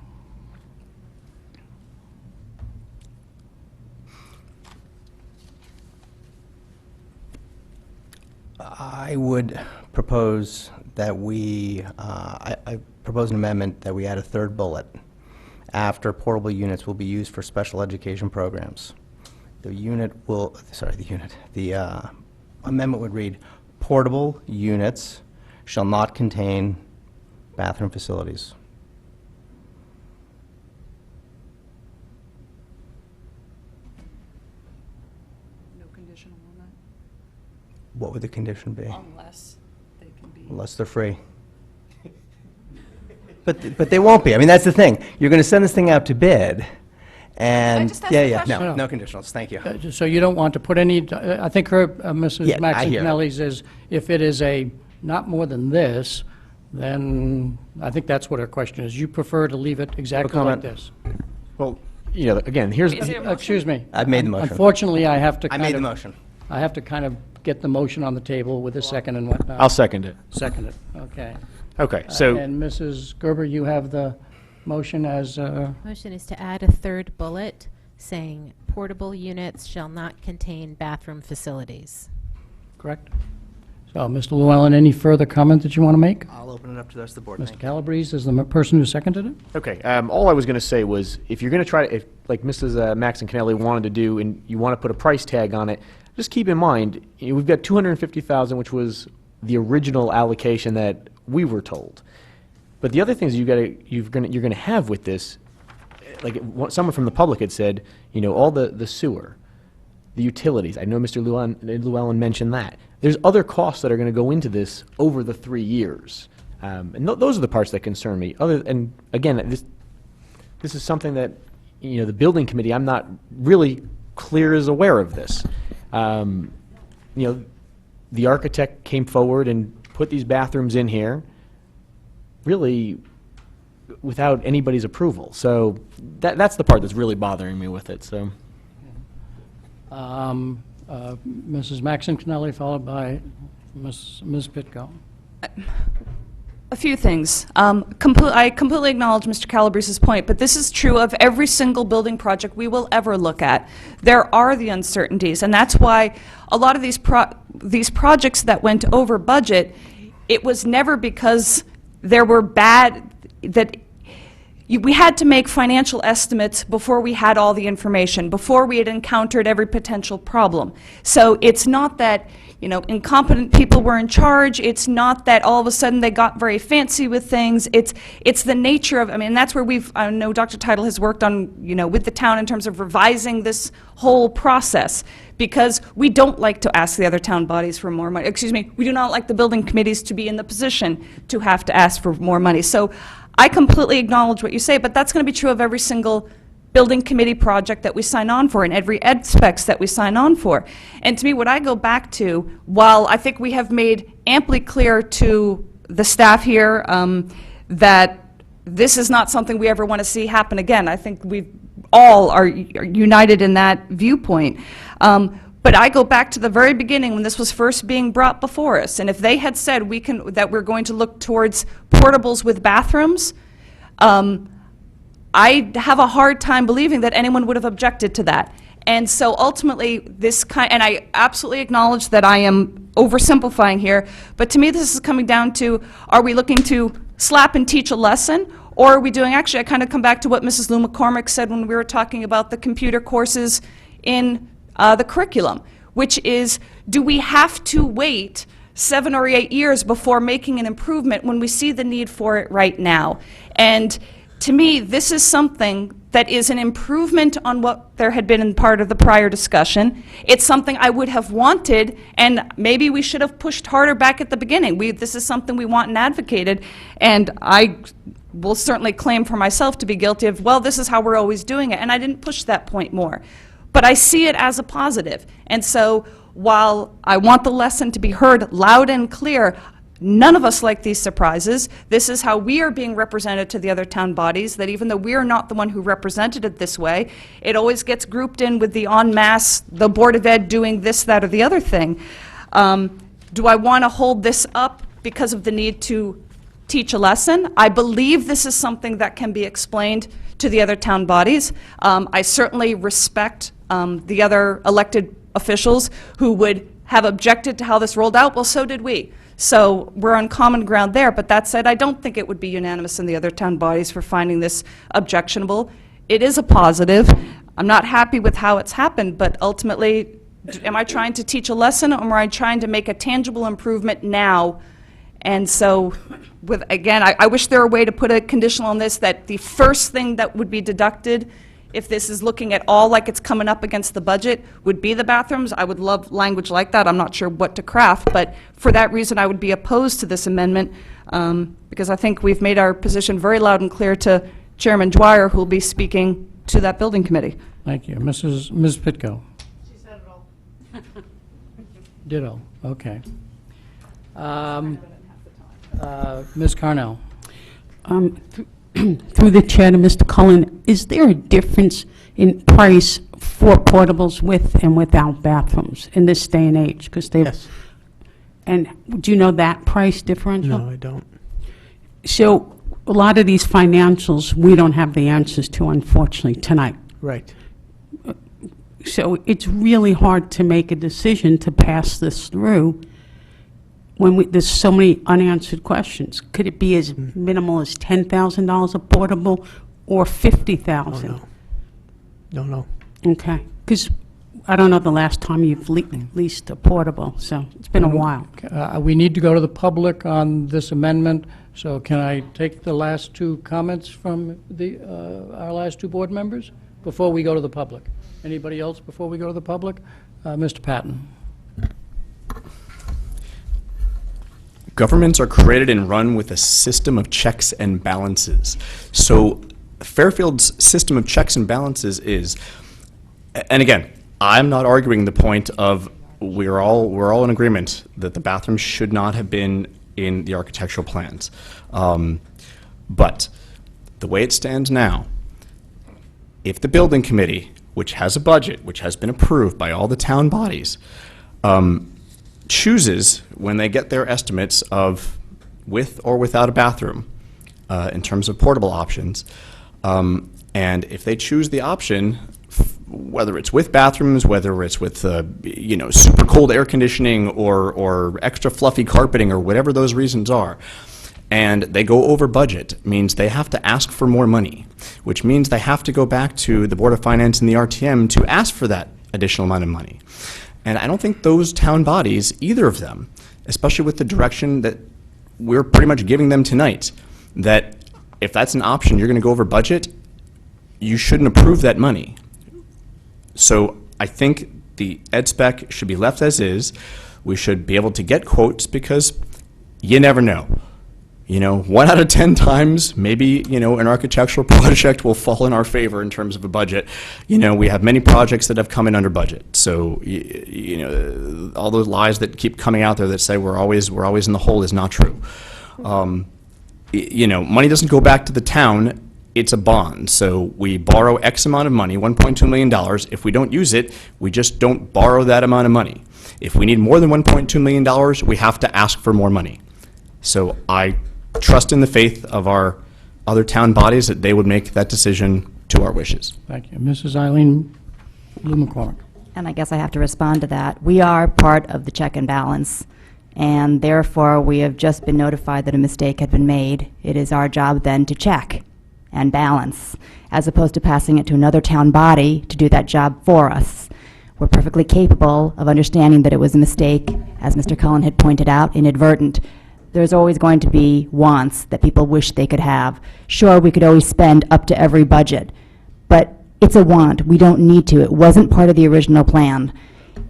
I would propose that I propose an amendment that we add a third bullet. After portable units will be used for special education programs. The amendment would read, portable units shall not contain bathroom facilities. No conditional on that? What would the condition be? Unless they can be. Unless they're free. But they won't be. I mean, that's the thing. You're going to send this thing out to bid, and... just asked the question. No conditionals. Thank you. So you don't want to put any, I think her, Mrs. Yeah, I hear it. Maxine-Kennelly's is, if it is a not more than this, then I think that's what her question is. You prefer to leave it exactly like comment. this? Well, again, here's... Excuse me. I've made the motion. Unfortunately, I have to I made the motion. I have to kind of get the motion on the table with a second and whatnot. I'll second it. Second it, okay. Okay, so... And Mrs. Gerber, you have the motion as... Motion is to add a third bullet saying portable units shall not contain bathroom facilities. Correct? So, Mr. Llewellyn, any further comment that you want to make? I'll open it up to the rest of the board. Mr. Thank you. Calabrese is the person who seconded it? Okay, all I was going to say was, if you're going to try to, like Mrs. Maxine-Kennelly wanted to do, and you want to put a price tag on it, just keep in mind, we've got $250,000, which was the original allocation that we were told. But the other things you're going to have with this, like someone from the public had said, all the sewer, the utilities. I know Mr. Llewellyn mentioned that. There's other costs that are going to go into this over the 3 years. And those are the parts that concern me. And again, this is something that, the building committee, I'm not really clear is aware of this. The architect came forward and put these bathrooms in here, really without anybody's approval. So that's the part that's really bothering me with it. So, Mrs. Maxine-Kennelly, followed by Ms. Pitko. A few things. I completely acknowledge Mr. Calabrese's point, but this is true of every single building project we will ever look at. There are the uncertainties, and that's why a lot of these projects that went over budget, it was never because there were we had to make financial estimates before we had all the information, before we had encountered every potential problem. So it's not that, incompetent people were in charge. It's not that all of a sudden they got very fancy with things. It's the nature of, that's where I know Dr. Teitel has worked on, with the town in terms of revising this whole process, because we don't like to ask the other town bodies for more money. Excuse me, we do not like the building committees to be in the position to have to ask for more money. So I completely acknowledge what you say, but that's going to be true of every single building committee project that we sign on for and every ed specs that we sign on for. And to me, what I go back to, while I think we have made amply clear to the staff here that this is not something we ever want to see happen again. I think we all are united in that viewpoint. But I go back to the very beginning when this was first being brought before us, and if they had said that we're going to look towards portables with bathrooms, I have a hard time believing that anyone would have objected to that. And so ultimately, and I absolutely acknowledge that I am oversimplifying here, but to me this is coming down to, are we looking to slap and teach a lesson, or are we doing, actually I kind of come back to what Mrs. Lou McCormick said when we were talking about the computer courses in the curriculum. which is, do we have to wait 7 or 8 years before making an improvement when we see the need for it right now? And to me, this is something that is an improvement on what there had been in part of the prior discussion. It's something I would have wanted, and maybe we should have pushed harder back at the beginning. This is something we want and advocated, and I will certainly claim for myself to be guilty of, well, this is how we're always doing it, and I didn't push that point more. But I see it as a positive. And so while I want the lesson to be heard loud and clear, none of us like these surprises. This is how we are being represented to the other town bodies, that even though we are not the one who represented it this way, it always gets grouped in with the en masse, the Board of Ed doing this, that, or the other thing. Do I want to hold this up because of the need to teach a lesson? I believe this is something that can be explained to the other town bodies. I certainly respect the other elected officials who would have objected to how this rolled out. Well, so did we. So we're on common ground there, but that said, I don't think it would be unanimous in the other town bodies for finding this objectionable. It is a positive. I'm not happy with how it's happened, but ultimately, am I trying to teach a lesson, or am I trying to make a tangible improvement now? And so, again, I wish there were a way to put a condition on this, that the first thing that would be deducted, if this is looking at all like it's coming up against the budget, would be the bathrooms. I would love language like that. I'm not sure what to craft, but for that reason, I would be opposed to this amendment, because I think we've made our position very loud and clear to Chairman Dwyer, who will be speaking to that building committee. Thank you. Ms. Pitko. She said it all. Ditto, okay. Ms. Carnell. Through the chair to Mr. Cullen, is there a difference in price for portables with and without bathrooms in this day and age? Because they've. Yes. And do you know that price differential? No, I don't. So a lot of these financials, we don't have the answers to, unfortunately, tonight. Right. So it's really hard to make a decision to pass this through when there's so many unanswered questions. Could it be as minimal as $10,000 a portable or $50,000? Oh, no. Don't know. Okay. Because I don't know the last time you've leased a portable, so it's been a while. We need to go to the public on this amendment, so can I take the last two comments from our last two board members before we go to the public? Anybody else before we go to the public? Mr. Patton. Governments are created and run with a system of checks and balances. So Fairfield's system of checks and balances is, and again, I'm not arguing the point of we're all in agreement that the bathrooms should not have been in the architectural plans. But the way it stands now, if the building committee, which has a budget, which has been approved by all the town bodies, chooses, when they get their estimates of with or without a bathroom in terms of portable options, and if they choose the option, whether it's with bathrooms, whether it's with super cold air conditioning or extra fluffy carpeting or whatever those reasons are, and they go over budget, means they have to ask for more money, which means they have to go back to the Board of Finance and the RTM to ask for that additional amount of money. And I don't think those town bodies, either of them, especially with the direction that we're pretty much giving them tonight, that if that's an option, you're going to go over budget, you shouldn't approve that money. So I think the ed spec should be left as is. We should be able to get quotes because you never know. 1 out of 10 times, maybe, an architectural project will fall in our favor in terms of a budget. We have many projects that have come in under budget. So, all those lies that keep coming out there that say we're always in the hole is not true. Money doesn't go back to the town. It's a bond. So we borrow X amount of money, $1.2 million. If we don't use it, we just don't borrow that amount of money. If we need more than $1.2 million, we have to ask for more money. So I trust in the faith of our other town bodies that they would make that decision to our wishes. Thank you. Mrs. Eileen Lou McCormick. And I guess I have to respond to that. We are part of the check and balance, and therefore we have just been notified that a mistake had been made. It is our job then to check and balance, as opposed to passing it to another town body to do that job for us. We're perfectly capable of understanding that it was a mistake, as Mr. Cullen had pointed out, inadvertent. There's always going to be wants that people wish they could have. Sure, we could always spend up to every budget, but it's a want. We don't need to. It wasn't part of the original plan.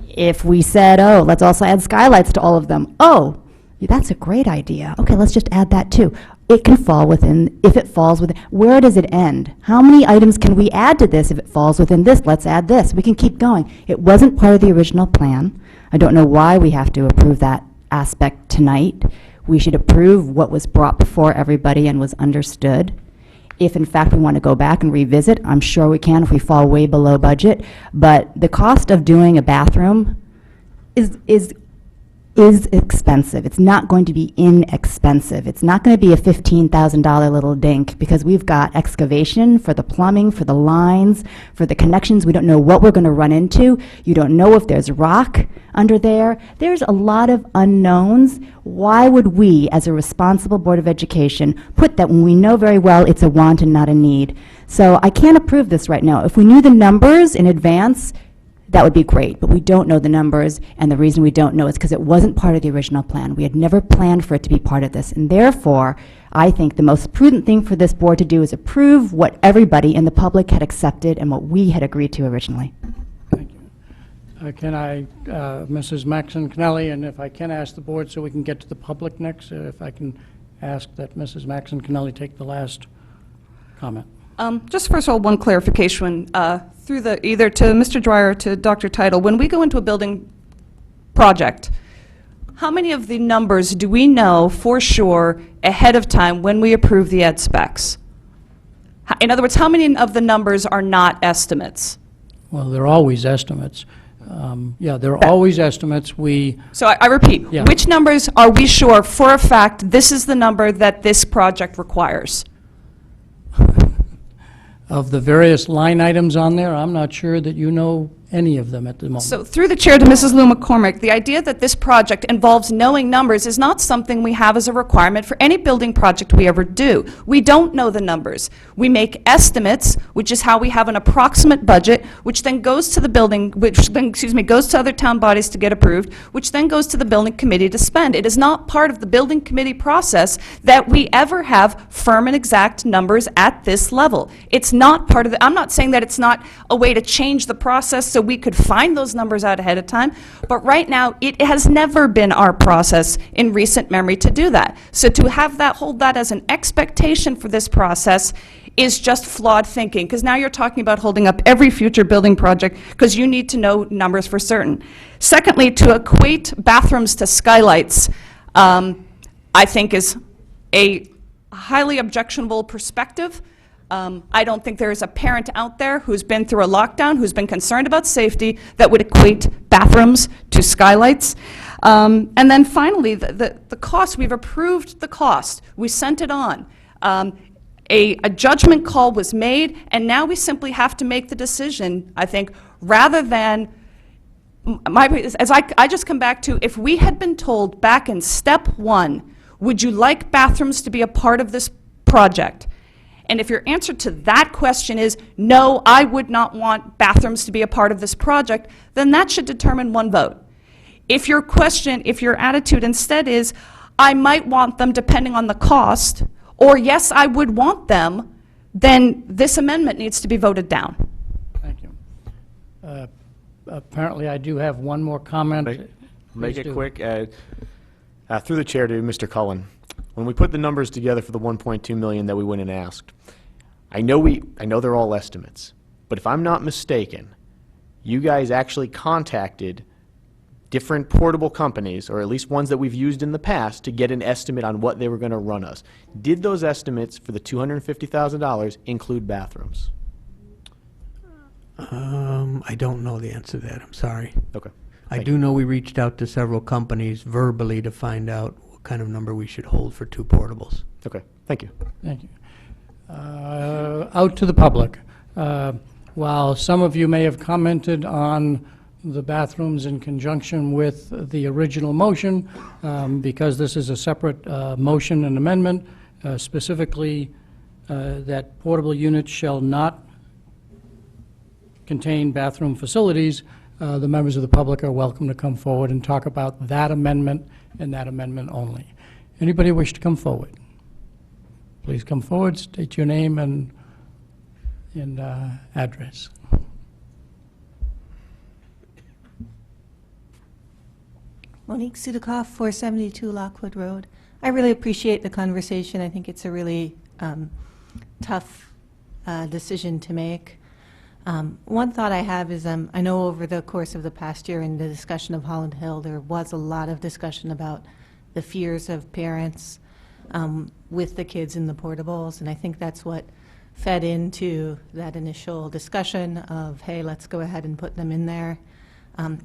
If we said, oh, let's also add skylights to all of them, oh, that's a great idea. Okay, let's just add that too. It can fall within, if it falls within, where does it end? How many items can we add to this if it falls within this? Let's add this. We can keep going. It wasn't part of the original plan. I don't know why we have to approve that aspect tonight. We should approve what was brought before everybody and was understood. If in fact we want to go back and revisit, I'm sure we can if we fall way below budget. But the cost of doing a bathroom is expensive. It's not going to be inexpensive. It's not going to be a $15,000 little dink because we've got excavation for the plumbing, for the lines, for the connections. We don't know what we're going to run into. You don't know if there's rock under there. There's a lot of unknowns. Why would we, as a responsible Board of Education, put that when we know very well it's a want and not a need? So I can't approve this right now. If we knew the numbers in advance, that would be great, but we don't know the numbers, and the reason we don't know is because it wasn't part of the original plan. We had never planned for it to be part of this, and therefore, I think the most prudent thing for this board to do is approve what everybody in the public had accepted and what we had agreed to originally. Can I, Mrs. Maxon Kennelly, and if I can ask the board so we can get to the public next, if I can ask that Mrs. Maxon Kennelly take the last comment. Just first of all, one clarification, through the, either to Mr. Dwyer or to Dr. Title, when we go into a building project, how many of the numbers do we know for sure ahead of time when we approve the ed specs? In other words, how many of the numbers are not estimates? Well, they're always estimates. Yeah, they're always estimates. So I repeat, Yeah. which numbers are we sure for a fact this is the number that this project requires? Of the various line items on there, I'm not sure that you know any of them at the moment. So through the chair to Mrs. Lou McCormick, the idea that this project involves knowing numbers is not something we have as a requirement for any building project we ever do. We don't know the numbers. We make estimates, which is how we have an approximate budget, which then goes to the building, which then, excuse me, goes to other town bodies to get approved, which then goes to the building committee to spend. It is not part of the building committee process that we ever have firm and exact numbers at this level. It's not part of the, I'm not saying that it's not a way to change the process so we could find those numbers out ahead of time, but right now it has never been our process in recent memory to do that. So to have that, hold that as an expectation for this process is just flawed thinking, because now you're talking about holding up every future building project because you need to know numbers for certain. Secondly, to equate bathrooms to skylights, I think is a highly objectionable perspective. I don't think there is a parent out there who's been through a lockdown, who's been concerned about safety, that would equate bathrooms to skylights. And then finally, the cost, we've approved the cost. We sent it on. A judgment call was made, and now we simply have to make the decision, I think, rather than, I just come back to, if we had been told back in step one, would you like bathrooms to be a part of this project? And if your answer to that question is, no, I would not want bathrooms to be a part of this project, then that should determine one vote. If your question, if your attitude instead is, I might want them depending on the cost, or yes, I would want them, then this amendment needs to be voted down. Thank you. Apparently, I do have one more comment. Make Please it do. quick. Through the chair to Mr. Cullen. When we put the numbers together for the 1.2 million that we went and asked, I know they're all estimates, but if I'm not mistaken, you guys actually contacted different portable companies, or at least ones that we've used in the past, to get an estimate on what they were going to run us. Did those estimates for the $250,000 include bathrooms? I don't know the answer to that, I'm sorry. Okay. I do know we reached out to several companies verbally to find out what kind of number we should hold for 2 portables. Okay, thank you. Thank you. Out to the public. While some of you may have commented on the bathrooms in conjunction with the original motion, because this is a separate motion and amendment, specifically that portable units shall not contain bathroom facilities, the members of the public are welcome to come forward and talk about that amendment and that amendment only. Anybody wish to come forward? Please come forward, state your name and address. Monique Sudakoff, 472 Lockwood Road. I really appreciate the conversation. I think it's a really tough decision to make. One thought I have is I know over the course of the past year in the discussion of Holland Hill, there was a lot of discussion about the fears of parents with the kids in the portables, and I think that's what fed into that initial discussion of, hey, let's go ahead and put them in there.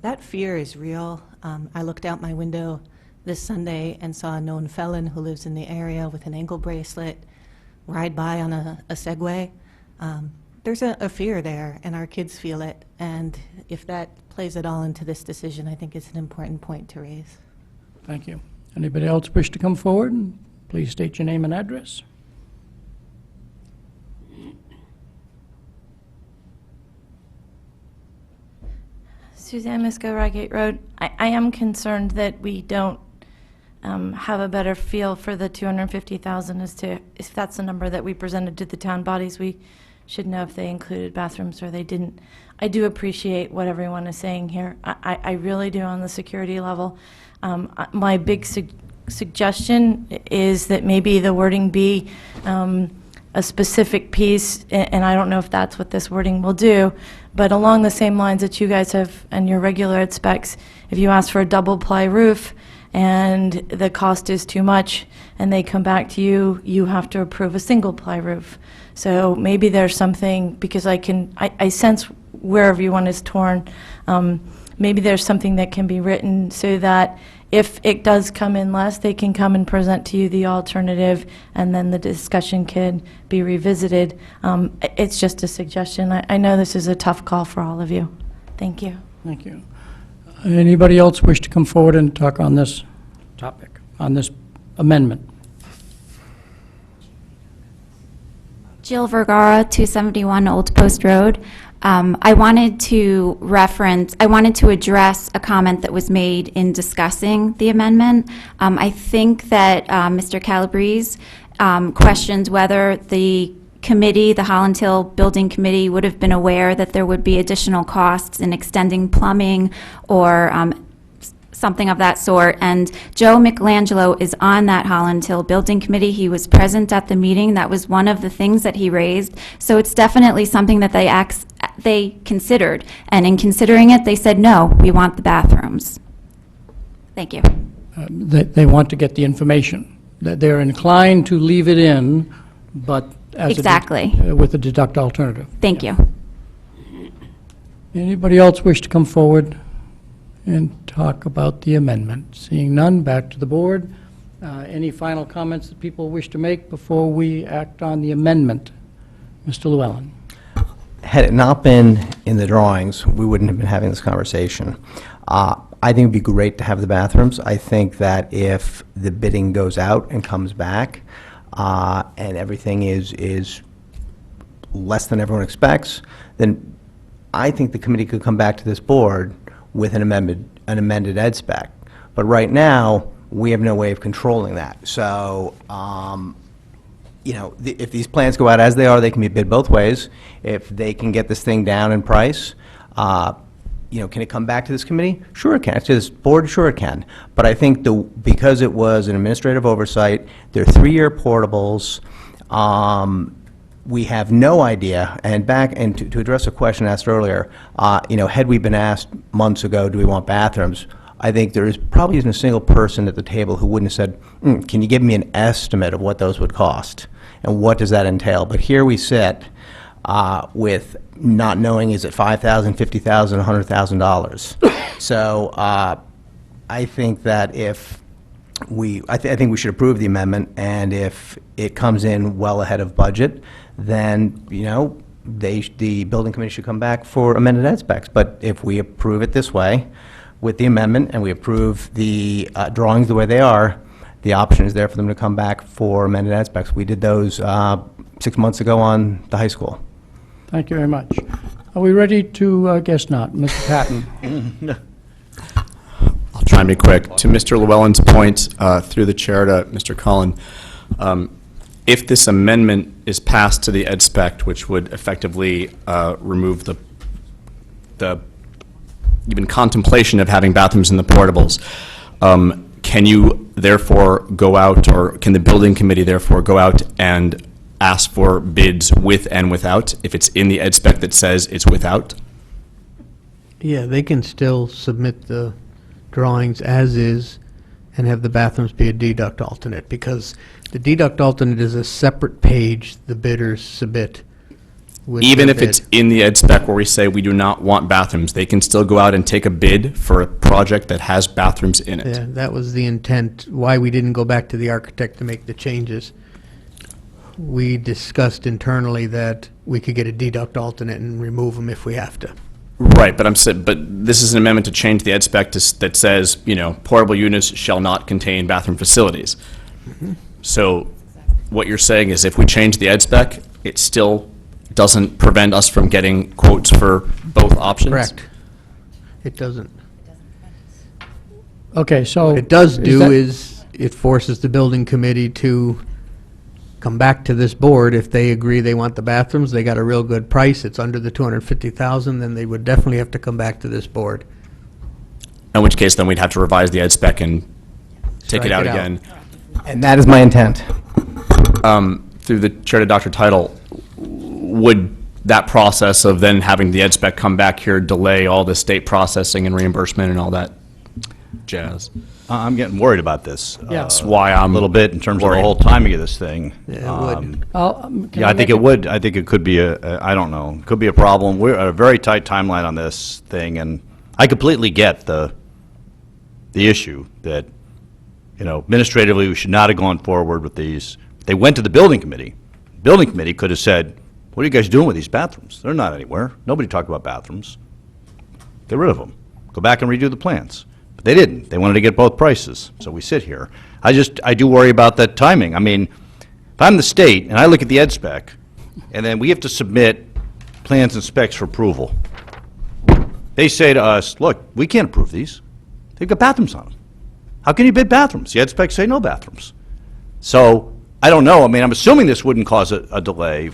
That fear is real. I looked out my window this Sunday and saw a known felon who lives in the area with an ankle bracelet ride by on a Segway. There's a fear there, and our kids feel it. And if that plays at all into this decision, I think it's an important point to raise. Thank you. Anybody else wish to come forward? Please state your name and address. Suzanne Misko, Rygate Road. I am concerned that we don't have a better feel for the 250,000 as to if that's the number that we presented to the town bodies. We should know if they included bathrooms or they didn't. I do appreciate what everyone is saying here. I really do on the security level. My big suggestion is that maybe the wording be a specific piece, and I don't know if that's what this wording will do, but along the same lines that you guys have and your regular ed specs, if you ask for a double ply roof and the cost is too much and they come back to you, you have to approve a single ply roof. So maybe there's something, because I sense where everyone is torn, maybe there's something that can be written so that if it does come in less, they can come and present to you the alternative, and then the discussion can be revisited. It's just a suggestion. I know this is a tough call for all of you. Thank you. Thank you. Anybody else wish to come forward and talk on this topic, on this amendment? Jill Vergara, 271 Old Post Road. I wanted to address a comment that was made in discussing the amendment. I think that Mr. Calabrese questioned whether the committee, the Holland Hill Building Committee, would have been aware that there would be additional costs in extending plumbing or something of that sort. And Joe Michelangelo is on that Holland Hill Building Committee. He was present at the meeting. That was one of the things that he raised. So it's definitely something that they considered. And in considering it, they said, no, we want the bathrooms. Thank you. They want to get the information. They're inclined to leave it in, but as Exactly. With a deduct alternative. Thank you. Anybody else wish to come forward and talk about the amendment? Seeing none, back to the board. Any final comments that people wish to make before we act on the amendment? Mr. Llewellyn. Had it not been in the drawings, we wouldn't have been having this conversation. I think it'd be great to have the bathrooms. I think that if the bidding goes out and comes back, and everything is less than everyone expects, then I think the committee could come back to this board with an amended ed spec. But right now, we have no way of controlling that. So, if these plans go out as they are, they can be bid both ways. If they can get this thing down in price, can it come back to this committee? Sure it can. To this board, sure it can. But I think because it was an administrative oversight, they're 3-year portables. We have no idea. And to address a question asked earlier, had we been asked months ago, do we want bathrooms? I think there probably isn't a single person at the table who wouldn't have said, can you give me an estimate of what those would cost? And what does that entail? But here we sit with not knowing, is it $5,000, $50,000, $100,000? So I think that I think we should approve the amendment, and if it comes in well ahead of budget, then, the building committee should come back for amended ed specs. But if we approve it this way with the amendment, and we approve the drawings the way they are, the option is there for them to come back for amended ed specs. We did those 6 months ago on the high school. Thank you very much. Are we ready to, guess not, Mr. Patton? I'll try and be quick. To Mr. Llewellyn's point, through the chair to Mr. Cullen, if this amendment is passed to the EdSpec, which would effectively remove the even contemplation of having bathrooms in the portables, can you therefore go out, or can the building committee therefore go out and ask for bids with and without, if it's in the EdSpec that says it's without? Yeah, they can still submit the drawings as is and have the bathrooms be a deduct alternate, because the deduct alternate is a separate page the bidders submit with Even their if it's bid. in the EdSpec where we say we do not want bathrooms, they can still go out and take a bid for a project that has bathrooms in it. Yeah, that was the intent, why we didn't go back to the architect to make the changes. We discussed internally that we could get a deduct alternate and remove them if we have to. Right, but but this is an amendment to change the EdSpec that says, portable units shall not contain bathroom facilities. So what you're saying is if we change the EdSpec, it still doesn't prevent us from getting quotes for both options? Correct. It doesn't. Okay, so. What it does do that- is it forces the building committee to come back to this board. If they agree they want the bathrooms, they got a real good price, it's under the 250,000, then they would definitely have to come back to this board. In which case, then we'd have to revise the EdSpec and take it Strike out it out. again. And that is my intent. Through the chair to Dr. Title, would that process of then having the EdSpec come back here delay all the state processing and reimbursement and all that jazz? I'm getting worried about this. Yeah. That's why I'm A little bit in terms of the worried. whole timing of this thing. Yeah, it would. Can Yeah, I think make it would. I think it could be I don't know, could be a problem. We're at a very tight timeline on this thing, and I completely get the issue that, administratively, we should not have gone forward with these. They went to the building committee. Building committee could have said, what are you guys doing with these bathrooms? They're not anywhere. Nobody talked about bathrooms. Get rid of them. Go back and redo the plans. But they didn't. They wanted to get both prices. So we sit here. I do worry about that timing. I mean, if I'm the state and I look at the EdSpec, and then we have to submit plans and specs for approval, they say to us, look, we can't approve these. They've got bathrooms on them. How can you bid bathrooms? The EdSpecs say no bathrooms. So I don't know. I mean, I'm assuming this wouldn't cause a delay,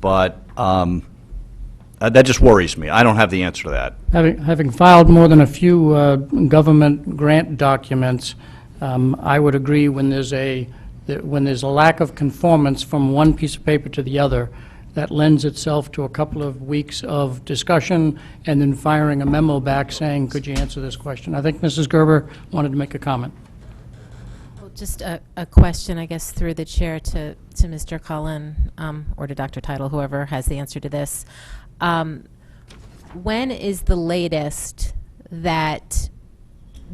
but that just worries me. I don't have the answer to that. Having filed more than a few government grant documents, I would agree when there's a lack of conformance from one piece of paper to the other, that lends itself to a couple of weeks of discussion and then firing a memo back saying, could you answer this question? I think Mrs. Gerber wanted to make a comment. Well, just a question, I guess, through the chair to Mr. Cullen, or to Dr. Title, whoever has the answer to this. When is the latest that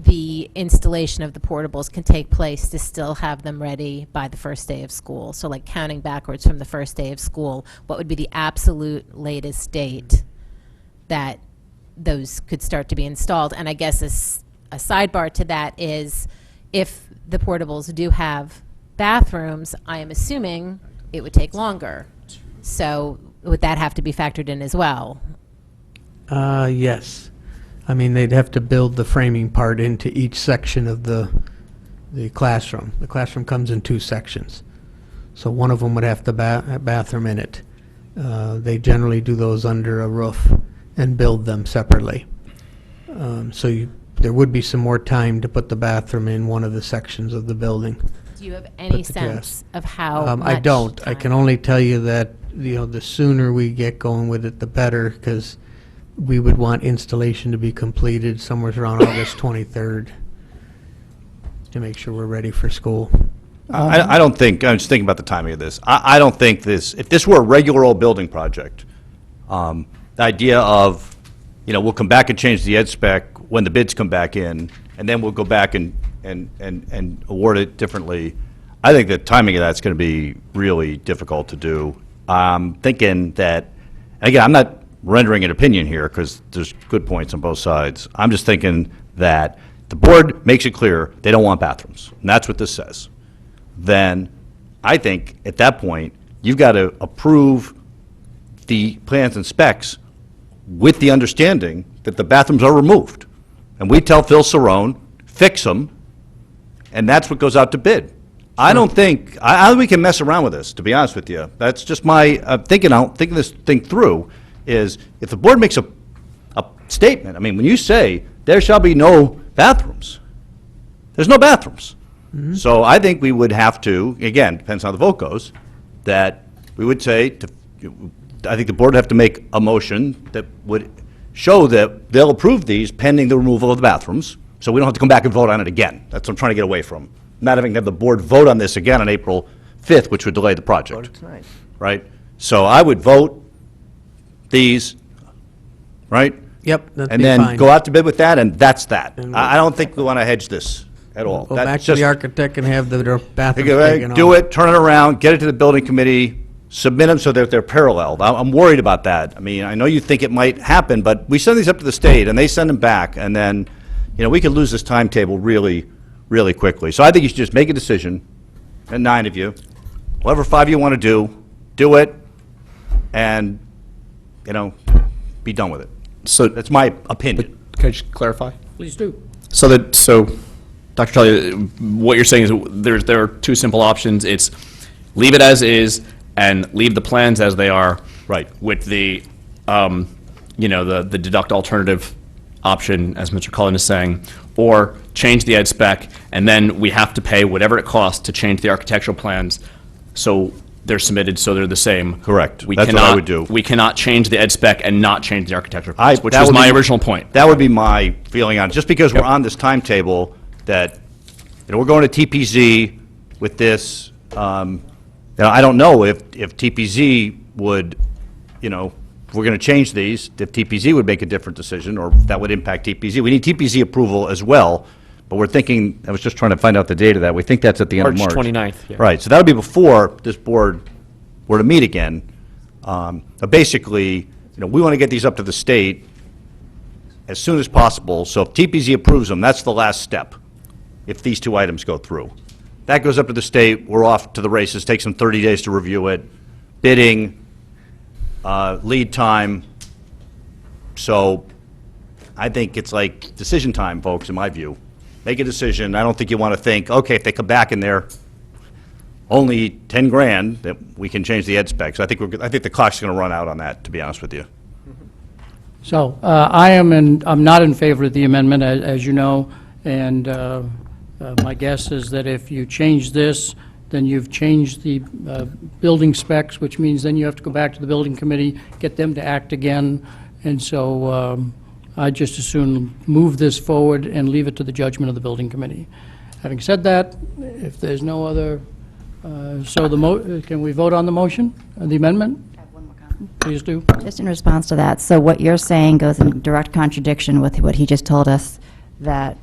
the installation of the portables can take place to still have them ready by the first day of school? So like counting backwards from the first day of school, what would be the absolute latest date that those could start to be installed? And I guess a sidebar to that is, if the portables do have bathrooms, I am assuming it would take longer. So would that have to be factored in as well? Yes. I mean, they'd have to build the framing part into each section of the classroom. The classroom comes in two sections. So one of them would have the bathroom in it. They generally do those under a roof and build them separately. There would be some more time to put the bathroom in one of the sections of the building. Do you have any But the sense of how much I don't. I time? can only tell you that, the sooner we get going with it, the better, because we would want installation to be completed somewhere around August 23rd to make sure we're ready for school. I don't think, I'm just thinking about the timing of this. I don't think if this were a regular old building project, the idea of, we'll come back and change the EdSpec when the bids come back in, and then we'll go back and award it differently, I think the timing of that's going to be really difficult to do. I'm thinking that, again, I'm not rendering an opinion here because there's good points on both sides. I'm just thinking that the board makes it clear they don't want bathrooms, and that's what this says. Then I think at that point, you've got to approve the plans and specs with the understanding that the bathrooms are removed. And we tell Phil Cerrone, fix them, and that's what goes out to bid. I don't think, I think we can mess around with this, to be honest with you. That's just my thinking this thing through, is if the board makes a statement, I mean, when you say there shall be no bathrooms, there's no bathrooms. So I think we would have to, again, depends on how the vote goes, that we would say, I think the board would have to make a motion that would show that they'll approve these pending the removal of the bathrooms, so we don't have to come back and vote on it again. That's what I'm trying to get away from. Not having to have the board vote on this again on April 5th, which would delay the project. Right? So I would vote these, right? Yep, that'd And be then fine. go out to bid with that, and that's that. And I don't think we want to hedge this at all. Go That's back to just- the architect and have their bathrooms Okay, taken off. do it, turn it around, get it to the building committee, submit them so that they're parallel. I'm worried about that. I mean, I know you think it might happen, but we send these up to the state, and they send them back, and then, we could lose this timetable really, really quickly. So I think you should just make a decision, and 9 of you, whatever 5 of you want to do it, and, be done with it. So That's my opinion. can I just clarify? Please do. So Dr. Tully, what you're saying is there are 2 simple options. It's leave it as is and leave the plans as they are. Right. With the, the deduct alternative option, as Mr. Cullen is saying, or change the ed spec, and then we have to pay whatever it costs to change the architectural plans so they're submitted so they're the same. Correct. We That's what I would do. We cannot change the ed spec and not change the architectural plans, which that was would my be- original point. That would be my feeling on it. Just because we're on this timetable, that, we're going to TPZ with this, I don't know if TPZ would, if we're going to change these, if TPZ would make a different decision, or if that would impact TPZ. We need TPZ approval as well, but we're thinking, I was just trying to find out the date of that. We think that's at the end of March. March 29th, yeah. Right, so that would be before this board were to meet again. But basically, we want to get these up to the state as soon as possible, so if TPZ approves them, that's the last step, if these 2 items go through. That goes up to the state, we're off to the races, takes them 30 days to review it, bidding, lead time. So I think it's like decision time, folks, in my view. Make a decision. I don't think you want to think, okay, if they come back and they're only 10 grand, that we can change the ed specs. I think the clock's going to run out on that, to be honest with you. So I'm not in favor of the amendment, as you know, and my guess is that if you change this, then you've changed the building specs, which means then you have to go back to the building committee, get them to act again, and so I'd just as soon move this forward and leave it to the judgment of the building committee. Having said that, if there's no other, can we vote on the motion, the amendment? Please do. Just in response to that, so what you're saying goes in direct contradiction with what he just told us, that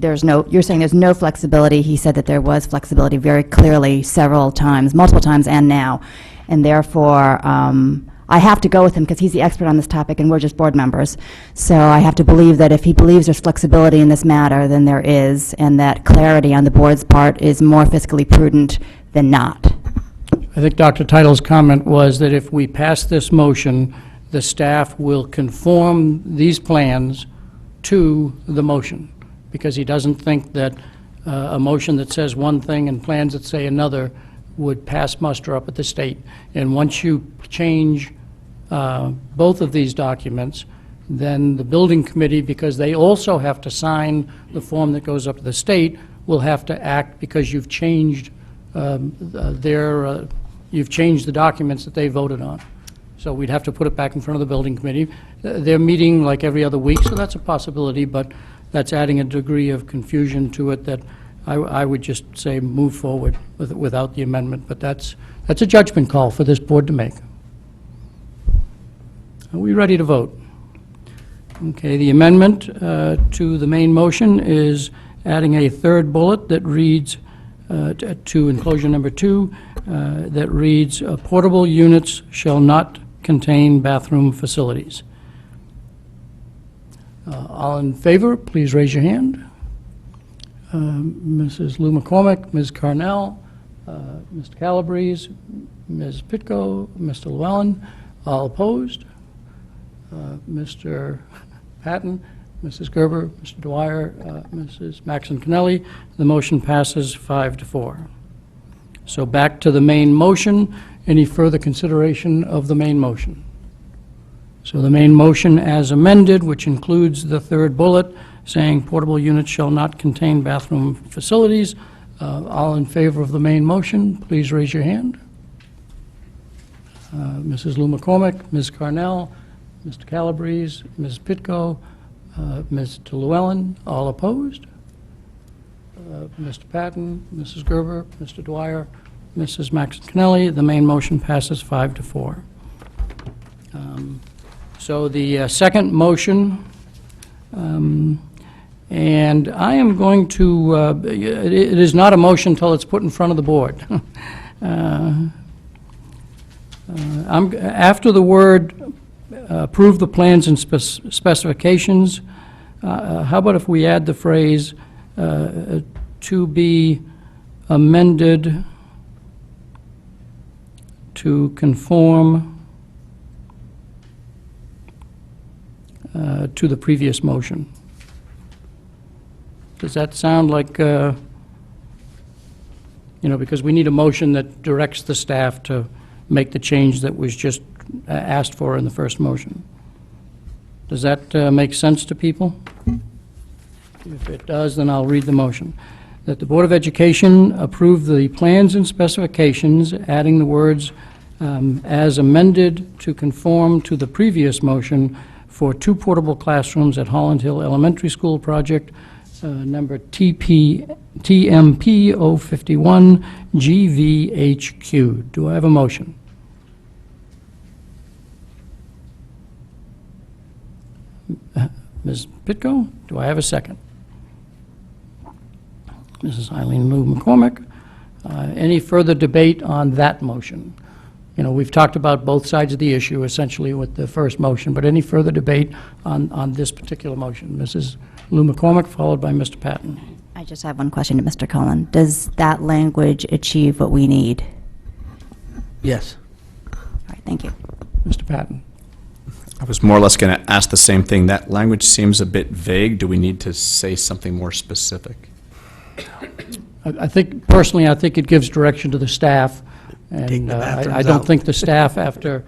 you're saying there's no flexibility. He said that there was flexibility very clearly several times, multiple times, and now. And therefore, I have to go with him because he's the expert on this topic and we're just board members. So I have to believe that if he believes there's flexibility in this matter, then there is, and that clarity on the board's part is more fiscally prudent than not. I think Dr. Title's comment was that if we pass this motion, the staff will conform these plans to the motion, because he doesn't think that a motion that says one thing and plans that say another would pass muster up at the state. And once you change both of these documents, then the building committee, because they also have to sign the form that goes up to the state, will have to act because you've changed you've changed the documents that they voted on. So we'd have to put it back in front of the building committee. They're meeting like every other week, so that's a possibility, but that's adding a degree of confusion to it that I would just say move forward without the amendment, but that's a judgment call for this board to make. Are we ready to vote? Okay, the amendment to the main motion is adding a third bullet that reads, to enclosure number 2, that reads, portable units shall not contain bathroom facilities. All in favor, please raise your hand. Mrs. Lou McCormick, Ms. Carnell, Mr. Calabrese, Ms. Pitko, Mr. Llewellyn, all opposed. Mr. Patton, Mrs. Gerber, Mr. Dwyer, Mrs. Maxon Cannelli. The motion passes 5-4. So back to the main motion. Any further consideration of the main motion? So the main motion as amended, which includes the third bullet, saying portable units shall not contain bathroom facilities. All in favor of the main motion, please raise your hand. Mrs. Lou McCormick, Ms. Carnell, Mr. Calabrese, Ms. Pitko, Mr. Llewellyn, all opposed? Mr. Patton, Mrs. Gerber, Mr. Dwyer, Mrs. Maxon Cannelli. The main motion passes 5-4. So the second motion, and I am going to, it is not a motion until it's put in front of the board. After the word approve the plans and specifications, how about if we add the phrase to be amended to conform to the previous motion? Does that sound like, because we need a motion that directs the staff to make the change that was just asked for in the first motion. Does that make sense to people? If it does, then I'll read the motion. That the Board of Education approve the plans and specifications, adding the words as amended to conform to the previous motion for 2 portable classrooms at Holland Hill Elementary School project number TMP 051 GVHQ. Do I have a motion? Ms. Pitko, do I have a second? Mrs. Eileen Lou McCormick. Any further debate on that motion? We've talked about both sides of the issue essentially with the first motion, but any further debate on this particular motion? Mrs. Lou McCormick, followed by Mr. Patton. I just have one question to Mr. Cullen. Does that language achieve what we need? Yes. All right, thank you. Mr. Patton. I was more or less going to ask the same thing. That language seems a bit vague. Do we need to say something more specific? I think it gives direction to the staff, and I don't think the staff, after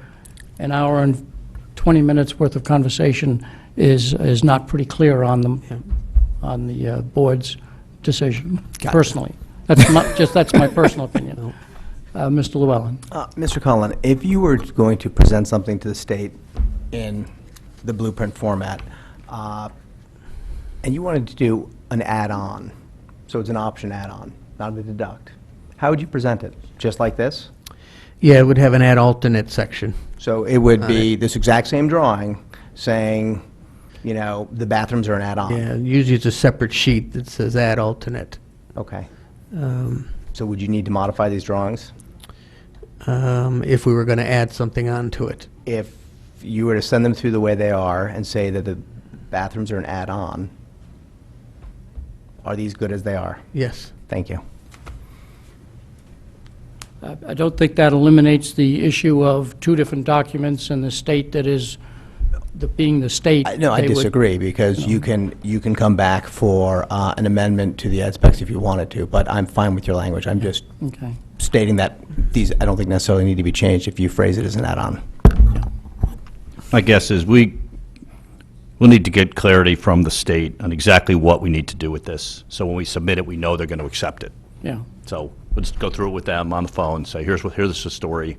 an hour and 20 minutes worth of conversation, is not pretty clear on the board's decision. Gotcha. Personally, that's my personal opinion. Mr. Llewellyn. Mr. Cullen, if you were going to present something to the state in the blueprint format, and you wanted to do an add-on, so it's an option add-on, not a deduct, how would you present it? Just like this? Yeah, it would have an add alternate section. So it would be this exact same drawing saying, the bathrooms are an add-on? Yeah, usually it's a separate sheet that says add alternate. Okay. So would you need to modify these drawings? If we were going to add something onto it. If you were to send them through the way they are and say that the bathrooms are an add-on, are these good as they are? Yes. Thank you. I don't think that eliminates the issue of 2 different documents and the state that is being the state. No, I they would- disagree, because you can come back for an amendment to the ed specs if you wanted to, but I'm fine with your language. I'm just Okay. stating that these, I don't think necessarily need to be changed if you phrase it as an add-on. My guess is we'll need to get clarity from the state on exactly what we need to do with this. So when we submit it, we know they're going to accept it. Yeah. So let's go through it with them on the phone, say, here's the story.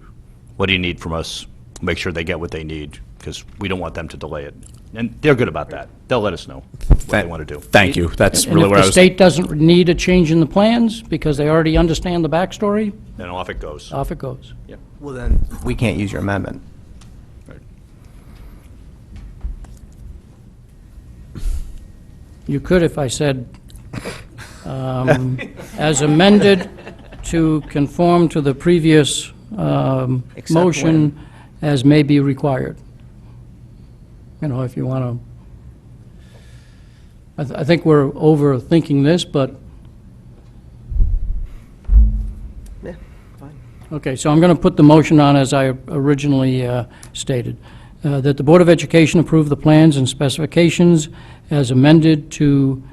What do you need from us? Make sure they get what they need, because we don't want them to delay it. And they're good about that. They'll let us know what they want to do. Thank you. That's And really if what I the was... state doesn't need a change in the plans because they already understand the backstory, Then off it goes. off it goes. Yeah. Well, then, we can't use your amendment. You could if I said, as amended to conform to the previous Except motion as may be required. If you want to. I think we're overthinking this, but. Yeah, fine. Okay, so I'm going to put the motion on as I originally stated. that the Board of Education approve the plans and specifications as amended to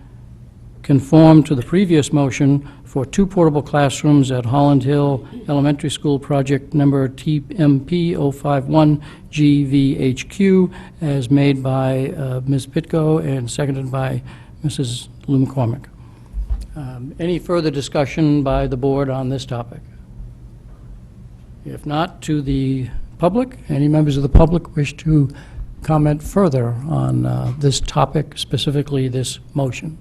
conform to the previous motion for 2 portable classrooms at Holland Hill Elementary School, project number TMP 051GVHQ, as made by Ms. Pitko and seconded by Mrs. Lou McCormick. Any further discussion by the board on this topic? If not, to the public, any members of the public wish to comment further on this topic, specifically this motion?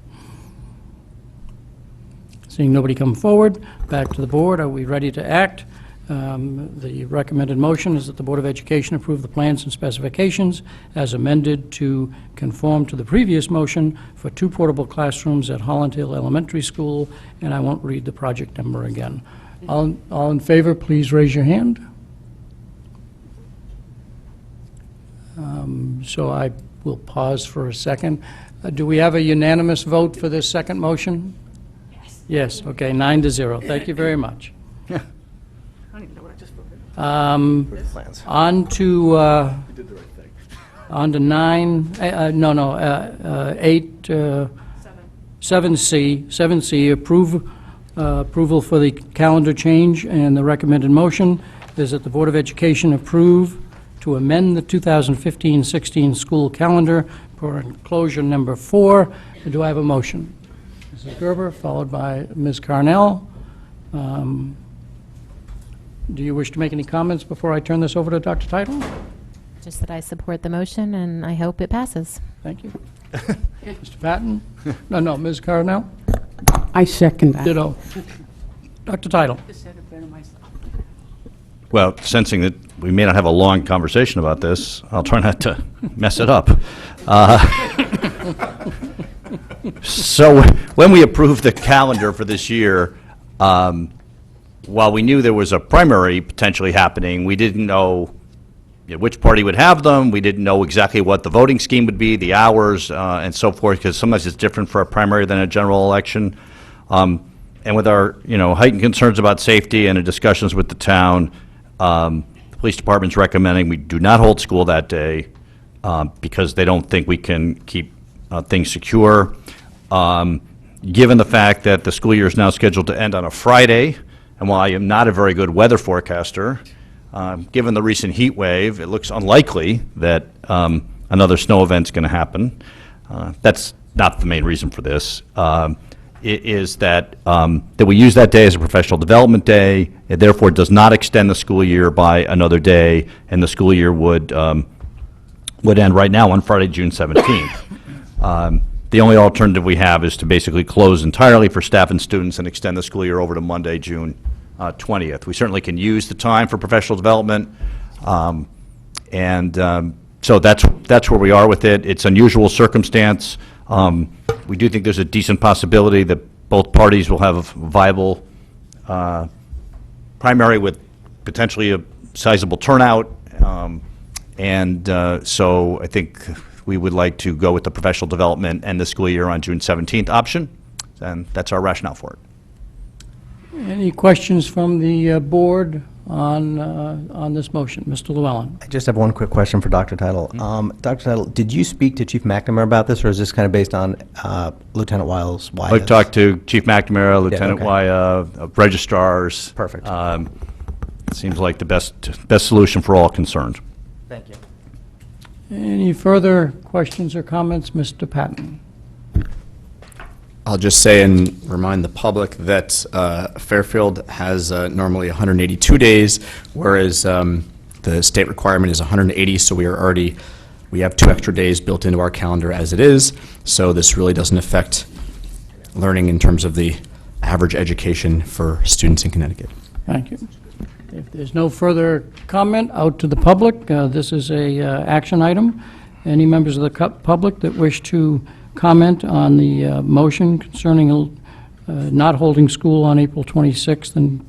Seeing nobody come forward, back to the board. Are we ready to act? The recommended motion is that the Board of Education approve the plans and specifications as amended to conform to the previous motion for 2 portable classrooms at Holland Hill Elementary School, and I won't read the project number again. All in favor, please raise your hand. So I will pause for a second. Do we have a unanimous vote for this second motion? Yes. Yes, okay, 9-0. Thank you very much. I don't even know what I just voted. On to, on to 7C, approval for the calendar change, and the recommended motion is that the Board of Education approve to amend the 2015-16 school calendar per enclosure number 4. Do I have a motion? Mrs. Gerber, followed by Ms. Carnell. Do you wish to make any comments before I turn this over to Dr. Teitel? Just that I support the motion, and I hope it passes. Thank you. Mr. Patton? No, Ms. Carnell? I second that. Ditto. Dr. Teitel? Well, sensing that we may not have a long conversation about this, I'll try not to mess it up. So when we approved the calendar for this year, while we knew there was a primary potentially happening, we didn't know which party would have them. We didn't know exactly what the voting scheme would be, the hours, and so forth, because sometimes it's different for a primary than a general election. And with our, heightened concerns about safety and the discussions with the town, the police department's recommending we do not hold school that day because they don't think we can keep things secure. Given the fact that the school year is now scheduled to end on a Friday, and while I am not a very good weather forecaster, given the recent heat wave, it looks unlikely that another snow event's going to happen. That's not the main reason for this. It is that we use that day as a professional development day. It therefore does not extend the school year by another day, and the school year would end right now on Friday, June 17th. The only alternative we have is to basically close entirely for staff and students and extend the school year over to Monday, June 20th. We certainly can use the time for professional development, so that's where we are with it. It's unusual circumstance. We do think there's a decent possibility that both parties will have a viable primary with potentially a sizable turnout, so I think we would like to go with the professional development and the school year on June 17th option, and that's our rationale for it. Any questions from the board on this motion? Mr. Llewellyn? I just have one quick question for Dr. Teitel. Dr. Teitel, did you speak to Chief McNamara about this, or is this kind of based on Lieutenant Wiles? I've talked to Chief McNamara, Lieutenant Wyatt, registrars. Perfect. It seems like the best solution for all concerned. Thank you. Any further questions or comments? Mr. Patton? I'll just say and remind the public that Fairfield has normally 182 days, whereas the state requirement is 180, so we have 2 extra days built into our calendar as it is, so this really doesn't affect learning in terms of the average education for students in Connecticut. Thank you. If there's no further comment out to the public, this is a action item. Any members of the public that wish to comment on the motion concerning not holding school on April 26th and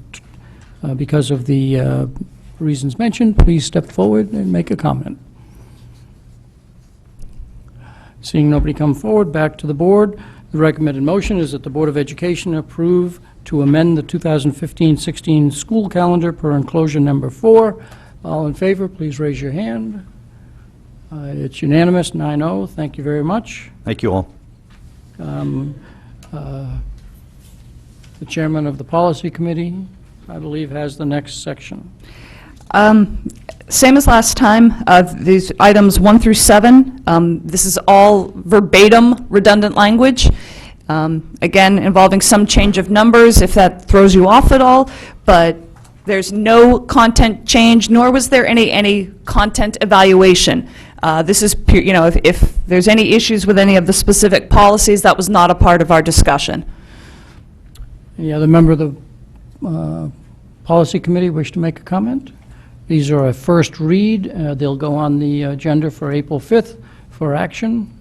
because of the reasons mentioned, please step forward and make a comment. Seeing nobody come forward, back to the board. The recommended motion is that the Board of Education approve to amend the 2015-16 school calendar per enclosure number 4. All in favor, please raise your hand. It's unanimous, 9-0. Thank you very much. Thank you all. The chairman of the policy committee, I believe, has the next section. Same as last time, these items 1 through 7, this is all verbatim redundant language. Again, involving some change of numbers, if that throws you off at all, but there's no content change, nor was there any content evaluation. This is, if there's any issues with any of the specific policies, that was not a part of our discussion. Any other member of the policy committee wish to make a comment? These are a first read. They'll go on the agenda for April 5th for action.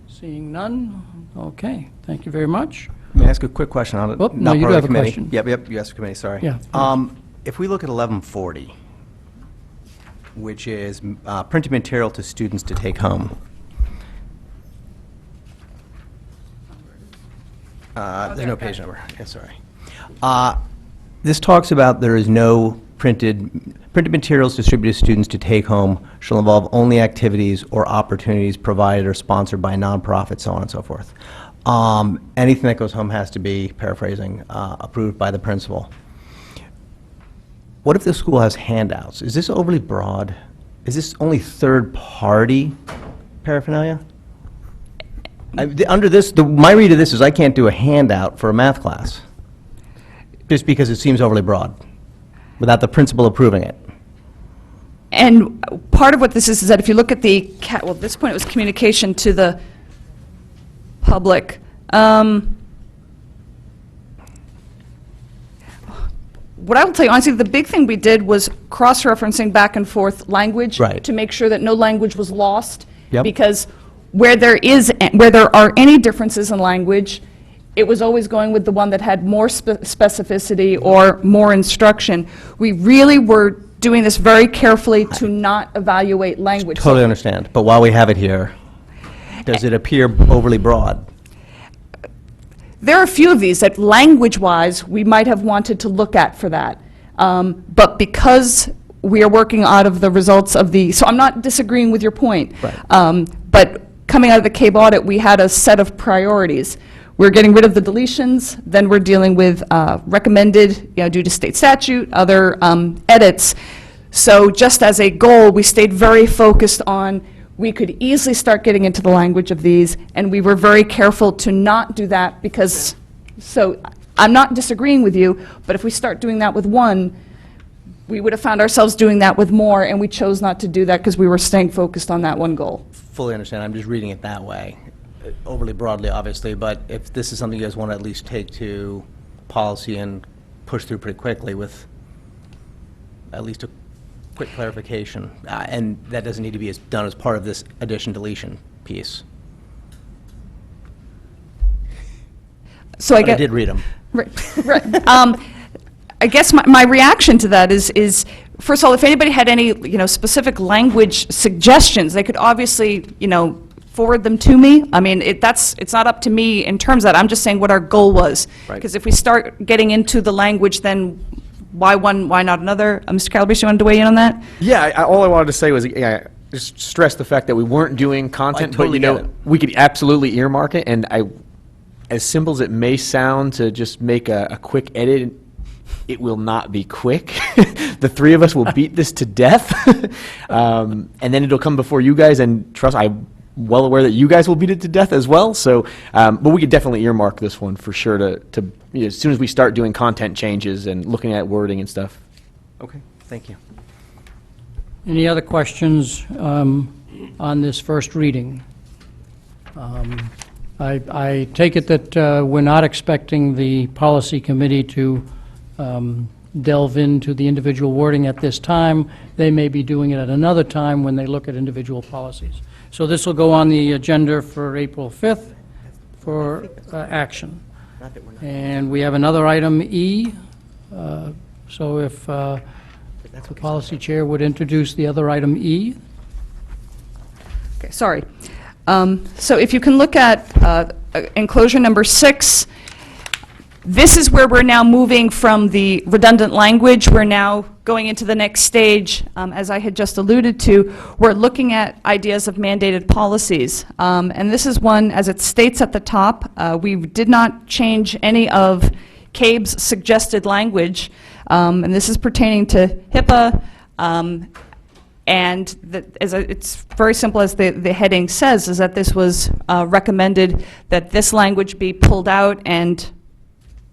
Seeing none, okay, thank you very much. May I ask a quick question on it? Oh, no, Not you part do of have the a committee. question. Yep, you asked the committee, sorry. Yeah. If we look at 1140, which is printed material to students to take home. There's no page number. Yeah, sorry. This talks about there is no printed materials distributed to students to take home shall involve only activities or opportunities provided or sponsored by nonprofits, so on and so forth. Anything that goes home has to be, paraphrasing, approved by the principal. What if the school has handouts? Is this overly broad? Is this only third-party paraphernalia? Under this, my read of this is I can't do a handout for a math class, just because it seems overly broad, without the principal approving it. And part of what this is that if you look at the, well, at this point it was communication to the public. What I will tell you, honestly, the big thing we did was cross-referencing back and forth language Right. to make sure that no language was lost. Yep. Because where there are any differences in language, it was always going with the one that had more specificity or more instruction. We really were doing this very carefully to not evaluate language. Totally understand, but while we have it here, does it appear overly broad? There are a few of these that language-wise, we might have wanted to look at for that. But because we are working out of the results of the, so I'm not disagreeing with your point. Right. But coming out of the CABE audit, we had a set of priorities. We're getting rid of the deletions, then we're dealing with recommended, due to state statute, other edits. So just as a goal, we stayed very focused on we could easily start getting into the language of these, and we were very careful to not do that because, so I'm not disagreeing with you, but if we start doing that with one, we would have found ourselves doing that with more, and we chose not to do that because we were staying focused on that one goal. Fully understand, I'm just reading it that way, overly broadly, obviously, but if this is something you guys want to at least take to policy and push through pretty quickly with at least a quick clarification, and that doesn't need to be done as part of this addition-deletion piece. So But I did read them. Right. I guess my reaction to that is, first of all, if anybody had any, specific language suggestions, they could obviously, forward them to me. I mean, it's not up to me in terms of that. I'm just saying what our goal was. Right. Because if we start getting into the language, then why one, why not another? Mr. Calabrese, you wanted to weigh in on that? Yeah, all I wanted to say was, just stress the fact that we weren't doing content, totally but get it. we could absolutely earmark it, and as simple as it may sound to just make a quick edit, it will not be quick. The three of us will beat this to death, and then it'll come before you guys, and trust, I'm well aware that you guys will beat it to death as well, so, but we could definitely earmark this one for sure to as soon as we start doing content changes and looking at wording and stuff. Okay, thank you. Any other questions on this first reading? I take it that we're not expecting the policy committee to delve into the individual wording at this time. They may be doing it at another time when they look at individual policies. So this will go on the agenda for April 5th for action. And we have another item, E. So if the policy chair would introduce the other item, E. Okay, sorry. So if you can look at enclosure number 6, this is where we're now moving from the redundant language. We're now going into the next stage, as I had just alluded to, we're looking at ideas of mandated policies. And this is one, as it states at the top, we did not change any of CABE's suggested language, and this is pertaining to HIPAA, and it's very simple, as the heading says, is that this was recommended that this language be pulled out and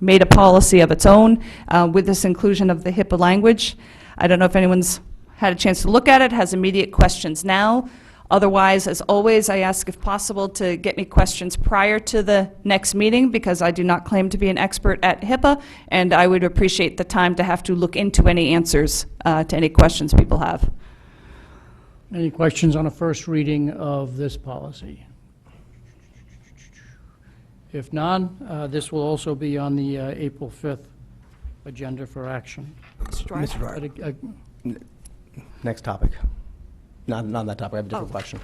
made a policy of its own with this inclusion of the HIPAA language. I don't know if anyone's had a chance to look at it, has immediate questions now. Otherwise, as always, I ask if possible to get me questions prior to the next meeting, because I do not claim to be an expert at HIPAA, and I would appreciate the time to have to look into any answers to any questions people have. Any questions on a first reading of this policy? If none, this will also be on the April 5th agenda for action. Mr. Dwyer. Next topic. Not that topic, I have a different question.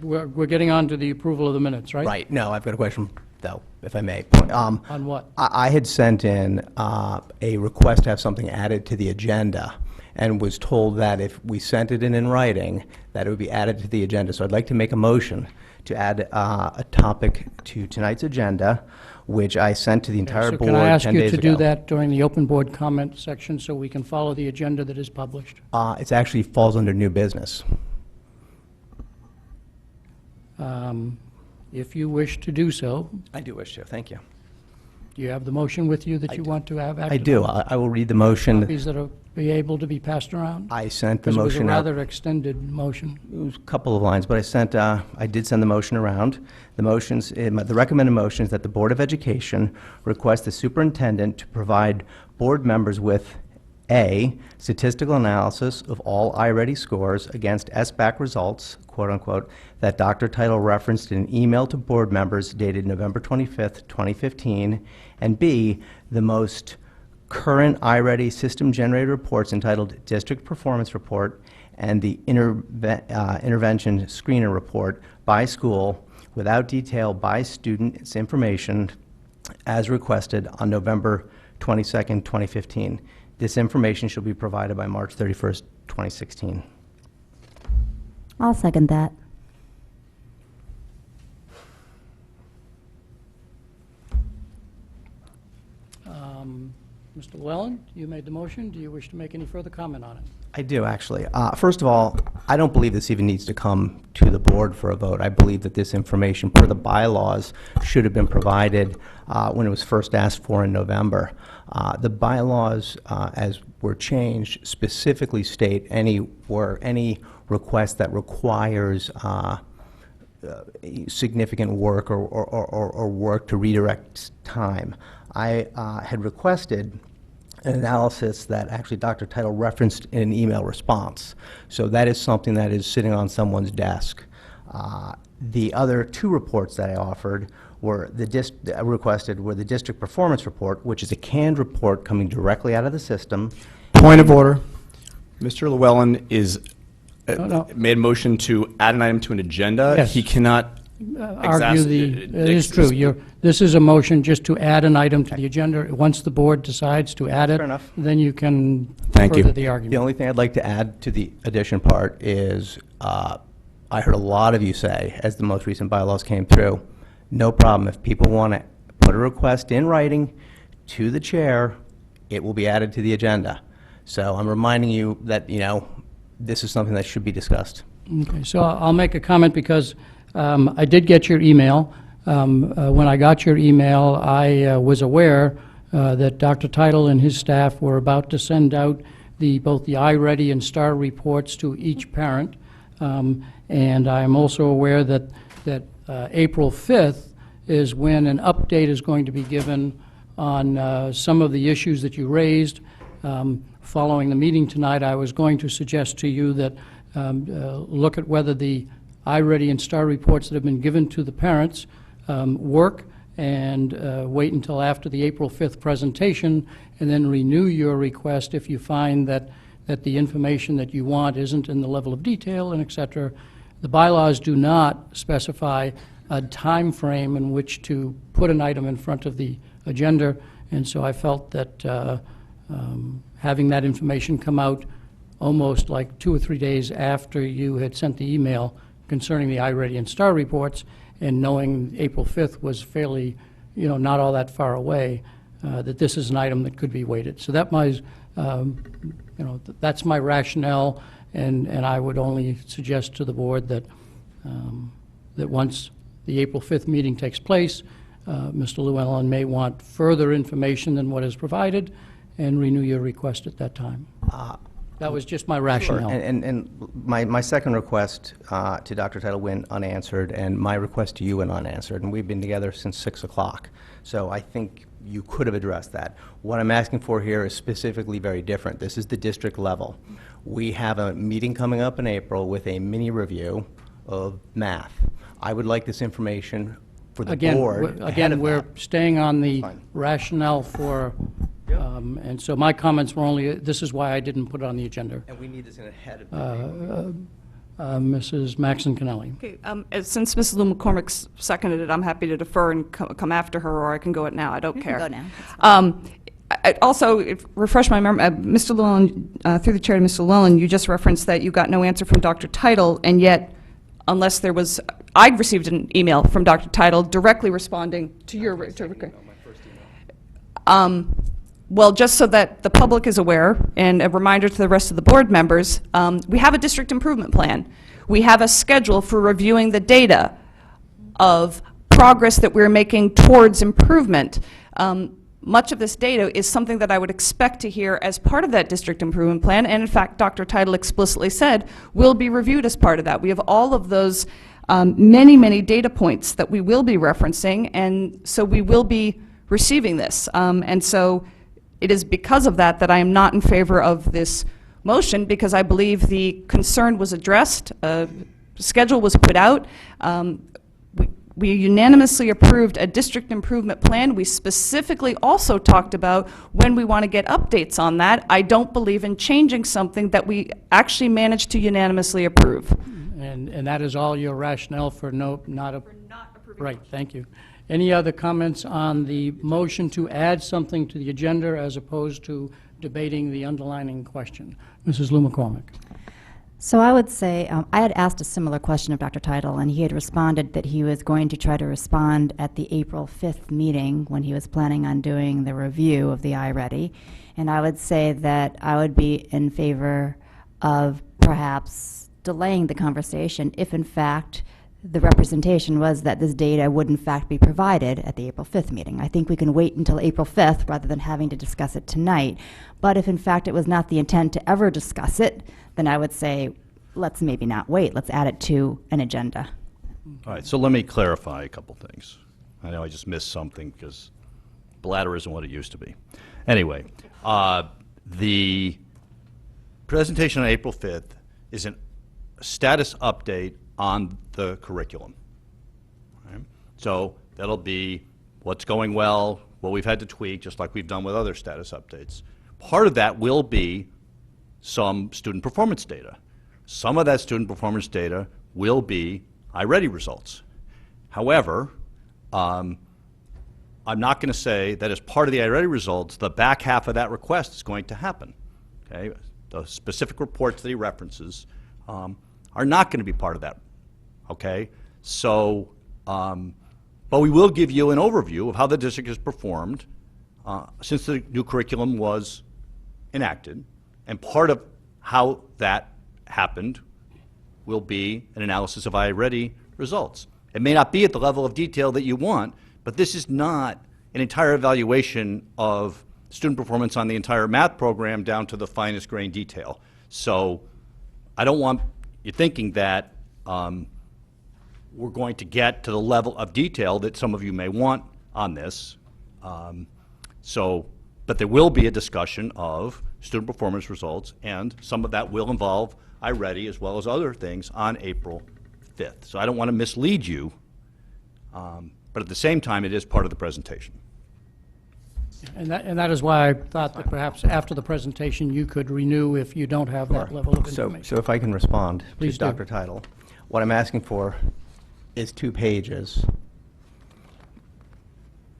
We're getting on to the approval of the minutes, right? Right, no, I've got a question, though, if I may. On what? I had sent in a request to have something added to the agenda, and was told that if we sent it in writing, that it would be added to the agenda. So I'd like to make a motion to add a topic to tonight's agenda, which I sent to the entire board 10 days ago. Can I ask you to do that during the open board comment section so we can follow the agenda that is published? It actually falls under new business. If you wish to do so. I do wish to, thank you. Do you have the motion with you that you want to have acted I do. on? I will read the motion. Copies that will be able to be passed around? I sent the Because motion it was a out. rather extended motion. It was a couple of lines, but I did send the motion around. The recommended motion is that the Board of Education request the superintendent to provide board members with A, statistical analysis of all iReady scores against SBAC results, quote unquote, that Dr. Title referenced in an email to board members dated November 25th, 2015, and B, the most current iReady system-generated reports entitled District Performance Report and the Intervention Screener Report by school without detail by student's information as requested on November 22nd, 2015. This information shall be provided by March 31st, 2016. I'll second that. Mr. Llewellyn, you made the motion. Do you wish to make any further comment on it? I do, actually. First of all, I don't believe this even needs to come to the board for a vote. I believe that this information, per the bylaws, should have been provided when it was first asked for in November. The bylaws, as were changed, specifically state any request that requires significant work or work to redirect time. I had requested an analysis that actually Dr. Title referenced in an email response. So that is something that is sitting on someone's desk. The other two reports that I offered were requested were the district performance report, which is a canned report coming directly out of the system. Point of order. Mr. Llewellyn is No. made a motion to add an item to an agenda. Yes. He cannot Argue it is true. This is a motion just to add an item to the agenda. Once the board decides to add it, Fair enough. then you can Thank you. further the argument. The only thing I'd like to add to the addition part is, I heard a lot of you say, as the most recent bylaws came through, no problem. If people want to put a request in writing to the chair, it will be added to the agenda. So I'm reminding you that, this is something that should be discussed. Okay, so I'll make a comment because I did get your email. When I got your email, I was aware that Dr. Title and his staff were about to send out both the iReady and STAR reports to each parent. And I am also aware that April 5th is when an update is going to be given on some of the issues that you raised. Following the meeting tonight, I was going to suggest to you that look at whether the iReady and STAR reports that have been given to the parents work, and wait until after the April 5th presentation, and then renew your request if you find that the information that you want isn't in the level of detail, and et cetera. The bylaws do not specify a time frame in which to put an item in front of the agenda, and so I felt that having that information come out almost like 2 or 3 days after you had sent the email concerning the iReady and STAR reports, and knowing April 5th was fairly, not all that far away, that this is an item that could be waited. So that that's my rationale, and I would only suggest to the board that that once the April 5th meeting takes place, Mr. Llewellyn may want further information than what is provided, and renew your request at that time. That was just my rationale. Sure. And my second request to Dr. Title went unanswered, and my request to you went unanswered, and we've been together since 6 o'clock. So I think you could have addressed that. What I'm asking for here is specifically very different. This is the district level. We have a meeting coming up in April with a mini review of math. I would like this information for the board. Again, we're staying on the rationale for, and so my comments were only, this is why I didn't put it on the agenda. And we need this in ahead of the Mrs. Maxon Kennelly. Okay, since Mrs. Lou McCormick seconded it, I'm happy to defer and come after her, or I can go it now. I don't care. You can go now. Also, refresh my memory, Mr. Llewellyn, through the chair to Mr. Llewellyn, you just referenced that you got no answer from Dr. Title, and yet, unless there was, I received an email from Dr. Title directly responding to your. Well, just so that the public is aware, and a reminder to the rest of the board members, we have a district improvement plan. We have a schedule for reviewing the data of progress that we're making towards improvement. Much of this data is something that I would expect to hear as part of that district improvement plan, and in fact, Dr. Title explicitly said will be reviewed as part of that. We have all of those many, many data points that we will be referencing, and so we will be receiving this. And so it is because of that that I am not in favor of this motion, because I believe the concern was addressed, schedule was put out. We unanimously approved a district improvement plan. We specifically also talked about when we want to get updates on that. I don't believe in changing something that we actually managed to unanimously approve. And that is all your rationale for not approving. Right, thank you. Any other comments on the motion to add something to the agenda as opposed to debating the underlining question? Mrs. Lou McCormick. So I would say, I had asked a similar question of Dr. Title, and he had responded that he was going to try to respond at the April 5th meeting when he was planning on doing the review of the iReady. And I would say that I would be in favor of perhaps delaying the conversation if, in fact, the representation was that this data would, in fact, be provided at the April 5th meeting. I think we can wait until April 5th rather than having to discuss it tonight. But if, in fact, it was not the intent to ever discuss it, then I would say, let's maybe not wait. Let's add it to an agenda. All right, so let me clarify a couple things. I know I just missed something because bladder isn't what it used to be. Anyway, the presentation on April 5th is a status update on the curriculum. Right? So that'll be what's going well, what we've had to tweak, just like we've done with other status updates. Part of that will be some student performance data. Some of that student performance data will be iReady results. However, I'm not going to say that as part of the iReady results, the back half of that request is going to happen. Okay? The specific reports that he references are not going to be part of that. Okay? So, but we will give you an overview of how the district has performed since the new curriculum was enacted. And part of how that happened will be an analysis of iReady results. It may not be at the level of detail that you want, but this is not an entire evaluation of student performance on the entire math program down to the finest grain detail. So I don't want you thinking that we're going to get to the level of detail that some of you may want on this. But there will be a discussion of student performance results, and some of that will involve iReady as well as other things on April 5th. So I don't want to mislead you, but at the same time, it is part of the presentation. And that is why I thought that perhaps after the presentation, you could renew if you don't have that level of information. So if I can respond Please to do. Dr. Title, what I'm asking for is 2 pages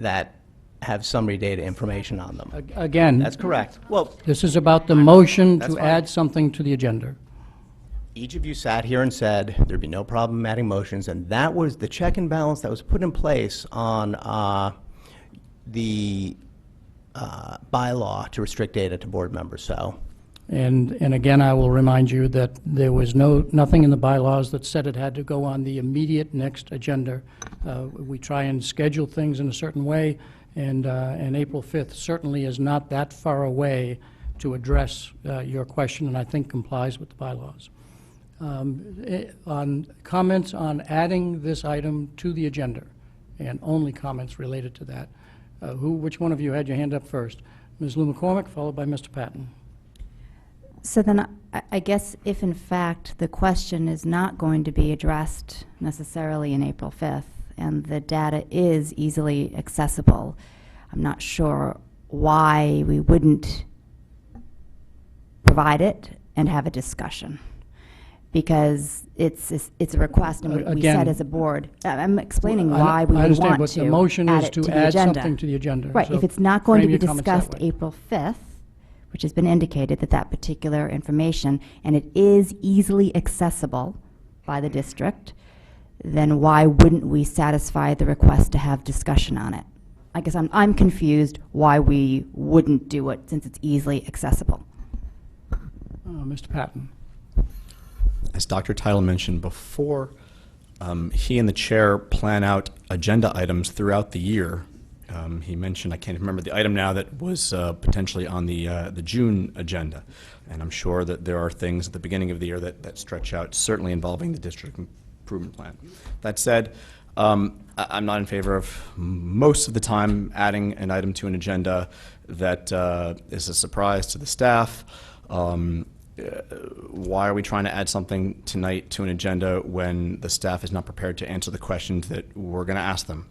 that have summary data information on them. Again. That's correct. Well, This is about the motion That's to fine. add something to the agenda. each of you sat here and said there'd be no problem adding motions, and that was the check and balance that was put in place on the bylaw to restrict data to board members. So And again, I will remind you that there was nothing in the bylaws that said it had to go on the immediate next agenda. We try and schedule things in a certain way, and April 5th certainly is not that far away to address your question, and I think complies with the bylaws. On comments on adding this item to the agenda, and only comments related to that. Which one of you had your hand up first? Ms. Lou McCormick, followed by Mr. Patton. So then I guess if in fact the question is not going to be addressed necessarily in April 5th and the data is easily accessible, I'm not sure why we wouldn't provide it and have a discussion. Because it's a request and we Again, said as a board, I'm explaining I- why we I would understand, want but to the motion add is it to the add agenda. something to the agenda. Right, So if it's not going to frame be your comments that discussed way. April 5th, which has been indicated that particular information, and it is easily accessible by the district, then why wouldn't we satisfy the request to have discussion on it? I guess I'm confused why we wouldn't do it since it's easily accessible. Mr. Patton. As Dr. Title mentioned before, he and the chair plan out agenda items throughout the year. He mentioned, I can't remember the item now, that was potentially on the June agenda. And I'm sure that there are things at the beginning of the year that stretch out, certainly involving the district improvement plan. That said, I'm not in favor of most of the time adding an item to an agenda that is a surprise to the staff. Why are we trying to add something tonight to an agenda when the staff is not prepared to answer the questions that we're going to ask them?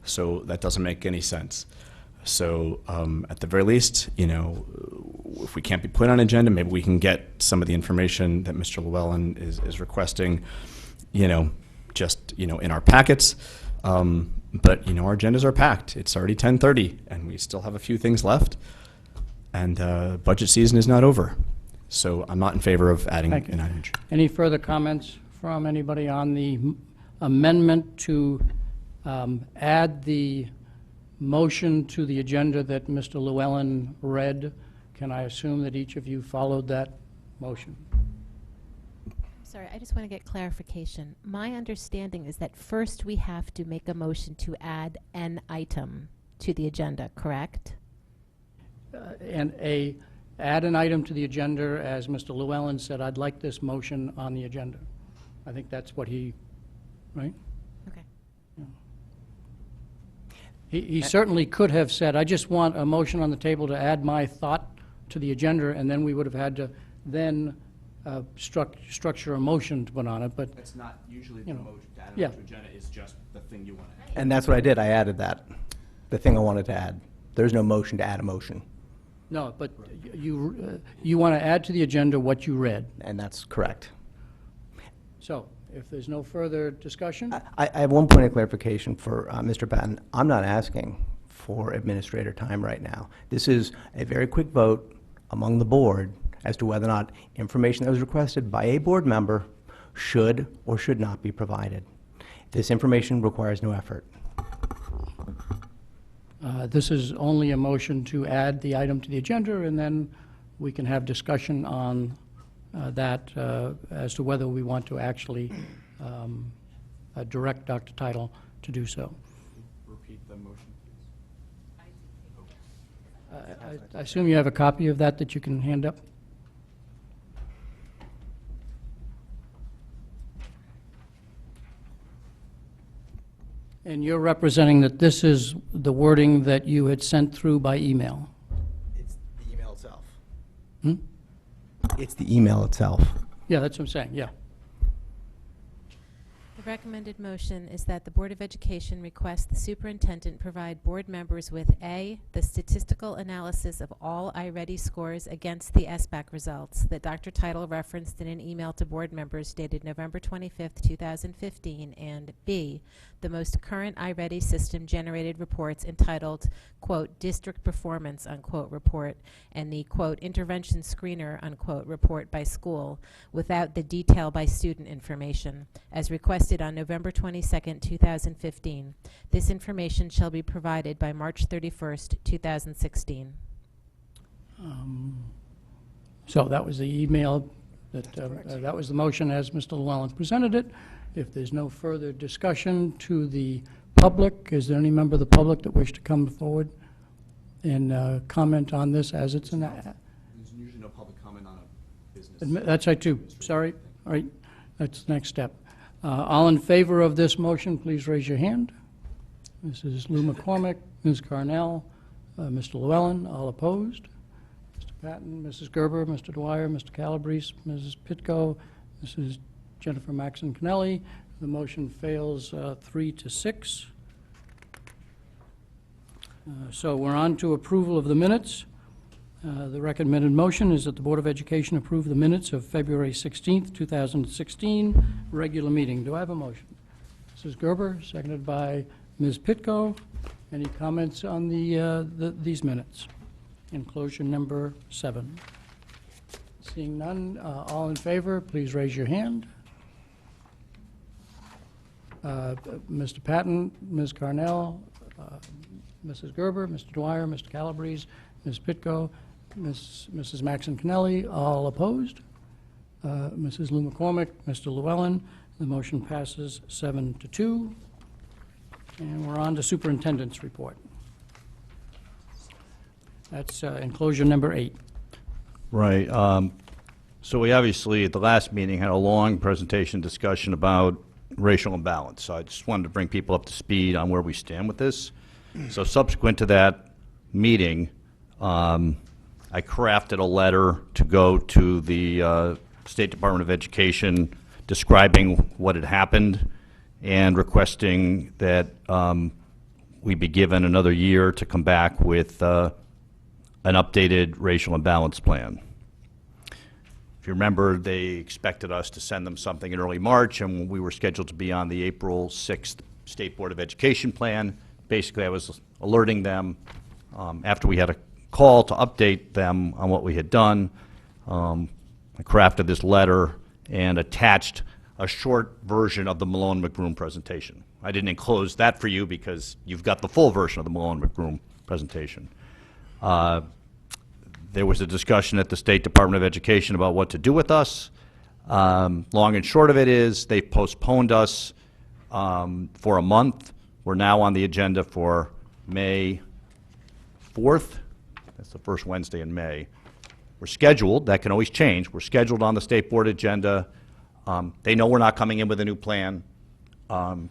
So that doesn't make any sense. So at the very least, you know, if we can't be put on an agenda, maybe we can get some of the information that Mr. Llewellyn is requesting, you know, just, you know, in our packets. But, you know, our agendas are packed. It's already 10:30 and we still have a few things left. And budget season is not over. So I'm not in favor of adding Thank you. an item. Any further comments from anybody on the amendment to add the motion to the agenda that Mr. Llewellyn read? Can I assume that each of you followed that motion? Sorry, I just want to get clarification. My understanding is that first we have to make a motion to add an item to the agenda, correct? And add an item to the agenda, as Mr. Llewellyn said, I'd like this motion on the agenda. I think that's what he, right? Okay. He certainly could have said, I just want a motion on the table to add my thought to the agenda, and then we would have had to then structure a motion to put on it, but. That's not usually the motion to add Yeah. to agenda, is just the thing you want to add. And that's what I did. I added that, the thing I wanted to add. There's no motion to add a motion, No, but you want to add to the agenda what you read. and that's correct. So, if there's no further discussion, I have one point of clarification for Mr. Patton. I'm not asking for administrator time right now. This is a very quick vote among the board as to whether or not information that was requested by a board member should or should not be provided. This information requires no effort. this is only a motion to add the item to the agenda, and then we can have discussion on that as to whether we want to actually direct Dr. Title to do so. Repeat the motion, please. I assume you have a copy of that you can hand up? And you're representing that this is the wording that you had sent through by email? It's the email itself. Hmm? It's the email itself. Yeah, that's what I'm saying, yeah. recommended motion is that the Board of Education request the superintendent provide board members with A, the statistical analysis of all iReady scores against the SBAC results that Dr. Teitel referenced in an email to board members dated November 25th, 2015, and B, the most current iReady system generated reports entitled, quote, district performance, unquote, report, and the, quote, intervention screener, unquote, report by school, without the detail by student information, as requested on November 22nd, 2015. This information shall be provided by March 31st, 2016. So that was the email, that was the motion as Mr. Llewellyn presented it. If there's no further discussion to the public, is there any member of the public that wish to come forward and comment on this as it's an... There's usually no public comment on a business. That's right, too. Sorry. All right. That's the next step. All in favor of this motion, please raise your hand. Mrs. Lou McCormick, Ms. Carnell, Mr. Llewellyn, all opposed. Mr. Patton, Mrs. Gerber, Mr. Dwyer, Mr. Calabrese, Mrs. Pitko, Mrs. Jennifer Maxon Kennelly. The motion fails 3-6. So we're on to approval of the minutes. The recommended motion is that the Board of Education approve the minutes of February 16th, 2016, regular meeting. Do I have a motion? Mrs. Gerber, seconded by Ms. Pitko. Any comments on these minutes? Enclosure number 7. Seeing none, all in favor, please raise your hand. Mr. Patton, Ms. Carnell, Mrs. Gerber, Mr. Dwyer, Mr. Calabrese, Ms. Pitko, Mrs. Maxon Kennelly, all opposed. Mrs. Lou McCormick, Mr. Llewellyn. The motion passes 7-2. And we're on to superintendent's report. That's enclosure number 8. Right. So we obviously, at the last meeting, had a long presentation discussion about racial imbalance. So I just wanted to bring people up to speed on where we stand with this. So subsequent to that meeting, I crafted a letter to go to the State Department of Education describing what had happened and requesting that we be given another year to come back with an updated racial imbalance plan. If you remember, they expected us to send them something in early March, and we were scheduled to be on the April 6th State Board of Education plan. Basically, I was alerting them after we had a call to update them on what we had done. I crafted this letter and attached a short version of the Malone-McBroom presentation. I didn't enclose that for you because you've got the full version of the Malone-McBroom presentation. There was a discussion at the State Department of Education about what to do with us. Long and short of it is they postponed us for a month. We're now on the agenda for May 4th. That's the first Wednesday in May. We're scheduled, that can always change, we're scheduled on the State Board agenda. They know we're not coming in with a new plan. Don't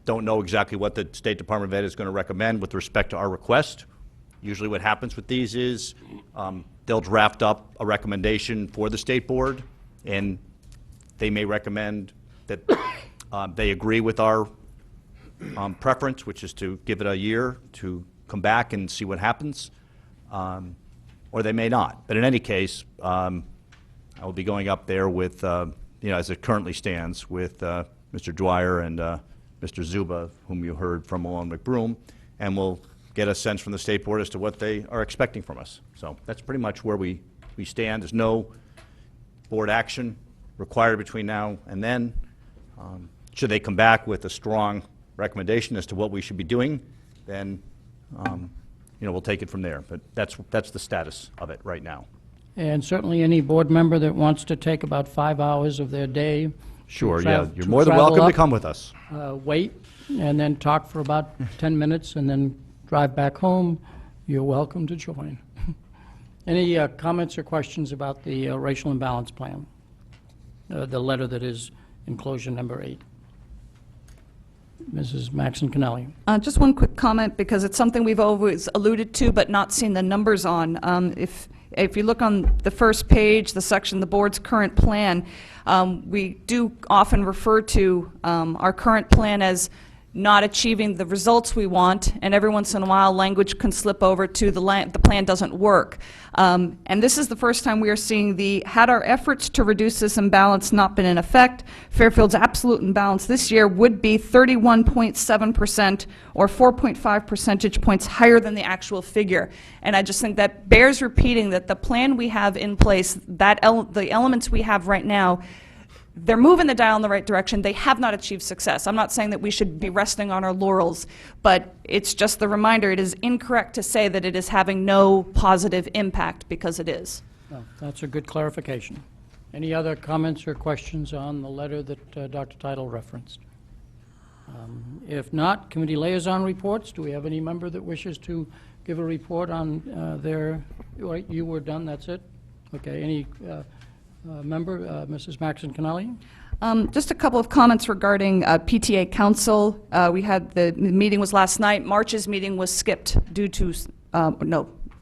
know exactly what the State Department of Ed is going to recommend with respect to our request. Usually what happens with these is they'll draft up a recommendation for the State Board, and they may recommend that they agree with our preference, which is to give it a year to come back and see what happens, or they may not. But in any case, I will be going up there with, as it currently stands, with Mr. Dwyer and Mr. Zuba, whom you heard from Malone-McBroom, and we'll get a sense from the State Board as to what they are expecting from us. So that's pretty much where we stand. There's no board action required between now and then. Should they come back with a strong recommendation as to what we should be doing, then we'll take it from there. But that's the status of it right now. And certainly any board member that wants to take about 5 hours of their day. Sure, yeah, you're more than welcome to come with us. Wait, and then talk for about 10 minutes, and then drive back home. You're welcome to join. Any comments or questions about the racial imbalance plan? The letter that is enclosure number 8. Mrs. Maxon Kennelly. Just one quick comment, because it's something we've always alluded to but not seen the numbers on. If if you look on the first page, the section, the board's current plan, we do often refer to our current plan as not achieving the results we want, and every once in a while language can slip over to the plan doesn't work. And this is the first time we are seeing had our efforts to reduce this imbalance not been in effect, Fairfield's absolute imbalance this year would be 31.7% or 4.5 percentage points higher than the actual figure. And I just think that bears repeating that the plan we have in place, the elements we have right now, they're moving the dial in the right direction. They have not achieved success. I'm not saying that we should be resting on our laurels, but it's just the reminder it is incorrect to say that it is having no positive impact, because it is. No, that's a good clarification. Any other comments or questions on the letter that Dr. Teitel referenced? If not, committee liaison reports. Do we have any member that wishes to give a report on you were done, that's it? Okay, any member, Mrs. Maxon Connelly? Just a couple of comments regarding PTA Council. We had the meeting was last night. March's meeting was skipped due to,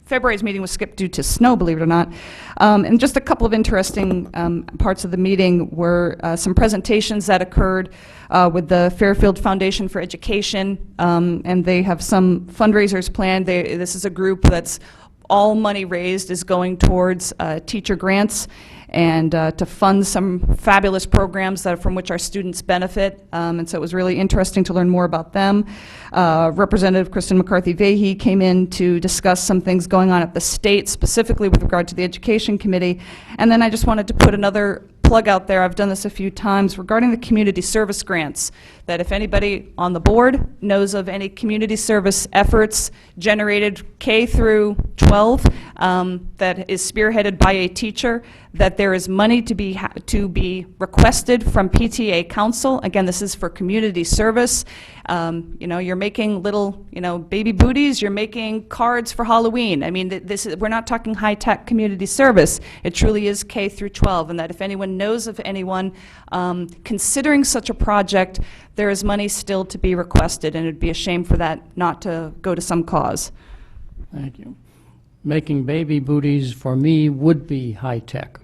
February's meeting was skipped due to snow, believe it or not. And just a couple of interesting parts of the meeting were some presentations that occurred with the Fairfield Foundation for Education, and they have some fundraisers planned. This is a group that's all money raised is going towards teacher grants and to fund some fabulous programs from which our students benefit. And so it was really interesting to learn more about them. Representative Kristen McCarthy-Vahey came in to discuss some things going on at the state, specifically with regard to the Education Committee. And then I just wanted to put another plug out there. I've done this a few times regarding the community service grants, that if anybody on the board knows of any community service efforts generated K through 12 that is spearheaded by a teacher, that there is money to be requested from PTA Council. Again, this is for community service. You're making little, baby booties, you're making cards for Halloween. I mean, we're not talking high-tech community service. It truly is K through 12, and that if anyone knows of anyone considering such a project, there is money still to be requested, and it'd be a shame for that not to go to some cause. Thank you. Making baby booties for me would be high-tech.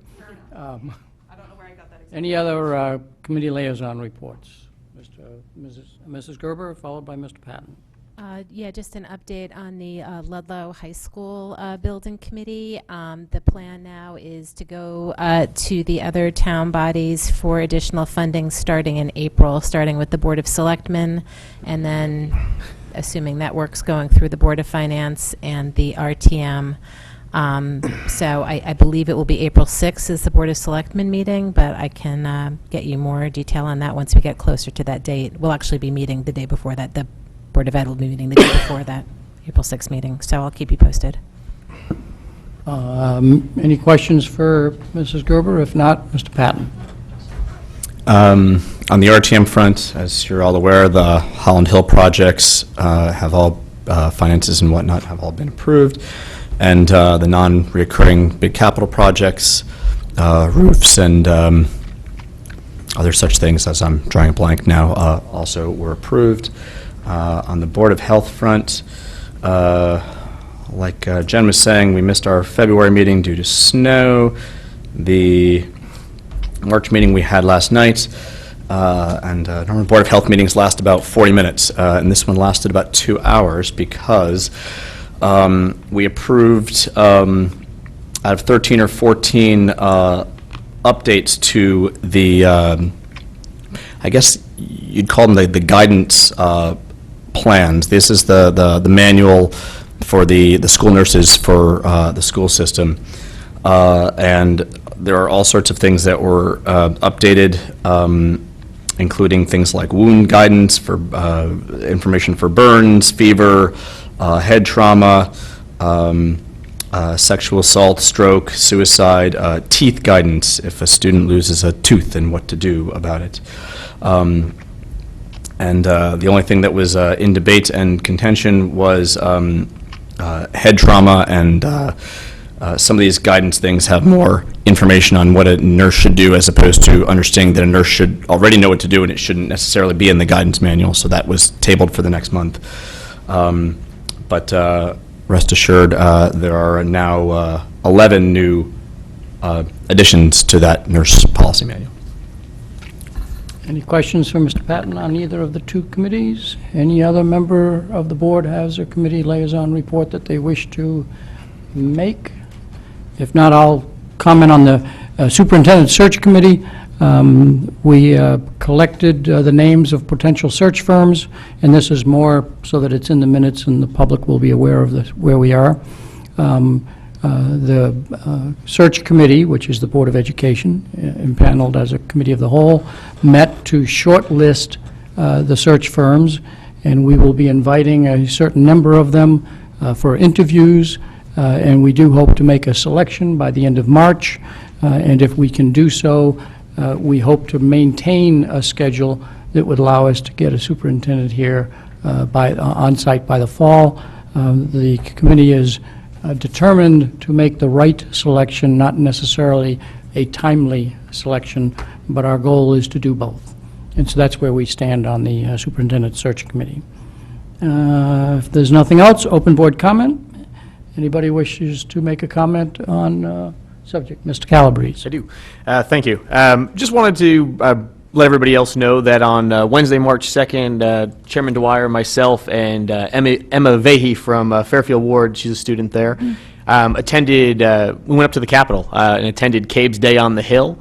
I don't know where I got that. Any other committee liaison reports? Mrs. Gerber, followed by Mr. Patton. Yeah, just an update on the Ludlow High School Building Committee. The plan now is to go to the other town bodies for additional funding starting in April, starting with the Board of Selectmen, and then, assuming that works, going through the Board of Finance and the RTM. So I believe it will be April 6th is the Board of Selectmen meeting, but I can get you more detail on that once we get closer to that date. We'll actually be meeting the day before that. The Board of Ed will be meeting the day before that April 6th meeting, so I'll keep you posted. Any questions for Mrs. Gerber? If not, Mr. Patton. On the RTM front, as you're all aware, the Holland Hill projects have all, finances and whatnot have all been approved, and the non-reoccurring big capital projects, roofs and other such things, as I'm drawing a blank now, also were approved. On the Board of Health front, like Jen was saying, we missed our February meeting due to snow. The March meeting we had last night, and normally Board of Health meetings last about 40 minutes, and this one lasted about 2 hours because we approved out of 13 or 14 updates to the, I guess you'd call them the guidance plans. This is the manual for the school nurses for the school system, and there are all sorts of things that were updated, including things like wound guidance for information for burns, fever, head trauma, sexual assault, stroke, suicide, teeth guidance if a student loses a tooth and what to do about it. And the only thing that was in debate and contention was head trauma, and some of these guidance things have more information on what a nurse should do as opposed to understanding that a nurse should already know what to do and it shouldn't necessarily be in the guidance manual, so that was tabled for the next month. But rest assured, there are now 11 new additions to that nurse policy manual. Any questions for Mr. Patton on either of the two committees? Any other member of the board has a committee liaison report that they wish to make? If not, I'll comment on the Superintendent Search Committee. We collected the names of potential search firms, and this is more so that it's in the minutes and the public will be aware of where we are. The search committee, which is the Board of Education, impaneled as a committee of the whole, met to shortlist the search firms, and we will be inviting a certain number of them for interviews, and we do hope to make a selection by the end of March, and if we can do so, we hope to maintain a schedule that would allow us to get a superintendent here on-site by the fall. The committee is determined to make the right selection, not necessarily a timely selection, but our goal is to do both. And so that's where we stand on the Superintendent Search Committee. If there's nothing else, open board comment. Anybody wishes to make a comment on subject? Mr. Calabrese. I do. Thank you. Just wanted to let everybody else know that on Wednesday, March 2nd, Chairman Dwyer, myself, and Emma Vahey from Fairfield Ward, she's a student there, attended, we went up to the Capitol and attended CABE's Day on the Hill,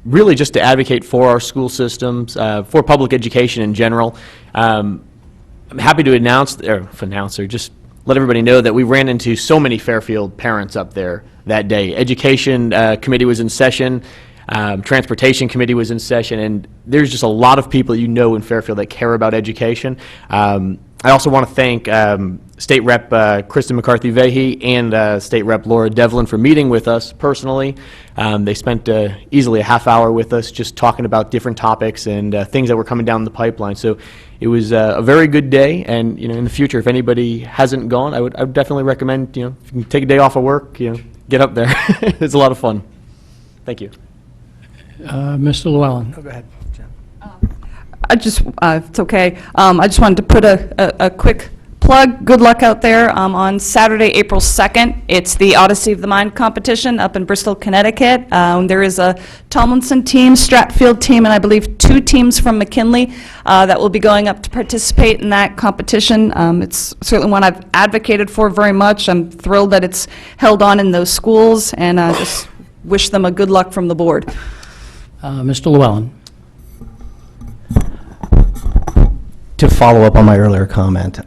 really just to advocate for our school systems, for public education in general. I'm happy to announce, or just let everybody know that we ran into so many Fairfield parents up there that day. Education committee was in session. Transportation committee was in session, and there's just a lot of people in Fairfield that care about education. I also want to thank State Rep Kristen McCarthy-Vahey and State Rep Laura Devlin for meeting with us personally. They spent easily a half hour with us just talking about different topics and things that were coming down the pipeline. So it was a very good day, and in the future, if anybody hasn't gone, I would definitely recommend, if you can take a day off of work, get up there. It's a lot of fun. Thank you. Mr. Llewellyn. Go ahead, Jen. I just, if it's okay, I just wanted to put a quick plug. Good luck out there on Saturday, April 2nd. It's the Odyssey of the Mind competition up in Bristol, Connecticut. There is a Tomlinson team, Stratfield team, and I believe 2 teams from McKinley that will be going up to participate in that competition. It's certainly one I've advocated for very much. I'm thrilled that it's held on in those schools, and just wish them a good luck from the board. Mr. Llewellyn. To follow up on my earlier comment,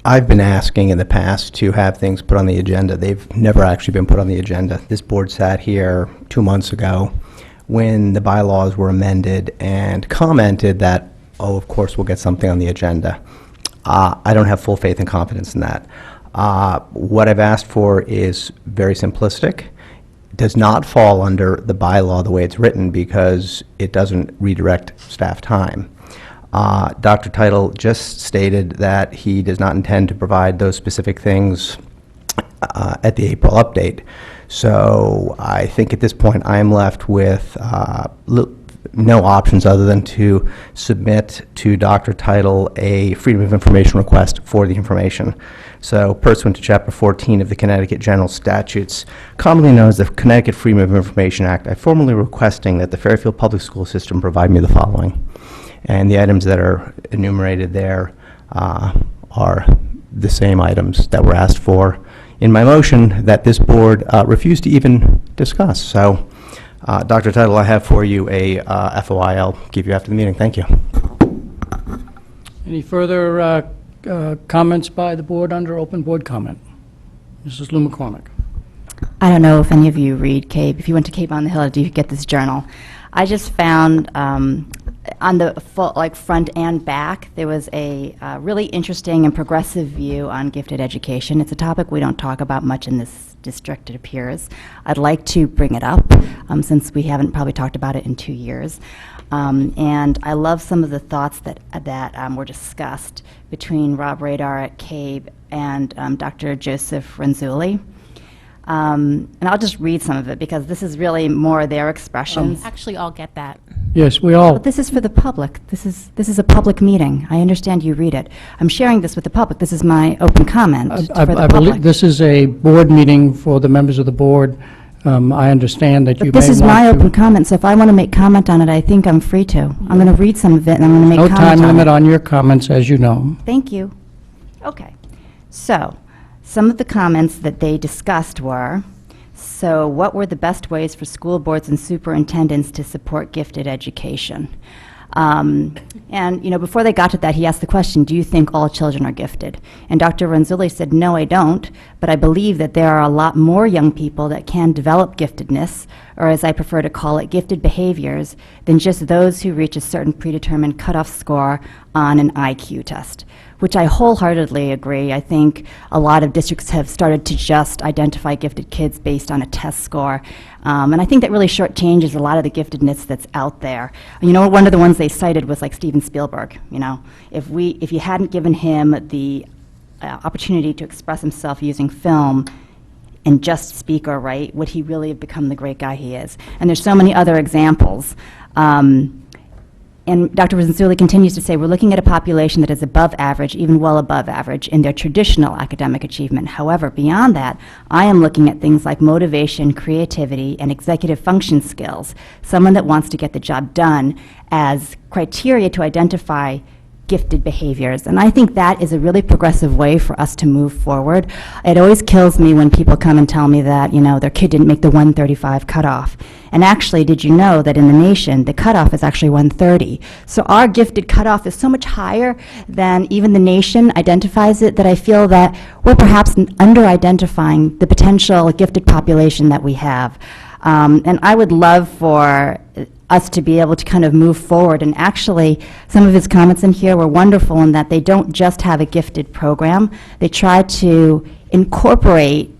I've been asking in the past to have things put on the agenda. They've never actually been put on the agenda. This board sat here 2 months ago when the bylaws were amended and commented that, oh, of course, we'll get something on the agenda. I don't have full faith and confidence in that. What I've asked for is very simplistic. Does not fall under the bylaw the way it's written because it doesn't redirect staff time. Dr. Title just stated that he does not intend to provide those specific things at the April update. So I think at this point I am left with no options other than to submit to Dr. Title a Freedom of Information request for the information. So pursuant to Chapter 14 of the Connecticut General Statutes, commonly known as the Connecticut Freedom of Information Act, I'm formally requesting that the Fairfield Public School System provide me the following. And the items that are enumerated there are the same items that were asked for in my motion that this board refused to even discuss. So, Dr. Title, I have for you a FOI I'll give you after the meeting. Thank you. Any further comments by the board under open board comment? Mrs. Lou McCormick. I don't know if any of you read CABE. If you went to CABE on the Hill, do you get this journal? I just found on the front and back, there was a really interesting and progressive view on gifted education. It's a topic we don't talk about much in this district, it appears. I'd like to bring it up since we haven't probably talked about it in 2 years. And I love some of the thoughts that were discussed between Rob Radar at CABE and Dr. Joseph Renzulli. And I'll just read some of it because this is really more their expressions. Actually, I'll get that. Yes, we all, But this is for the public. This is a public meeting. I understand you read it. I'm sharing this with the public. This is my open comment for the I believe public. this is a board meeting for the members of the board. I understand that you may But want to... this is my open comment, so if I want to make comment on it, I think I'm free to. I'm going to read some of it, and I'm going to make No comment on it. time limit on your comments, as you know. Thank you. Okay. So, some of the comments that they discussed were, so what were the best ways for school boards and superintendents to support gifted education? And, you know, before they got to that, he asked the question, do you think all children are gifted? And Dr. Renzulli said, no, I don't, but I believe that there are a lot more young people that can develop giftedness, or as I prefer to call it, gifted behaviors, than just those who reach a certain predetermined cutoff score on an IQ test, which I wholeheartedly agree. I think a lot of districts have started to just identify gifted kids based on a test score. And I think that really shortchanges a lot of the giftedness that's out there. You know, one of the ones they cited was like Steven Spielberg. You know, if you hadn't given him the opportunity to express himself using film and just speak or write, would he really have become the great guy he is? And there's so many other examples. And Dr. Renzulli continues to say, we're looking at a population that is above average, even well above average, in their traditional academic achievement. However, beyond that, I am looking at things like motivation, creativity, and executive function skills, someone that wants to get the job done, as criteria to identify gifted behaviors. And I think that is a really progressive way for us to move forward. It always kills me when people come and tell me that, you know, their kid didn't make the 135 cutoff. And actually, did you know that in the nation, the cutoff is actually 130? So our gifted cutoff is so much higher than even the nation identifies it, that I feel that we're perhaps under-identifying the potential gifted population that we have. And I would love for us to be able to kind of move forward. And actually, some of his comments in here were wonderful in that they don't just have a gifted program. They try to incorporate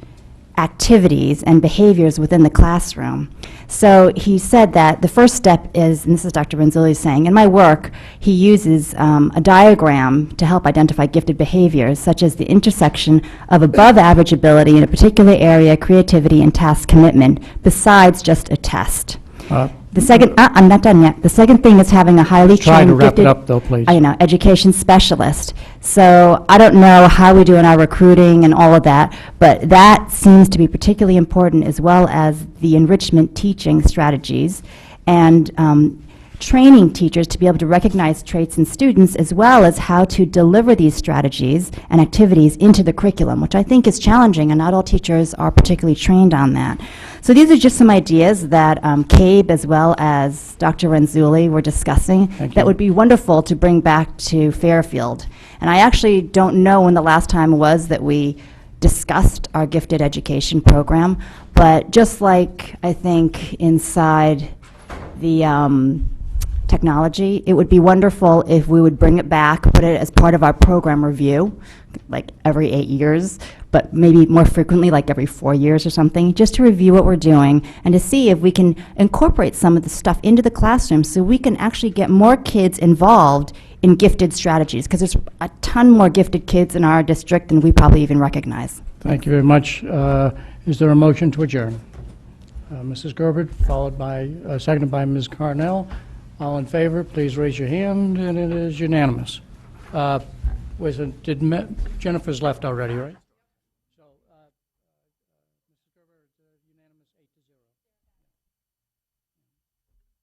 activities and behaviors within the classroom. So he said that the first step is, and this is Dr. Renzulli saying, in my work, he uses a diagram to help identify gifted behaviors, such as the intersection of above average ability in a particular area, creativity, and task commitment, besides just a test. The second, I'm not done yet. The second thing is having a highly Try trained, to wrap it gifted, up, though, please. education specialist. So I don't know how we do in our recruiting and all of that, but that seems to be particularly important, as well as the enrichment teaching strategies and training teachers to be able to recognize traits in students, as well as how to deliver these strategies and activities into the curriculum, which I think is challenging, and not all teachers are particularly trained on that. So these are just some ideas that CABE, as well as Dr. Renzulli, were discussing that would be wonderful to bring back to Fairfield. And I actually don't know when the last time was that we discussed our gifted education program, but just like I think inside the technology, it would be wonderful if we would bring it back, put it as part of our program review, like every 8 years, but maybe more frequently, like every 4 years or something, just to review what we're doing and to see if we can incorporate some of the stuff into the classroom so we can actually get more kids involved in gifted strategies, because there's a ton more gifted kids in our district than we probably even recognize. Thank you very much. Is there a motion to adjourn? Mrs. Gerber, followed by, seconded by Ms. Carnell. All in favor, please raise your hand, and it is unanimous. Jennifer's left already, right?